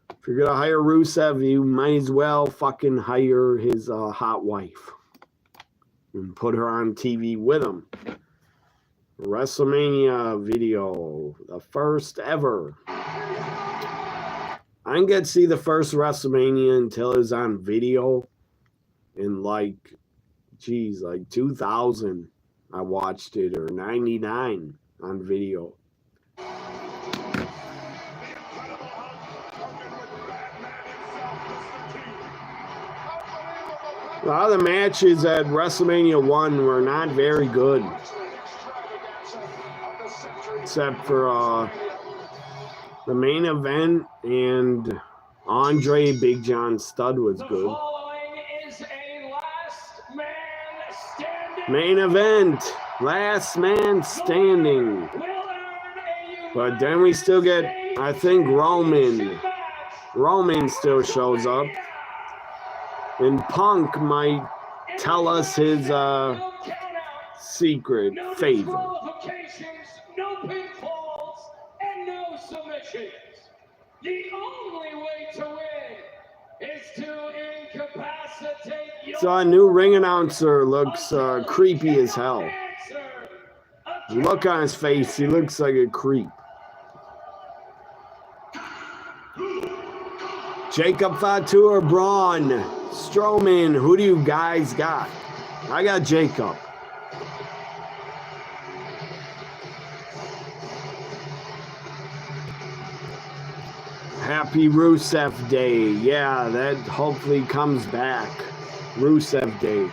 If you're going to hire Rusev, you might as well fucking hire his hot wife and put her on TV with him. WrestleMania video, the first ever. I didn't get to see the first WrestleMania until it was on video in like 2000. I watched it, or 99 on video. A lot of the matches at WrestleMania 1 were not very good. Except for the main event, and Andre Big John Studd was good. Main event, last man standing. But then we still get, I think, Roman. Roman still shows up. And Punk might tell us his secret favor. No pinfalls and no submissions. The only way to win is to incapacitate your... So a new ring announcer looks creepy as hell. Look on his face, he looks like a creep. Jacob Fatu or Braun Strowman, who do you guys got? I got Jacob. Happy Rusev Day. Yeah, that hopefully comes back. Rusev Day.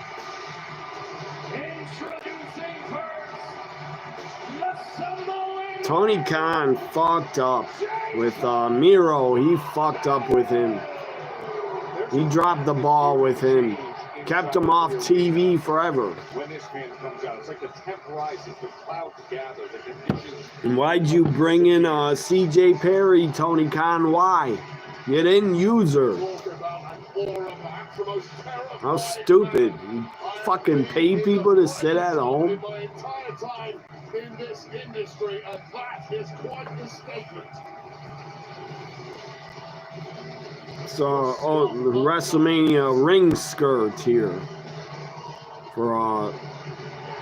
Tony Khan fucked up with Miro. He fucked up with him. He dropped the ball with him. Kept him off TV forever. When this man comes out, it's like the temp rises, the clouds gather, the conditions. And why'd you bring in CJ Perry, Tony Khan? Why? You didn't use her. How stupid. You fucking pay people to sit at home. My entire time in this industry, and that is quite the statement. So, the WrestleMania ring skirt here for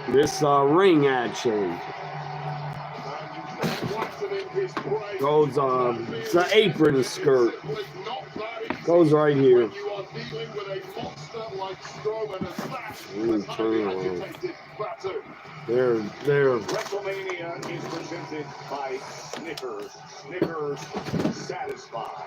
this ring actually. Goes it's an apron skirt. Goes right here. Turn around. There. WrestleMania is presented by Snickers. Snickers satisfied.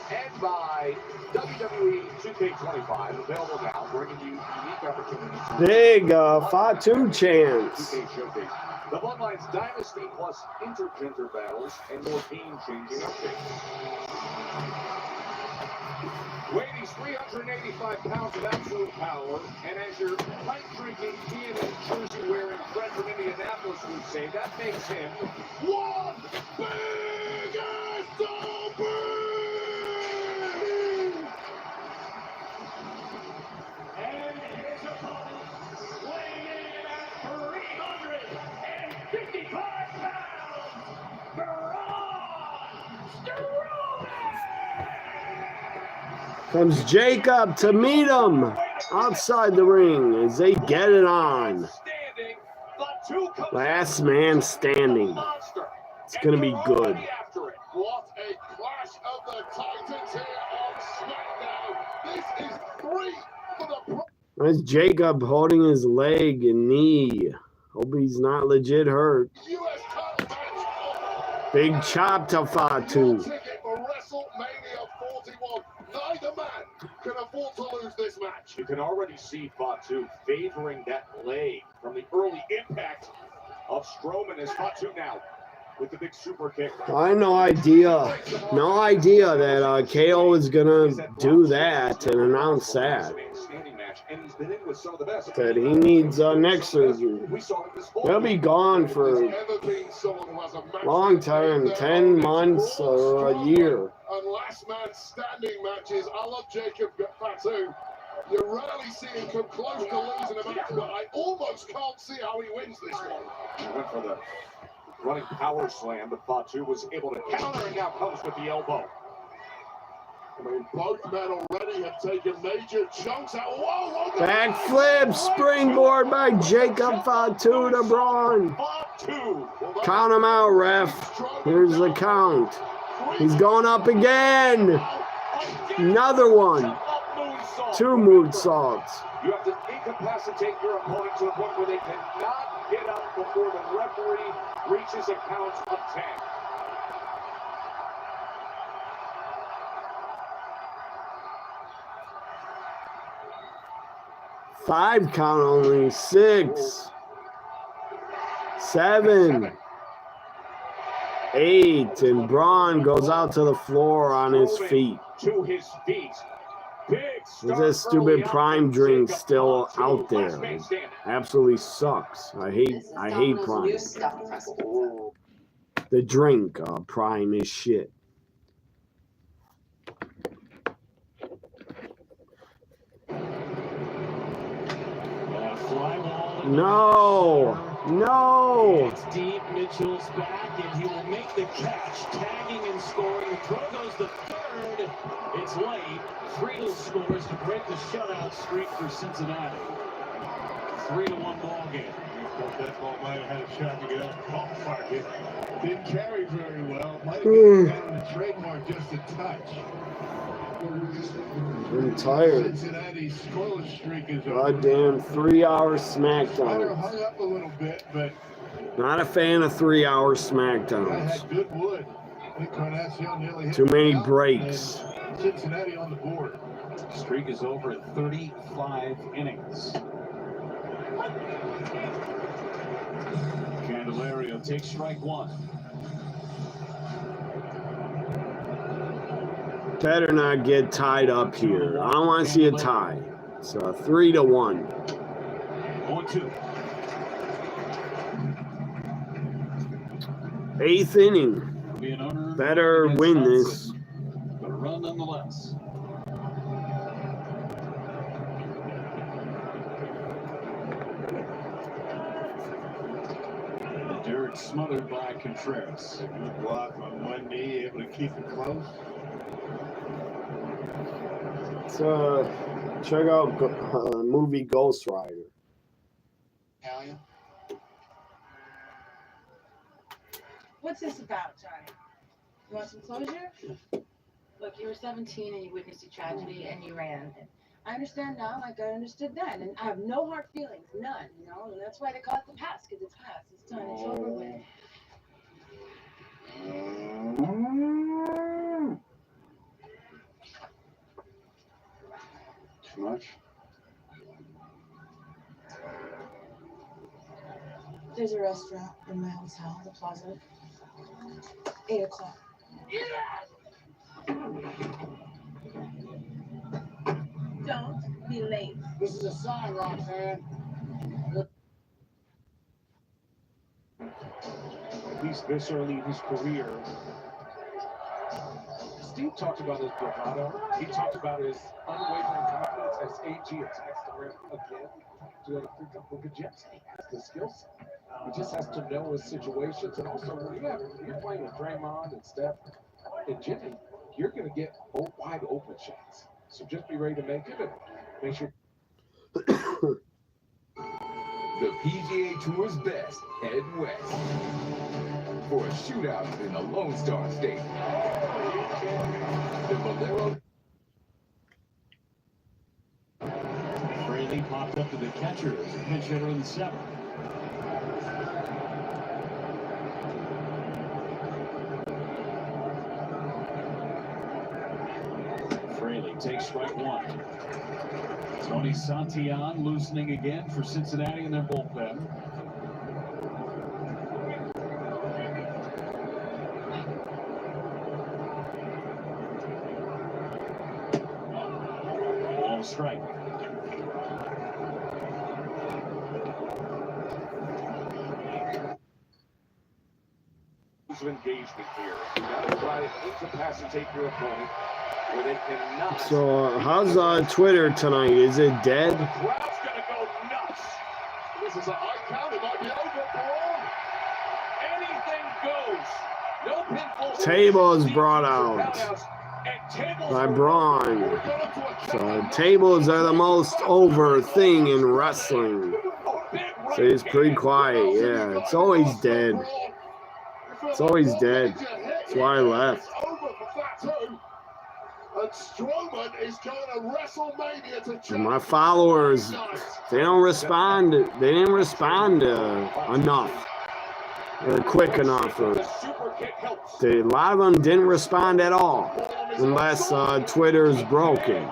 And by WWE 2K25, available now, bringing you unique opportunities. Big Fatu chance. The Bloodline's Dynasty plus intergender battles and more game-changing updates. Weighing these 385 pounds of absolute power, and as your pint-drinking, DNA jersey-wearing friend from Indianapolis would say, that makes him one big ass Comes Jacob to meet him outside the ring as they get it on. Last man standing. It's going to be good. What a clash of the Titans here on Smackdown. This is 3 for the... That's Jacob holding his leg and knee. Hope he's not legit hurt. Big chop to Fatu. Ticket for WrestleMania 41. Neither man can afford to lose this match. You can already see Fatu favoring that leg from the early impact of Strowman as Fatu now with the big super kick. I had no idea that KO was gonna do that and announce that. That he needs neck surgery. He'll be gone for a long time, 10 months or a year. And last man standing matches. I love Jacob Fatu. You rarely see him come close to losing a match, but I almost can't see how he wins this one. He went for the running power slam, but Fatu was able to counter and now comes with the elbow. I mean, both men already have taken major chunks out. Whoa, Backflip, springboard by Jacob Fatu to Braun. Count him out, ref. Here's the count. He's going up again. Another one. 2 moonsaults. You have to incapacitate your opponent to the point where they cannot get up before the referee reaches a count of 10. Five count only. 6, 7, 8, and Braun goes out to the floor on his feet. To his feet. Is this stupid Prime drink still out there? It absolutely sucks. I hate Prime. The drink, Prime is shit. No! It's deep. Mitchell's back, and he will make the catch, tagging and scoring. The throw goes the third. It's late. Friedel scores to break the shutout streak for Cincinnati. 3-1 ball game. That ball might have had a shot to get out the ballpark. It didn't carry very well. Might have been down the trademark just a touch. I'm tired. Cincinnati's scoreless streak is over. Goddamn 3-hour Might have Smackdown. hung up a little bit, but Not a fan of 3-hour I Smackdowns. had good wood. Encarnacion nearly hit Too many the out, breaks. and Cincinnati on the board. Streak is over at 35 innings. Candelario takes strike 1. Better not get tied up here. I don't want to see a tie. So 3-1. 0-2. 8th inning. Better win this. But a run nonetheless. Derek smothered by Contreras. Good block on one knee, able to keep it close. So check out movie Ghost Rider. Italian. What's this about, Johnny? You want some closure? Look, you were 17 and you witnessed a tragedy and you ran. I understand now, like I understood then, and I have no hard feelings, none, you know, and that's why they call it the past, because it's past, it's done, it's over with. Too much? There's a restaurant in my hotel, the Plaza. 8 o'clock. Don't be late. This is a sign, Roxanne. At least this early in his career. Steve talked about his bravado. He talked about his unwavering confidence as AG attacks the rim again to pick up with the Jets. He has the skill set. He just has to know his situations. And also, when you're playing with Draymond and Steph and Jimmy, you're going to get wide open shots. So just be ready to make it and make sure. The PGA Tour's best head west for a shootout in the Lone Star State. The Valero. Fraley popped up to the catcher as a pinch hitter in the seventh. Fraley takes strike one. Tony Santillan loosening again for Cincinnati in their bullpen. Ball strike. Of engagement here. You got to try to incapacitate your opponent where they cannot. So, how's Twitter tonight? Is it dead? The crowd's gonna go nuts. This is a high count. It might be over for all. Anything goes. No pinfall. Tables brought out by Braun. So tables are the most over thing in wrestling. So it's pretty quiet. Yeah, it's always dead. It's always dead. That's why I left. And my followers, they don't respond. They didn't respond enough. Or quick enough. A lot of them didn't respond at all. Unless Twitter's broken.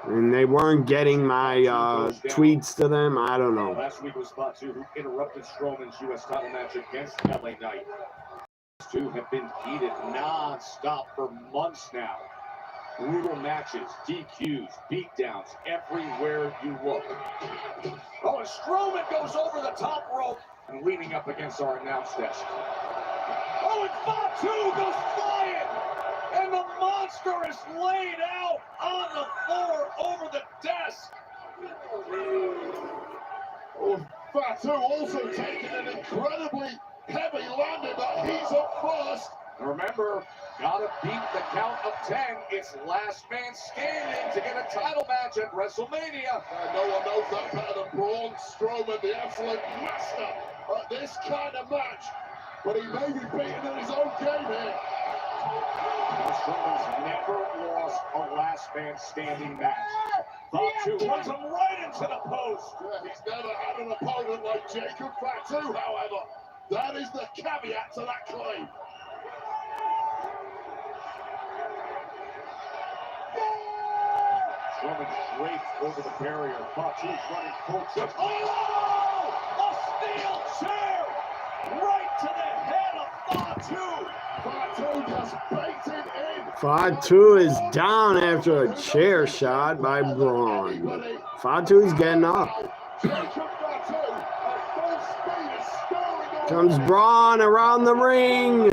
And they weren't getting my tweets to them. I don't know. Last week was Spot 2 who interrupted Strowman's U.S. title match against LA Knight. These two have been heated non-stop for months now. Brutal matches, DQs, beatdowns, everywhere you look. Oh, and Strowman goes over the top rope and leaning up against our announce desk. Oh, and Fatu goes flying! And the monster is laid out on the floor over the desk. Oh, Fatu also taking an incredibly heavy landing, but he's up first. Remember, gotta beat the count of 10. It's last man standing to get a title match at WrestleMania. No one knows that better than Braun Strowman, the absolute master at this kind of match. But he may be beaten in his own game here. Strowman's never lost a last man standing match. Fatu runs him right into the post. Yeah, he's never had an opponent like Jacob Fatu, however. That is the caveat to that claim. Strowman draped over the barrier. Fatu's running full tilt. Oh! A steel chair! Right to the head of Fatu! Fatu just baked it in. Fatu is down after a chair shot by Braun. Fatu's getting up. Comes Braun around the ring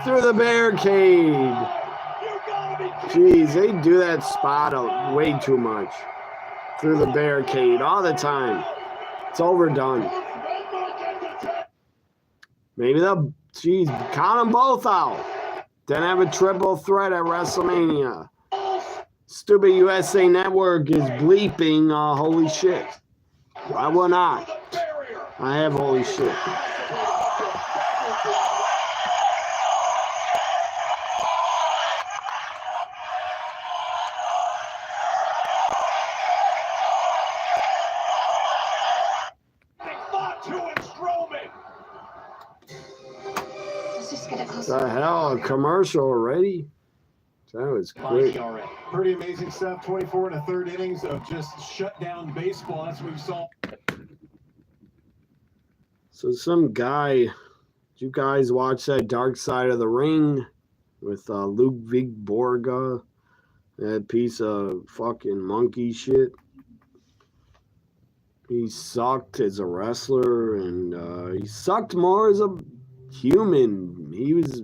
through the barricade. Jeez, they do that spot way too much. Through the barricade all the time. It's overdone. Maybe they'll, jeez, count them both out. Then have a triple threat at WrestleMania. Stupid USA Network is bleeping holy shit. Why would not? I have holy shit. The hell, a commercial already? That was quick. Pretty amazing stuff. 24 1/3 innings of just shut down baseball. That's what we saw. So some guy, did you guys watch that Dark Side of the Ring with Ludwig Borga? That piece of fucking monkey shit. He sucked as a wrestler, and he sucked more as a human. He was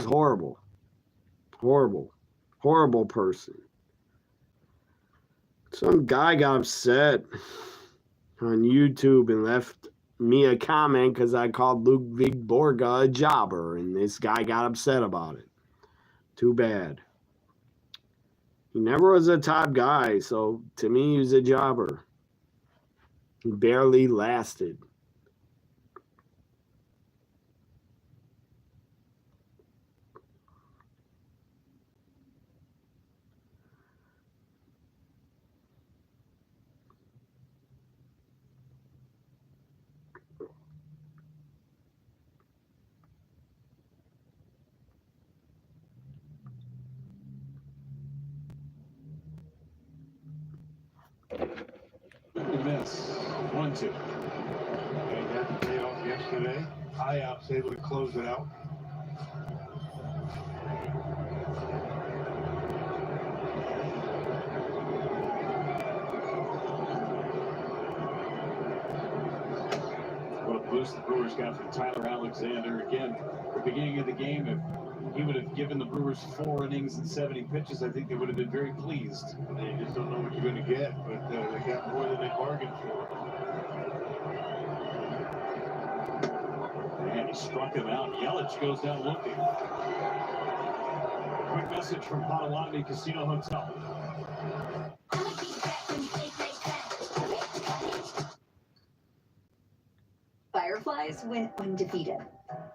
horrible. Horrible person. Some guy got upset on YouTube and left me a comment because I called Ludwig Borga a jobber, and this guy got upset about it. Too bad. He never was a top guy, so to me, he was a jobber. He barely lasted. Miss. 1-2. And that paid off yesterday. IOPS able to close it out. What a boost the Brewers got from Tyler Alexander. Again, at the beginning of the game, if he would have given the Brewers 4 innings and 70 pitches, I think they would have been very pleased. They just don't know what you're going to get, but they got more than they bargained for. And he struck him out. Yelich goes down looking. Quick message from Potawatomi Casino Hotel. Fireflies went undefeated.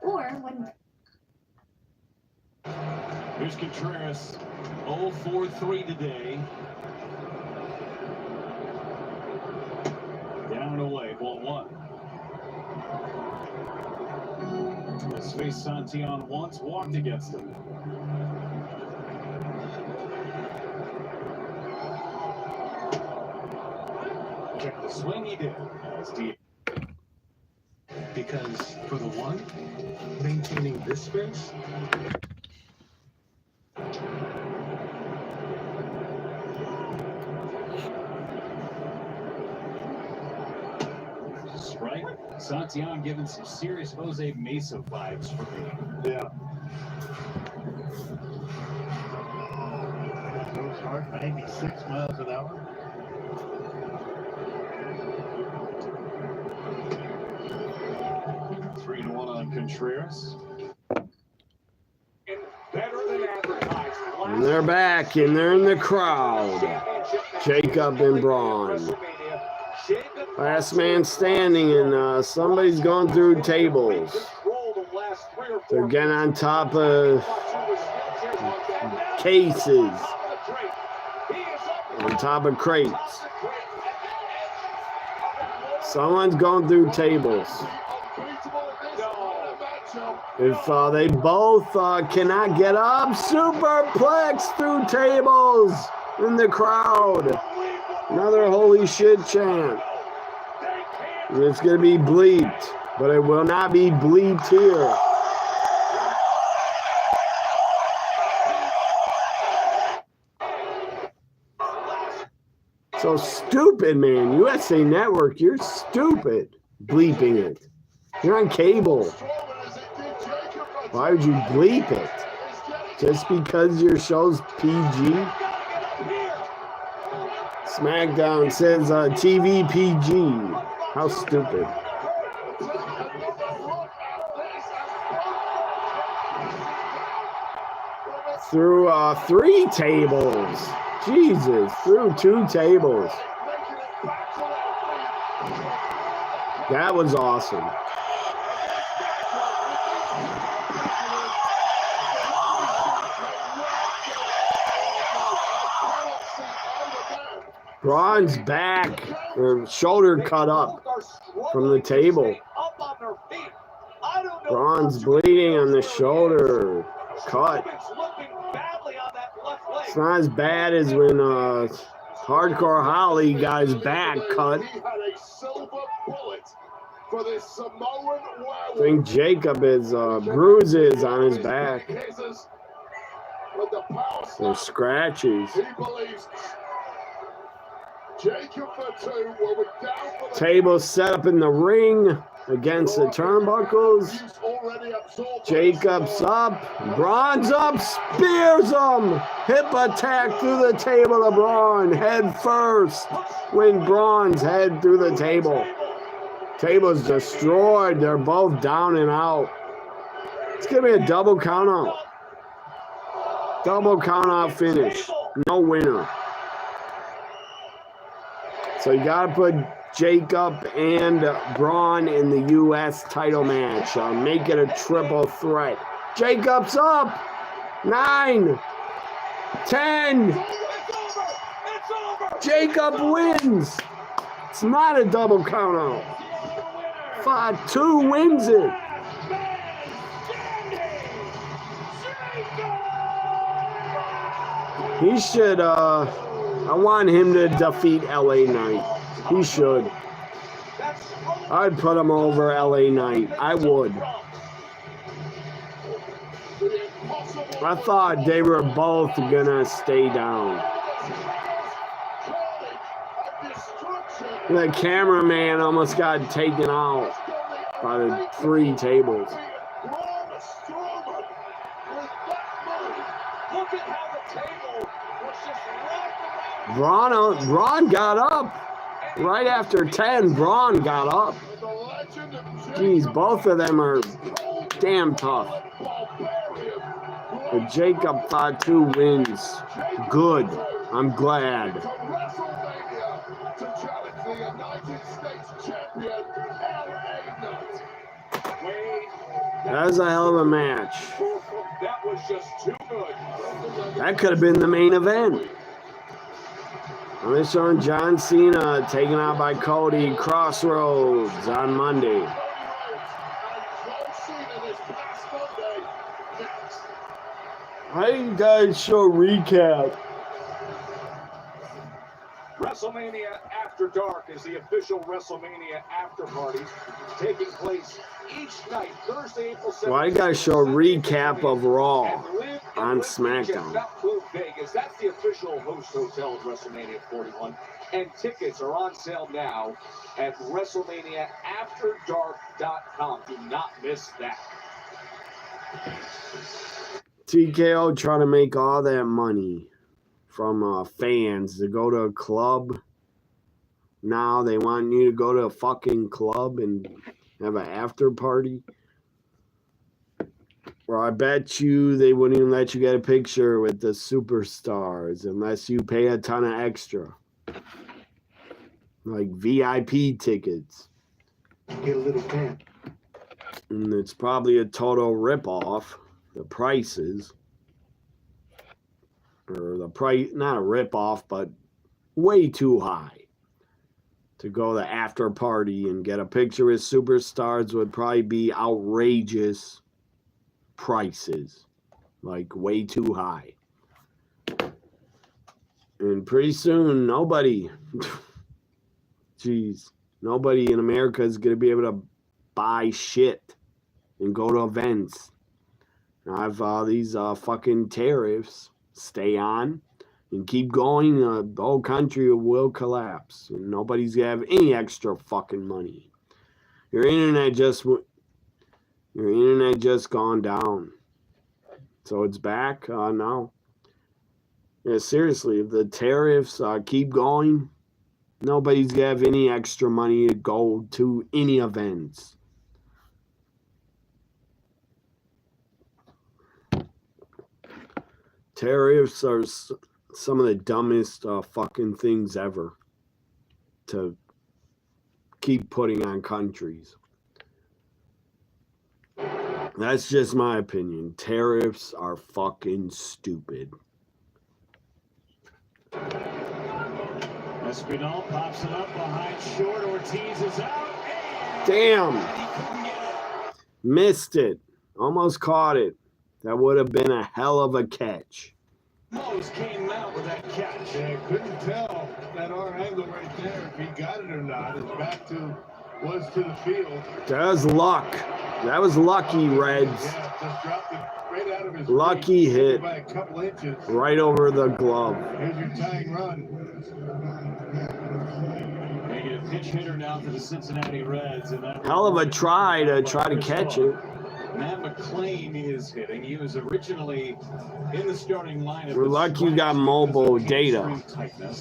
Or when... Here's Contreras. 0-4-3 today. Down and away. Ball 1. Let's face Santillan once. Walked against him. Check the swing he did. As deep. Because for the one, maintaining this space. Strike. Santillan giving some serious Jose Mesa vibes for me. Yeah. Goes hard, 96 miles an hour. Three to 1 on Contreras. And they're back, and they're in the crowd. Jacob and Braun. Last man standing, and somebody's going through tables. They're getting on top of cases, on top of crates. Someone's going through tables. If they both cannot get up, superplex through tables in the crowd. Another holy shit chant. And it's going to be bleeped, but it will not be bleeped here. So stupid, man. USA Network, you're stupid bleeping it. You're on cable. Why would you bleep it? Just because your show's PG? Smackdown says TV PG. How stupid. Through 3 tables. Jesus, through 2 tables. That was awesome. Braun's back, or shoulder cut up from the table. Braun's bleeding on the shoulder, cut. It's not as bad as when Hardcore Holly got his back cut. I think Jacob has bruises on his back. Or scratches. Table set up in the ring against the turnbuckles. Jacob's up. Braun's up. Spears him. Hip attack through the table to Braun. Head first. When Braun's head through the table. Table's destroyed. They're both down and out. It's going to be a double count out. Double count out finish. No winner. So you got to put Jacob and Braun in the U.S. title match. Make it a triple threat. Jacob's up. 9, 10. Jacob wins. It's not a double count out. 5-2 wins it. He should, I want him to defeat LA Knight. He should. I'd put him over LA Knight. I would. I thought they were both gonna stay down. The cameraman almost got taken out by the 3 tables. Braun got up. Right after 10, Braun got up. Jeez, both of them are damn tough. But Jacob 5-2 wins. Good. I'm glad. That was a hell of a match. That was just too good. That could have been the main event. We're showing John Cena taken out by Cody Crossroads on Monday. How do you guys show recap? WrestleMania After Dark is the official WrestleMania after party taking place each night, Thursday, April 7th. Well, I gotta show a recap of Raw on Smackdown. Vegas. That's the official host hotel of WrestleMania 41. And tickets are on sale now at WrestleManiaAfterDark.com. Do not miss that. TKO trying to make all that money from fans to go to a club. Now they want you to go to a fucking club and have an after party. Well, I bet you they wouldn't even let you get a picture with the superstars unless you pay a ton of extra. Like VIP tickets. Get a little pamp. And it's probably a total ripoff. The prices. Or the price, not a ripoff, but way too high. To go to the after party and get a picture with superstars would probably be outrageous prices. Like way too high. And pretty soon, nobody, nobody in America is going to be able to buy shit and go to events. Now, if these fucking tariffs stay on and keep going, the whole country will collapse. And nobody's going to have any extra fucking money. Your internet just gone down. So it's back? No. Yeah, seriously, if the tariffs keep going, nobody's going to have any extra money to go to any events. Tariffs are some of the dumbest fucking things ever to keep putting on countries. That's just my opinion. Tariffs are fucking stupid. Espinal pops it up behind short. Ortiz is out. Damn. Missed it. Almost caught it. That would have been a hell of a catch. Mose came out with that catch. Yeah, couldn't tell that our angle right there if he got it or not. His back was to the field. That was luck. That was lucky, Reds. Yeah, just dropped it right out of his lucky reach, hit. by a couple inches. Right over the glove. Here's your tying run. They get a pitch hitter now for the Cincinnati Reds. And that hell of a try to catch it. Matt McClain is hitting. He was originally in the starting lineup. We're lucky you got mobile data.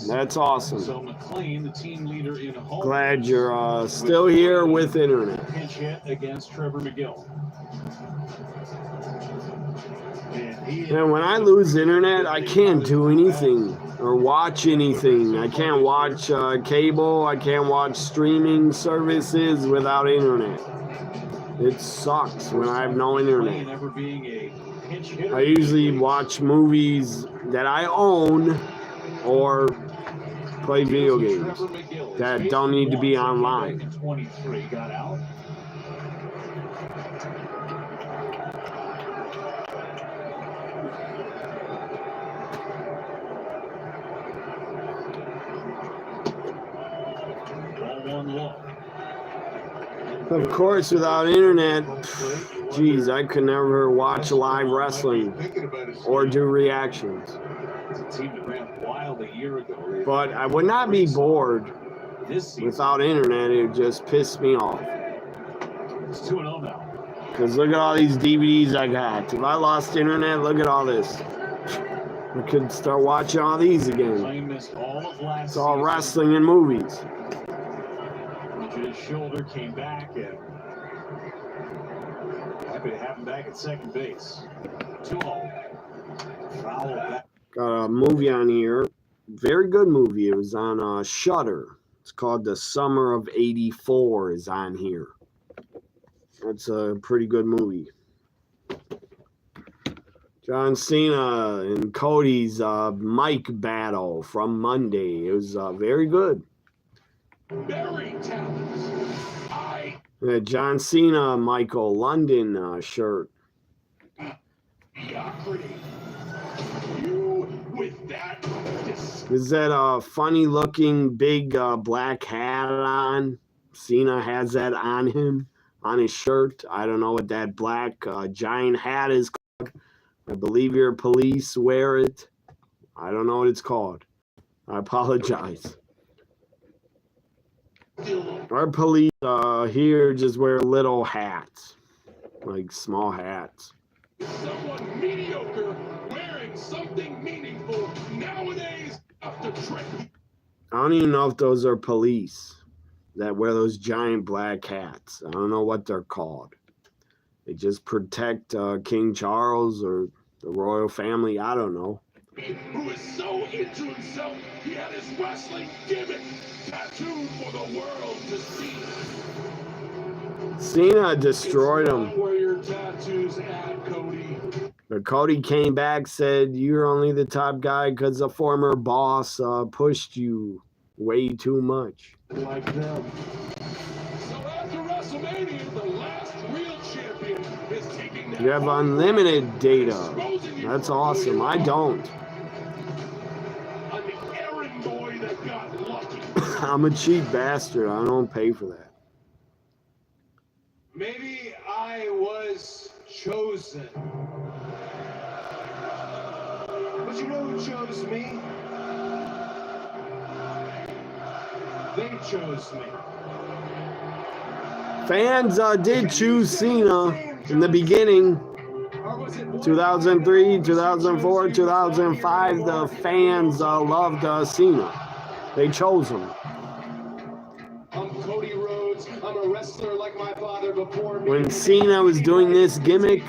That's awesome. So McClain, the team leader in home. Glad you're still here with internet. Pinch hit against Trevor McGill. And when I lose internet, I can't do anything or watch anything. I can't watch cable. I can't watch streaming services without internet. It sucks when I have no internet. I usually watch movies that I own or play video games that don't need to be online. 23 got out. Of course, without internet, geez, I could never watch live wrestling or do reactions. But I would not be bored without internet. It would just piss me off. It's 2-0 now. Because look at all these DVDs I got. If I lost internet, look at all this. I could start watching all these again. It's all wrestling and movies. His shoulder came back, and happy to have him back at second base. 2-0. Foul back. Got a movie on here. Very good movie. It was on Shudder. It's called The Summer of '84 is on here. That's a pretty good movie. John Cena and Cody's mic battle from Monday. It was very good. Very talented. John Cena, Michael London shirt. You with that? Is that a funny looking big black hat on? Cena has that on him, on his shirt. I don't know what that black giant hat is called. I believe your police wear it. I don't know what it's called. I apologize. Our police here just wear little hats, like small hats. Someone mediocre wearing something meaningful nowadays after training. I don't even know if those are police that wear those giant black hats. I don't know what they're called. They just protect King Charles or the royal family. I don't know. Who is so into himself, he had his wrestling gimmick tattooed for the world to see. Cena destroyed him. Where your tattoos at, Cody? But Cody came back, said, "You're only the top guy because the former boss pushed you way too much." Like them. So after WrestleMania, the last real champion is taking that. You have unlimited data. That's awesome. I don't. I'm the errand boy that got lucky. I'm a cheap bastard. I don't pay for that. Maybe I was chosen. But you know who chose me? They chose me. Fans did choose Cena in the beginning. 2003, 2004, 2005, the fans loved Cena. They chose him. I'm Cody Rhodes. I'm a wrestler like my father before me. When Cena was doing this gimmick,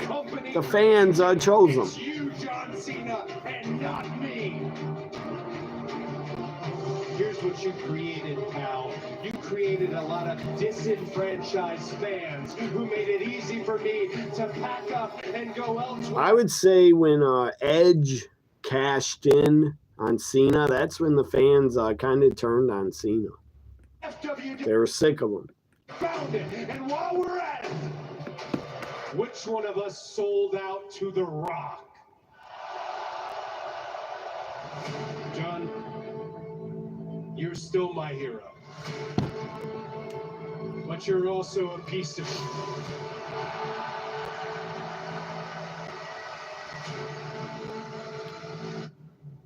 the fans chose him. It's you, John Cena, and not me. Here's what you created, pal. You created a lot of disenfranchised fans who made it easy for me to pack up and go elsewhere. I would say when Edge cashed in on Cena, that's when the fans kind of turned on Cena. They were sick of him. Found it, and while we're at it, which one of us sold out to The Rock? John, you're still my hero. But you're also a piece of shit.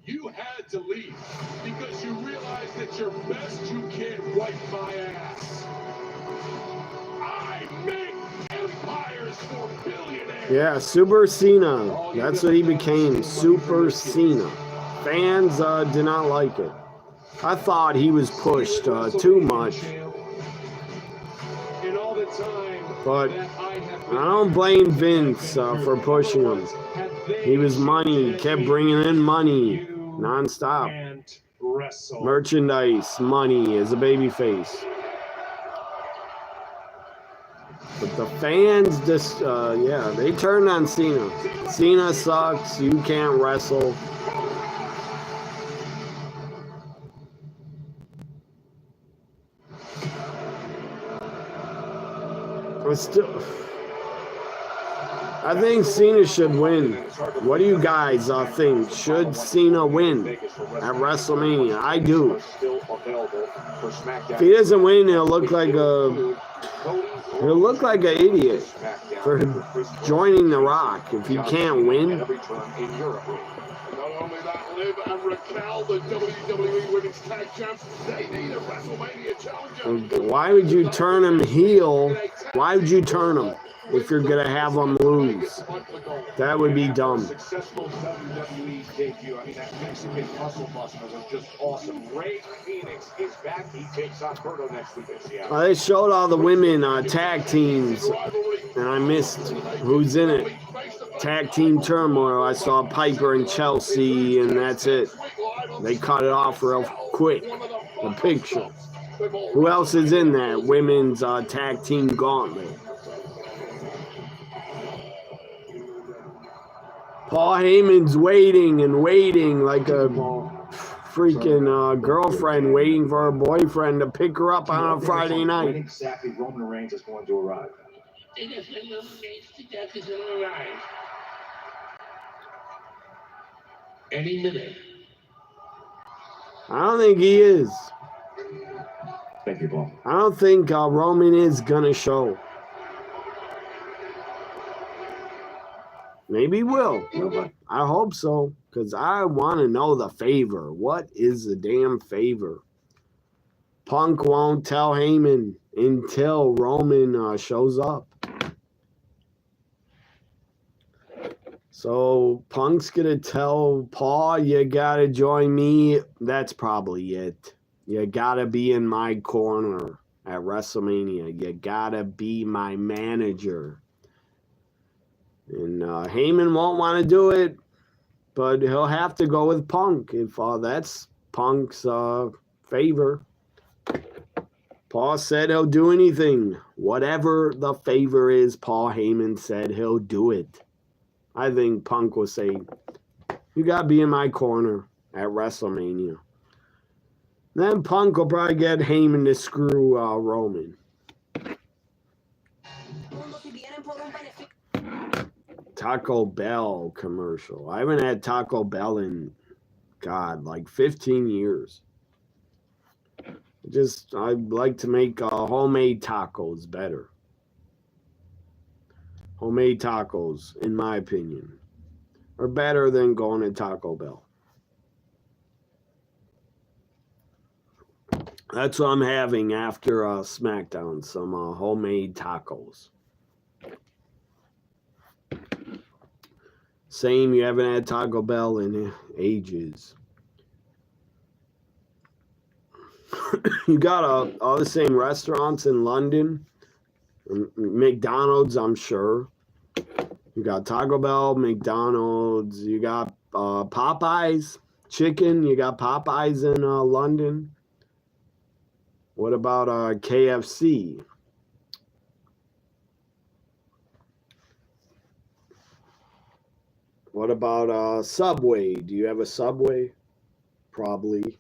You had to leave because you realized that you're best you can't wipe my ass. I make empires Yeah, Super Cena. That's what he became, Super Cena. Fans did not like it. I thought he was pushed too much. But I don't blame Vince for pushing him. He was money. He kept bringing in money nonstop. Merchandise, money as a babyface. But the fans just, yeah, they turned on Cena. Cena sucks. You can't wrestle. But still, I think Cena should win. What do you guys think? Should Cena win at WrestleMania? I do. If he doesn't win, he'll look like an idiot for joining The Rock. If he can't win. Liv and Raquel, the WWE Women's Tag Champs, they need a WrestleMania challenger. Why would you turn him heel? Why would you turn him if you're going to have him lose? That would be dumb. Successful WWE debut. I mean, that Mexican muscle buster was just awesome. Rey Fenix is back. He takes on Berto next week in Seattle. They showed all the women tag teams, and I missed who's in it. Tag team turmoil. I saw Piper and Chelsea, and that's it. They cut it off real quick. The picture. Who else is in that women's tag team gauntlet? Paul Heyman's waiting and waiting like a freaking girlfriend waiting for her boyfriend to pick her up on a Friday night. When exactly Roman Reigns is going to arrive? Any minute. I don't think he is. Thank you, Paul. I don't think Roman is going to show. Maybe he will. I hope so, because I want to know the favor. What is the damn favor? Punk won't tell Heyman until Roman shows up. So Punk's going to tell Paul, you got to join me. That's probably it. You got to be in my corner at WrestleMania. You got to be my manager. And Heyman won't want to do it, but he'll have to go with Punk if that's Punk's favor. Paul said he'll do anything. Whatever the favor is, Paul Heyman said he'll do it. I think Punk will say, you got to be in my corner at WrestleMania. Then Punk will probably get Heyman to screw Roman. Taco Bell commercial. I haven't had Taco Bell in, God, like 15 years. I'd like to make homemade tacos better. Homemade tacos, in my opinion, are better than going to Taco Bell. That's what I'm having after Smackdown, some homemade tacos. Same, you haven't had Taco Bell in ages. You got all the same restaurants in London. McDonald's, I'm sure. You got Taco Bell, McDonald's. You got Popeyes chicken. You got Popeyes in London. What about KFC? What about Subway? Do you have a Subway? Probably.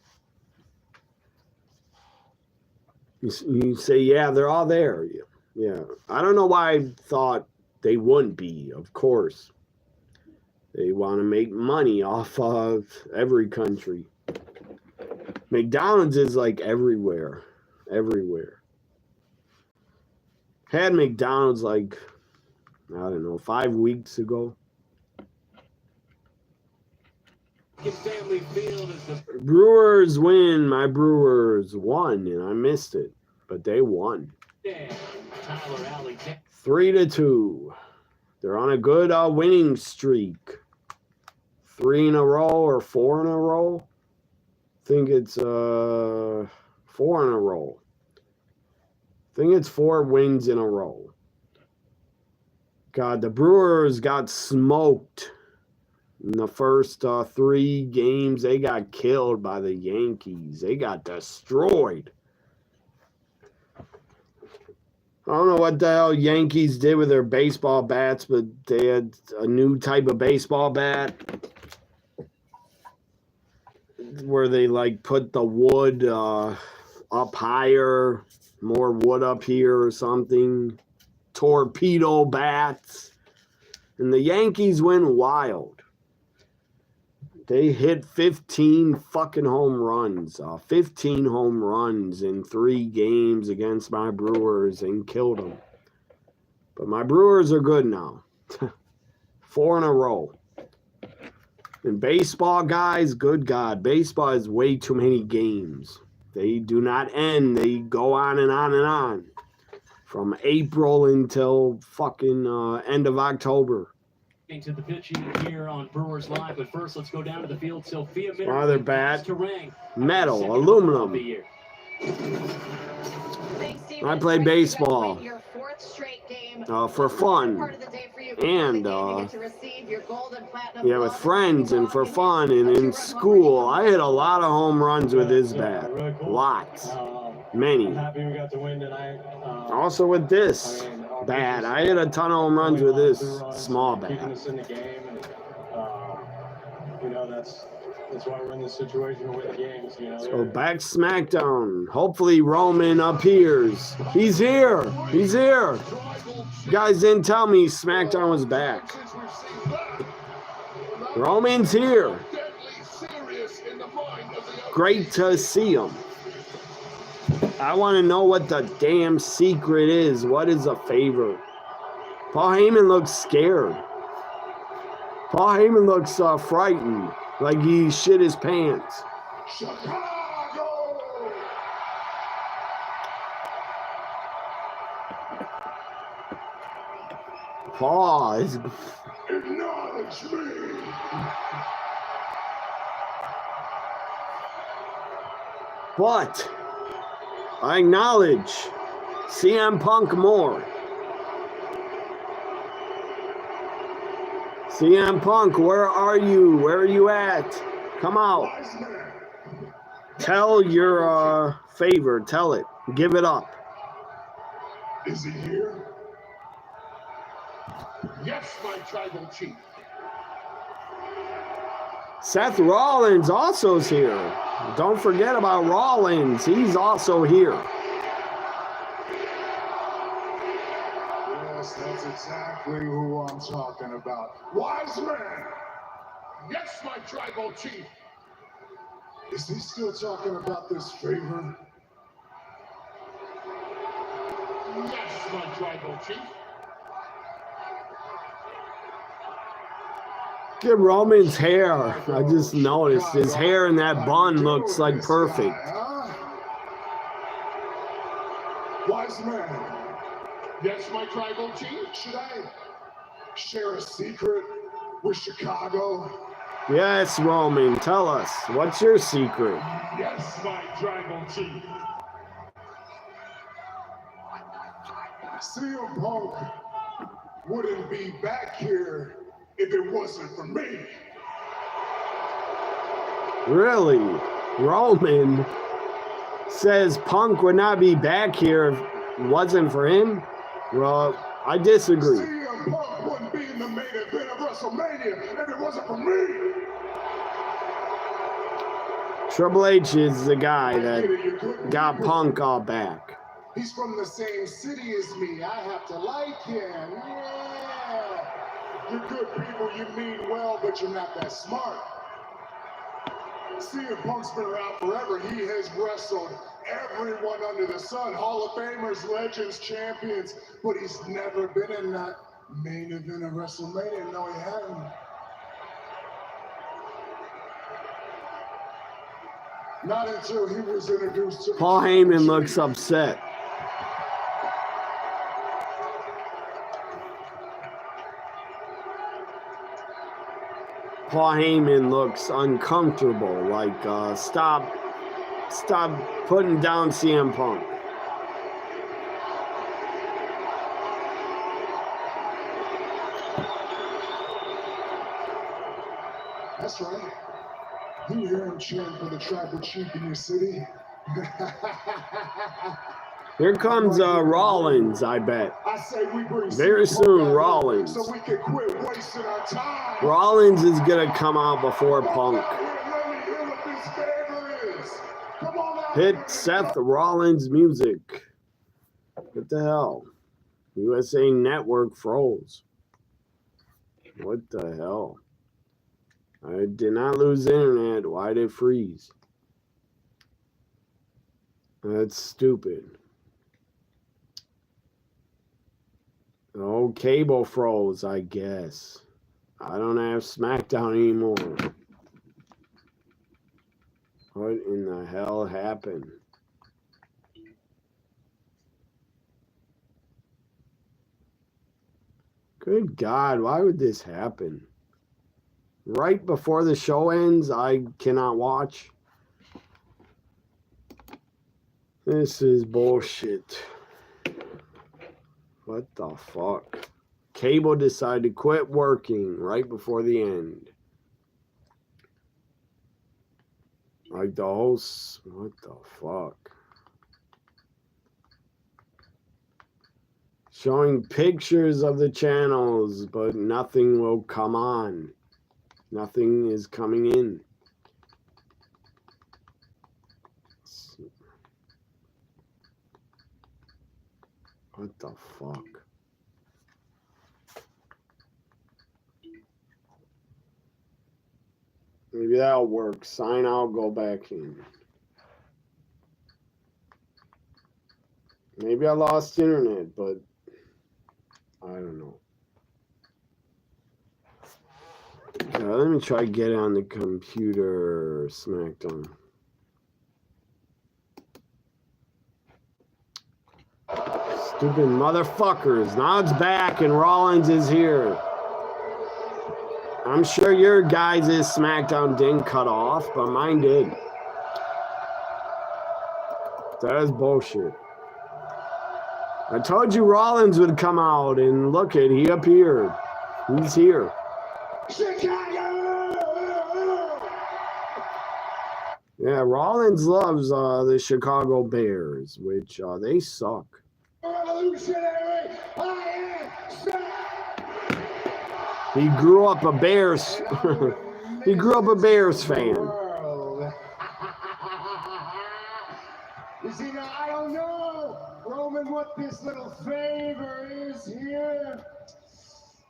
You say, yeah, they're all there. Yeah. I don't know why I thought they wouldn't be, of course. They want to make money off of every country. McDonald's is like everywhere. Everywhere. Had McDonald's like, I don't know, 5 weeks ago. Brewers win. My Brewers won, and I missed it, but they won. 3-2. They're on a good winning streak. 3 in a row or 4 in a row. I think it's 4 in a row. I think it's 4 wins in a row. God, the Brewers got smoked in the first 3 games. They got killed by the Yankees. They got destroyed. I don't know what the hell Yankees did with their baseball bats, but they had a new type of baseball bat where they like put the wood up higher, more wood up here or something. Torpedo bats. And the Yankees went wild. They hit 15 fucking home runs. 15 home runs in 3 games against my Brewers and killed them. But my Brewers are good now. 4 in a row. And baseball, guys, good God. Baseball is way too many games. They do not end. They go on and on and on. From April until fucking end of October. To the pitching here on Brewers Live, but first let's go down to the field. Sophia Other bat, metal, aluminum. I play baseball for fun and yeah, with friends and for fun. And in school, I hit a lot of home runs with this bat, lots, many. Also with this bat, I hit a ton of home runs with this small bat. That's why we're in this situation to win the games. So back Smackdown. Hopefully Roman appears. He's here. He's here. You guys didn't tell me Smackdown was back. Roman's here. Great to see him. I want to know what the damn secret is. What is a favor? Paul Heyman looks scared. Paul Heyman looks frightened. Like he shit his pants. Chicago! Paul is... Acknowledge me! But I acknowledge CM Punk more. CM Punk, where are you? Where are you at? Come out. Tell your favor. Tell it. Give it up. Is he here? Yes, my tribal chief. Seth Rollins also is here. Don't forget about Rollins. He's also here. Yes, that's exactly who I'm talking about. Wise man! Yes, my tribal chief! Is he still talking about this favor? Yes, my tribal chief. Look at Roman's hair. I just noticed his hair in that bun looks like perfect. Wise man. Yes, my tribal chief. Should I share a secret with Chicago? Yes, Roman, tell us. What's your secret? Yes, my tribal chief. CM Punk wouldn't be back here if it wasn't for me. Really? Roman says Punk would not be back here if it wasn't for him? Well, I disagree. CM Punk wouldn't be in the main event of WrestleMania if it wasn't for me. Triple H is the guy that got Punk all back. He's from the same city as me. I have to like him. Yeah. You're good people, you mean well, but you're not that smart. CM Punk's been around forever. He has wrestled everyone under the sun. Hall of Famers, legends, champions. But he's never been in that main event of WrestleMania. No, he hasn't. Not until he was introduced to Paul Heyman looks upset. Paul Heyman looks uncomfortable. Like, stop putting down CM Punk. That's right. You hear him chant for the tribal chief in your city? Here comes Rollins, I bet. I say we bring Very soon, Rollins. so we can quit wasting our time. Rollins is going to come out before Punk. Let me hear what this favor is. Come on out. Hit Seth Rollins music. What the hell? USA Network froze. What the hell? I did not lose internet. Why did it freeze? That's stupid. Oh, cable froze, I guess. I don't have Smackdown anymore. What in the hell happened? Good God, why would this happen? Right before the show ends, I cannot watch. This is bullshit. What the fuck? Cable decided to quit working right before the end. Like the host, what the fuck? Showing pictures of the channels, but nothing will come on. Nothing is coming in. What the fuck? Maybe that'll work. Sign out, go back in. Maybe I lost internet, but I don't know. Let me try to get it on the computer. Smackdown. Stupid motherfuckers. Now it's back and Rollins is here. I'm sure your guys' Smackdown didn't cut off, but mine did. That is bullshit. I told you Rollins would come out, and look it, he appeared. He's here. Chicago! Yeah, Rollins loves the Chicago Bears, which they suck. Revolutionary! He grew up a Bears. He grew up a Bears fan. You see, now I don't know, Roman, what this little favor is here,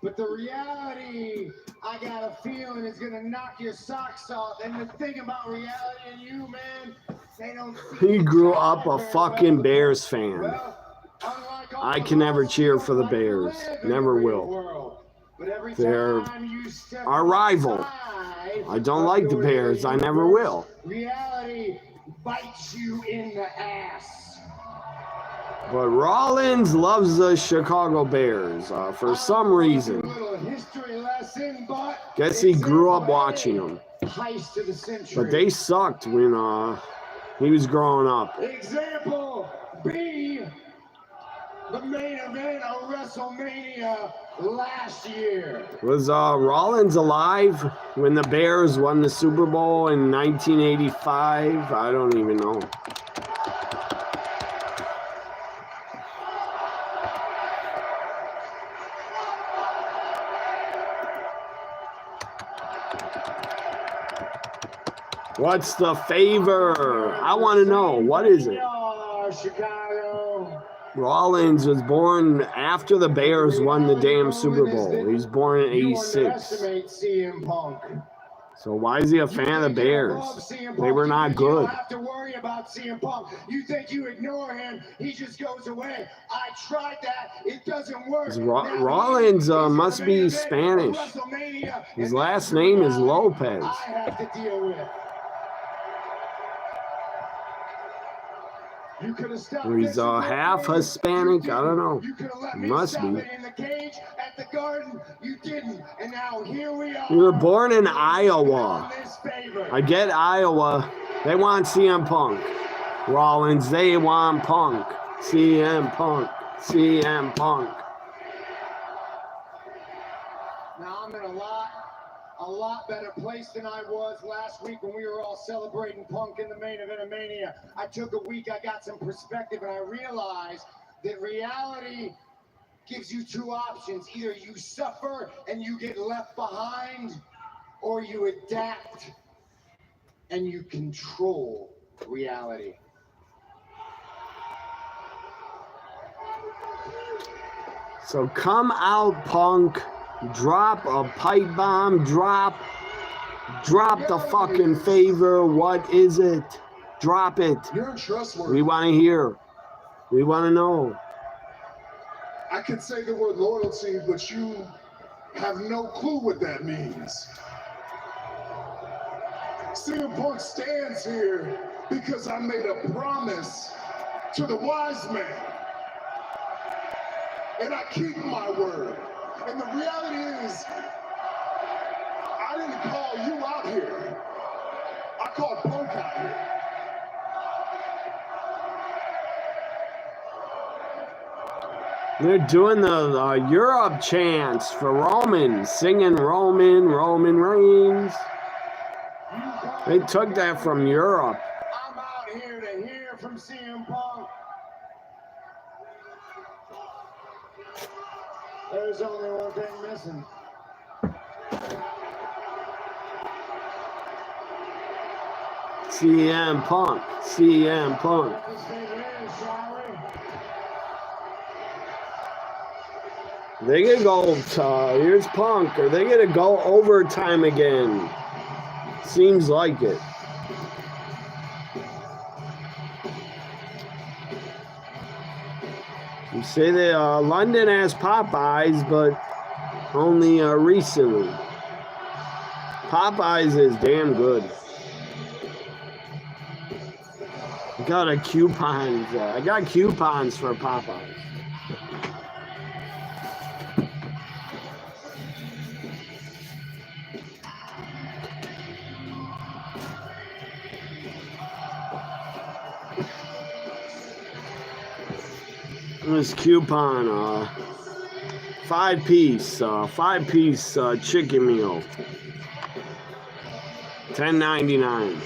but the reality, I got a feeling, is gonna knock your socks off. And the thing about reality and you, man, they don't. He grew up a fucking Bears fan. I can never cheer for the Bears. Never will. They're our rival. I don't like the Bears. I never will. Reality bites you in the ass. But Rollins loves the Chicago Bears for some reason. Guess he grew up watching them. But they sucked when he was growing up. Example B, the main event of WrestleMania last year. Was Rollins alive when the Bears won the Super Bowl in 1985? I don't even know. What's the favor? I want to know. What is it? Chicago. Rollins was born after the Bears won the damn Super Bowl. He was born in '86. So why is he a fan of the Bears? They were not good. You don't have to worry about CM Punk. You think you ignore him, he just goes away. I tried that. It doesn't work. Rollins must be Spanish. His last name is Lopez. I have to deal with. He's half Hispanic. I don't know. He must be. In the cage at the Garden, you didn't. And now here we are. You were born in Iowa. I get Iowa. They want CM Punk. Rollins, they want Punk. CM Punk. CM Punk. Now I'm in a lot better place than I was last week when we were all celebrating Punk in the main event of Mania. I took a week, I got some perspective, and I realized that reality gives you two options. Either you suffer and you get left behind, or you adapt and you control reality. So come out, Punk. Drop a pipe bomb. Drop the fucking favor. What is it? Drop it. You're untrustworthy. We want to hear. We want to know. I could say the word loyalty, but you have no clue what that means. CM Punk stands here because I made a promise to the wise man. And I keep my word. And the reality is, I didn't call you out here. I called Punk out here. They're doing the Europe chants for Roman, singing Roman Reigns. They took that from Europe. I'm out here to hear from CM Punk. There's only one thing missing. CM Punk. CM Punk. They gonna go, here's Punk. Are they gonna go overtime again? Seems like it. You say that London has Popeyes, but only recently. Popeyes is damn good. I got a coupon. I got coupons for Popeyes. This coupon, five-piece chicken meal, $10.99.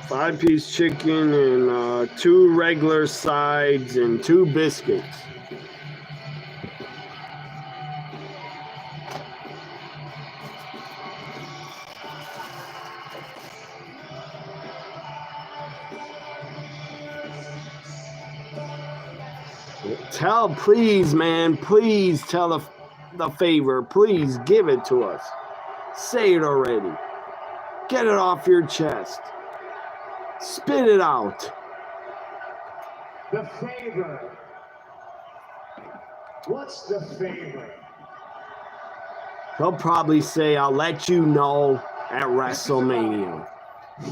5-piece chicken and 2 regular sides and 2 biscuits. Please, man, please tell the favor. Please give it to us. Say it already. Get it off your chest. Spit it out. The favor. What's the favor? He'll probably say, I'll let you know at WrestleMania.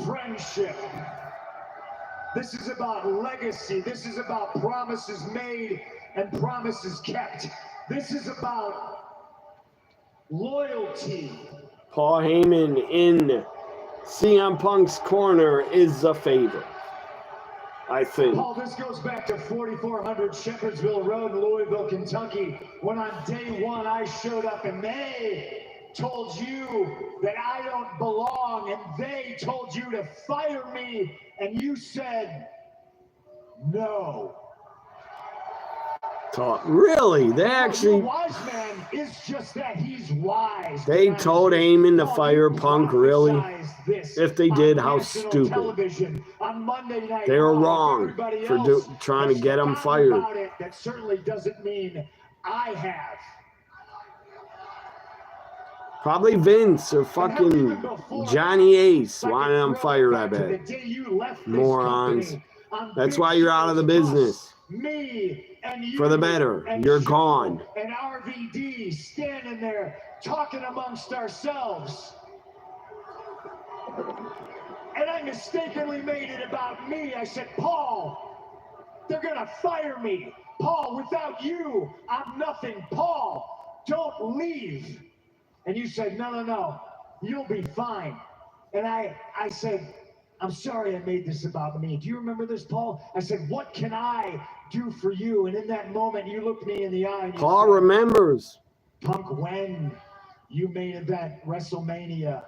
Friendship. This is about legacy. This is about promises made and promises kept. This is about loyalty. Paul Heyman in CM Punk's corner is the favorite, I think. Paul, this goes back to 4400 Shepherdsville Road in Louisville, Kentucky, when on day one I showed up and they told you that I don't belong, and they told you to fire me, and you said no. Really? They actually... The wise man is just that. He's wise. They told Heyman to fire Punk, really? If they did, how stupid. On Monday night, they were wrong for trying to get him fired. That certainly doesn't mean I have. Probably Vince or fucking Johnny Ace wanted him fired, I bet. Morons. That's why you're out of the business. Me and you, for the better. You're gone. And RVD standing there talking amongst ourselves. And I mistakenly made it about me. I said, Paul, they're going to fire me. Paul, without you, I'm nothing. Paul, don't leave. And you said, no, you'll be fine. And I said, I'm sorry I made this about me. Do you remember this, Paul? I said, what can I do for you? And in that moment, you looked me in the eye. And you Paul said, remembers. Punk, when you main event WrestleMania,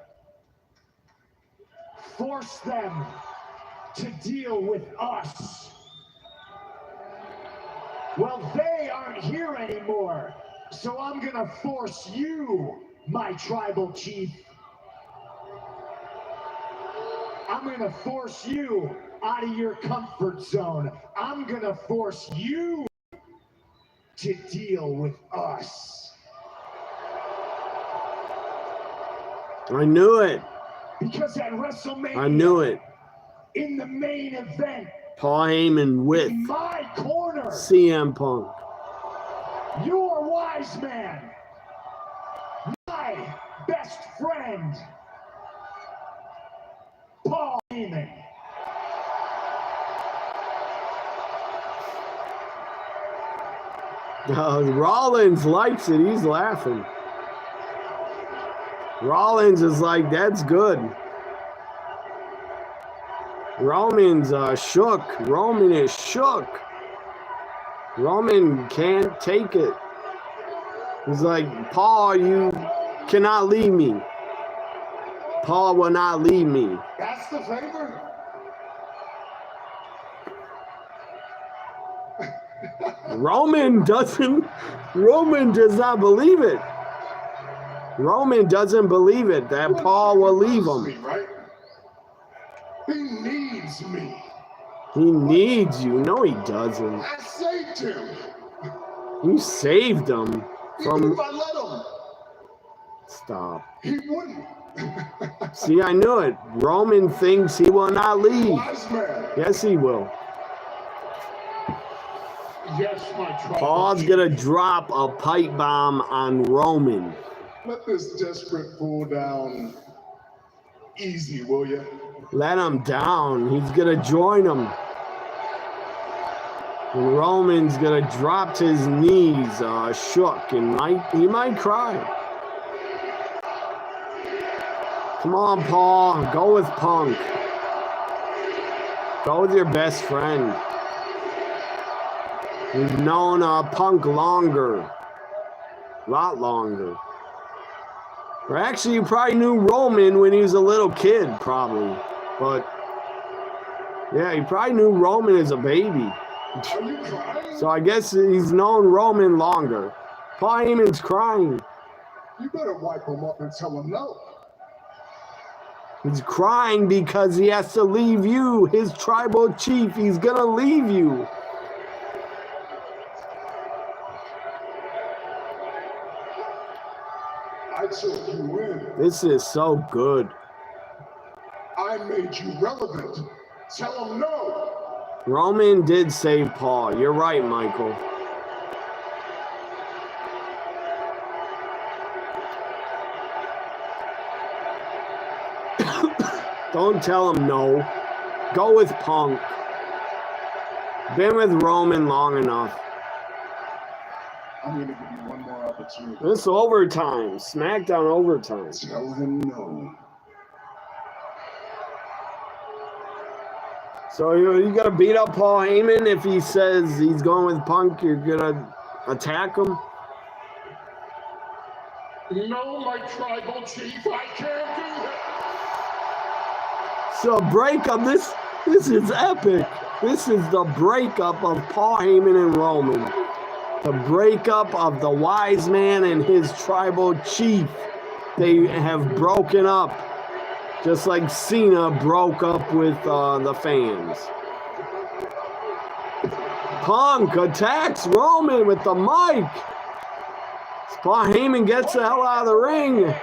force them to deal with us. Well, they aren't here anymore, so I'm gonna force you, my tribal chief. I'm gonna force you out of your comfort zone. I'm gonna force you to deal with us. I knew it. Because at WrestleMania, I knew it. In the main event, Paul Heyman with in my corner, CM Punk. Your wise man, my best friend, Paul Heyman. Rollins likes it. He's laughing. Rollins is like, that's good. Roman's shook. Roman is shook. Roman can't take it. He's like, Paul, you cannot leave me. Paul will not leave me. That's the favor? Roman does not believe it. Roman doesn't believe it that Paul will leave him. Right? He needs me. He needs you. No, he doesn't. I saved him. You saved him from. Even if I let him. Stop. He wouldn't. See, I knew it. Roman thinks he will not leave. Wise man. Yes, he will. Yes, my tribal Paul's chief. gonna drop a pipe bomb on Roman. Let this desperate fool down easy, will you? Let him down. He's gonna join him. And Roman's gonna drop to his knees, shook, and he might cry. Come on, Paul. Go with Punk. Go with your best friend. We've known Punk longer. A lot longer. Or actually, you probably knew Roman when he was a little kid, probably. But, yeah, you probably knew Roman as a baby. Are you crying? So I guess he's known Roman longer. Paul Heyman's crying. You better wipe him up and tell him no. He's crying because he has to leave you, his tribal chief. He's going to leave you. I took you in. This is so good. I made you relevant. Tell him no. Roman did save Paul. You're right, Michael. Don't tell him no. Go with Punk. Been with Roman long enough. I'm going to give you one more opportunity. This overtime. Smackdown overtime. Tell him no. So you got to beat up Paul Heyman if he says he's going with Punk. You're going to attack him? No, my tribal chief, I can't do that. So breakup, this is epic. This is the breakup of Paul Heyman and Roman. The breakup of the wise man and his tribal chief. They have broken up. Just like Cena broke up with the fans. Punk attacks Roman with the mic. Paul Heyman gets the hell out of the ring.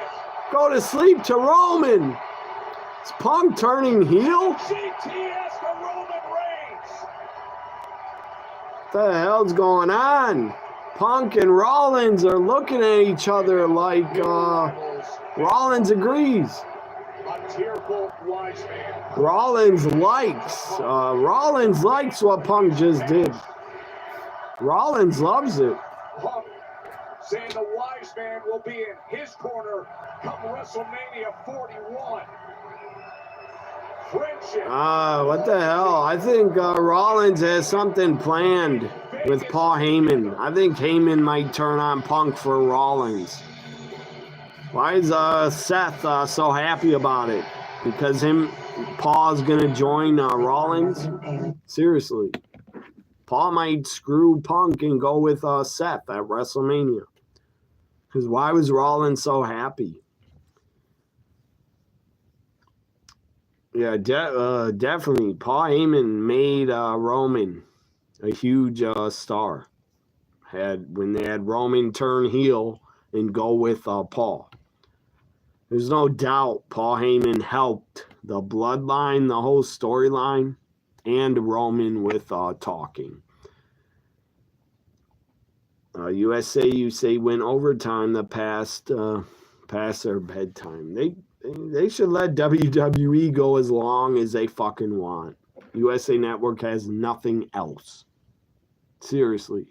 Go to sleep to Roman. Is Punk turning heel? What the hell's going on? Punk and Rollins are looking at each other like Rollins agrees. Rollins likes what Punk just did. Rollins loves it. saying the wise man will be in his corner come WrestleMania 41. Friendship. What the hell? I think Rollins has something planned with Paul Heyman. I think Heyman might turn on Punk for Rollins. Why is Seth so happy about it? Because Paul's gonna join Rollins? Seriously. Paul might screw Punk and go with Seth at WrestleMania. Because why was Rollins so happy? Yeah, definitely. Paul Heyman made Roman a huge star. When they had Roman turn heel and go with Paul. There's no doubt Paul Heyman helped the bloodline, the whole storyline, and Roman with talking. USA went overtime the past their bedtime. They should let WWE go as long as they fucking want. USA Network has nothing else. Seriously.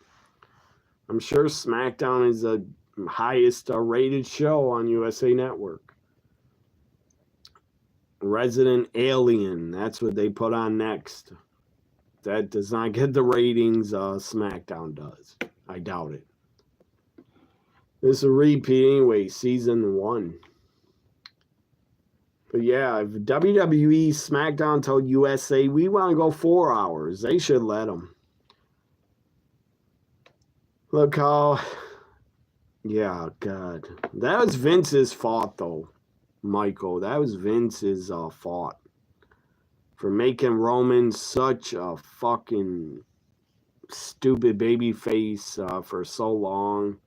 I'm sure Smackdown is the highest rated show on USA Network. Resident Alien, that's what they put on next. That does not get the ratings Smackdown does. I doubt it. This is a repeat anyway, season 1. But yeah, if WWE Smackdown told USA, we want to go 4 hours, they should let them. Look how... Yeah, God. That was Vince's fault, though, Michael. That was Vince's fault. For making Roman such a fucking stupid baby face for so long.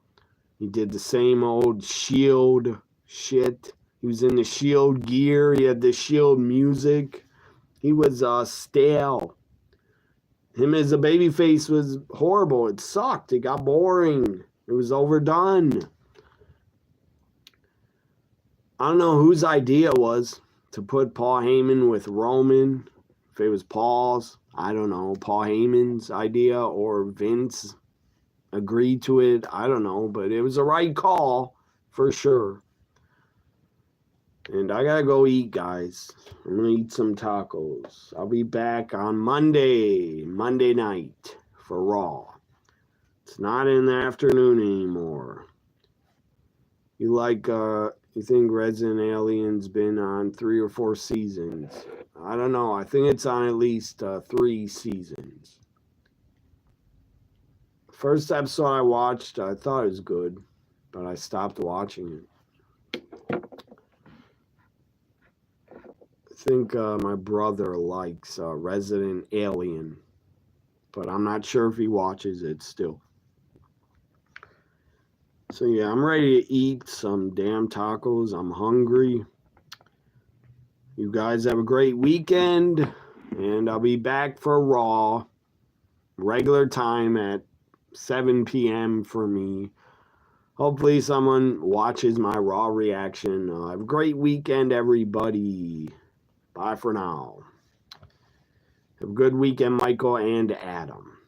He did the same old Shield shit. He was in the Shield gear. He had the Shield music. He was stale. Him as a babyface was horrible. It sucked. It got boring. It was overdone. I don't know whose idea it was to put Paul Heyman with Roman. If it was Paul's, I don't know, Paul Heyman's idea or Vince agreed to it. I don't know, but it was the right call for sure. And I gotta go eat, guys. I'm gonna eat some tacos. I'll be back on Monday night for Raw. It's not in the afternoon anymore. You think Resident Alien's been on 3 or 4 seasons? I don't know. I think it's on at least 3 seasons. First episode I watched, I thought it was good, but I stopped watching it. I think my brother likes Resident Alien, but I'm not sure if he watches it still. So yeah, I'm ready to eat some damn tacos. I'm hungry. You guys have a great weekend, and I'll be back for Raw, regular time at 7 p.m. for me. Hopefully someone watches my Raw reaction. Have a great weekend, everybody. Bye for now. Have a good weekend, Michael and Adam.